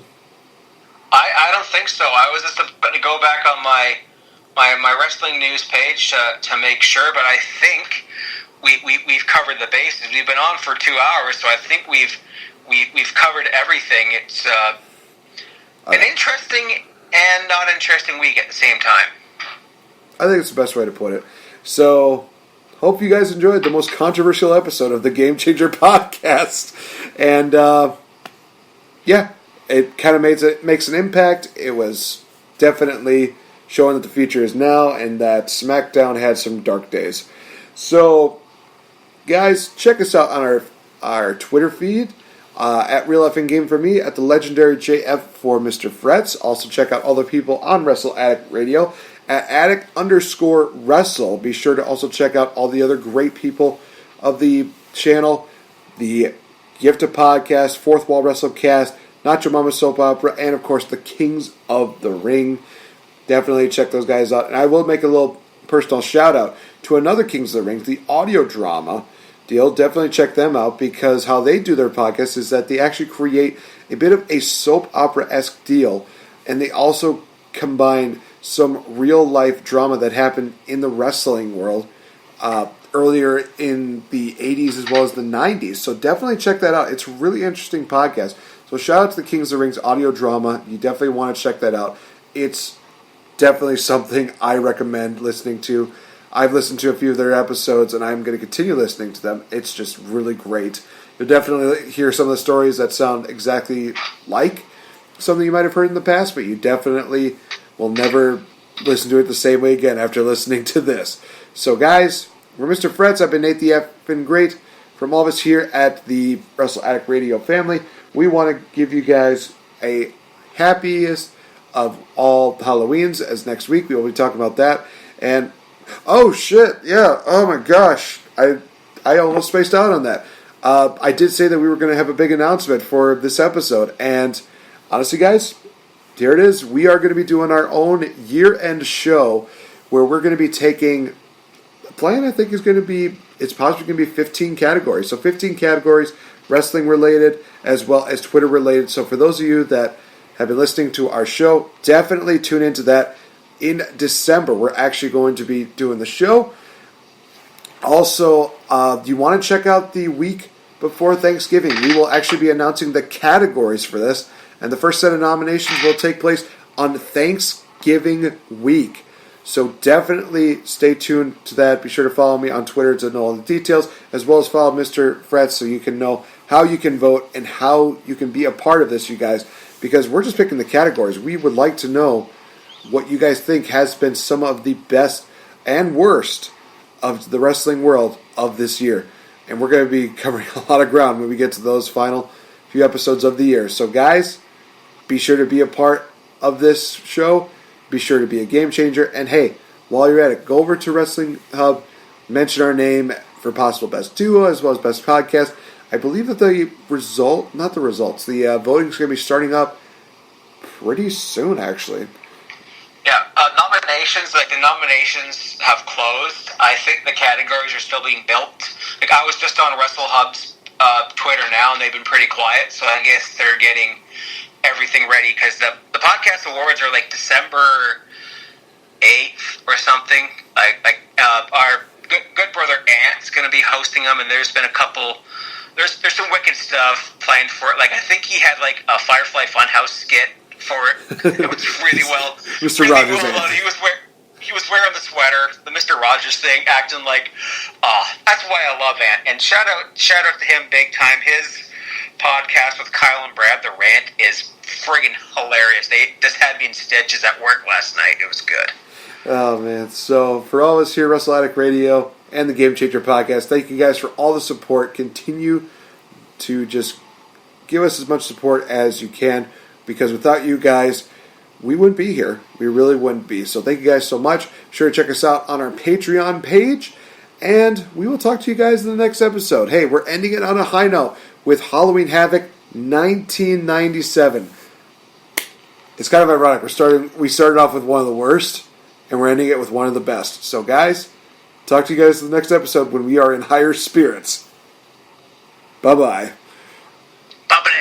I don't think so. I was just about to go back on my wrestling news page to make sure, but I think we've covered the bases. We've been on for 2 hours, so I think we've covered everything. It's an interesting and not interesting week at the same time. I think it's the best way to put it. So, hope you guys enjoyed the most controversial episode of the Game Changer podcast. And, it kind of makes an impact. It was definitely showing that the future is now and that SmackDown had some dark days. So, guys, check us out on our Twitter feed, at Real F Game for me, at the legendary JF for Mr. Fretz. Also check out all the people on Wrestle Addict Radio at addict_wrestle. Be sure to also check out all the other great people of the channel, the Gifted Podcast, Fourth Wall WrestleCast, Not Your Mama's Soap Opera, and of course the Kings of the Ring. Definitely check those guys out. And I will make a little personal shout out to another Kings of the Ring, the audio drama deal. Definitely check them out, because how they do their podcast is that they actually create a bit of a soap opera-esque deal, and they also combine some real-life drama that happened in the wrestling world earlier in the 80s as well as the 90s. So definitely check that out. It's a really interesting podcast. So shout out to the Kings of the Rings audio drama. You definitely want to check that out. It's definitely something I recommend listening to. I've listened to a few of their episodes, and I'm going to continue listening to them. It's just really great. You'll definitely hear some of the stories that sound exactly like something you might have heard in the past, but you definitely will never listen to it the same way again after listening to this. So, guys, we're Mr. Fretz. I've been NateFNGreat. From all of us here at the Wrestle Addict Radio family, we want to give you guys a happiest of all Halloweens, as next week we will be talking about that. And oh shit, yeah, oh my gosh, I almost spaced out on that. I did say that we were going to have a big announcement for this episode, and honestly, guys, here it is. We are going to be doing our own year-end show where we're going to be taking, the plan I think is going to be, it's possibly going to be 15 categories. So 15 categories, wrestling related as well as Twitter related. So for those of you that have been listening to our show, definitely tune into that. In December, we're actually going to be doing the show. Also, you want to check out the week before Thanksgiving. We will actually be announcing the categories for this, and the first set of nominations will take place on Thanksgiving week. So definitely stay tuned to that. Be sure to follow me on Twitter to know all the details, as well as follow Mr. Fretz so you can know how you can vote and how you can be a part of this, you guys, because we're just picking the categories. We would like to know what you guys think has been some of the best and worst of the wrestling world of this year. And we're going to be covering a lot of ground when we get to those final few episodes of the year. So guys, be sure to be a part of this show. Be sure to be a game changer. And hey, while you're at it, go over to Wrestling Hub, mention our name for possible best duo as well as best podcast. I believe that the voting is going to be starting up pretty soon, actually. Yeah, the nominations have closed. I think the categories are still being built. Like, I was just on Wrestle Hub's Twitter now, and they've been pretty quiet, so I guess they're getting everything ready, because the the podcast awards are like December 8th or something. Our good brother Ant's going to be hosting them, and there's been a couple. There's some wicked stuff planned for it. Like I think he had like a Firefly Funhouse skit for it. It was really well. Mr. Really Rogers. well done. He was wearing the sweater, the Mr. Rogers thing, acting like, that's why I love Ant. And shout out to him big time. His podcast with Kyle and Brad, The Rant, is friggin' hilarious. They just had me in stitches at work last night. It was good. Oh, man. So, for all of us here at Wrestle Addict Radio and the Game Changer Podcast, thank you guys for all the support. Continue to just give us as much support as you can, because without you guys, we wouldn't be here. We really wouldn't be. So thank you guys so much. Be sure to check us out on our Patreon page, and we will talk to you guys in the next episode. Hey, we're ending it on a high note with Halloween Havoc 1997. It's kind of ironic. We started off with one of the worst, and we're ending it with one of the best. So guys, talk to you guys in the next episode when we are in higher spirits. Bye-bye. Bye-bye.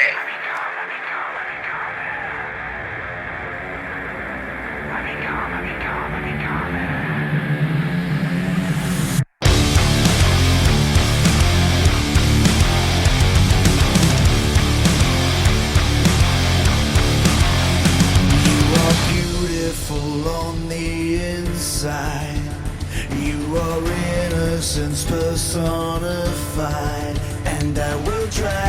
On the inside, you are innocence personified, and I will try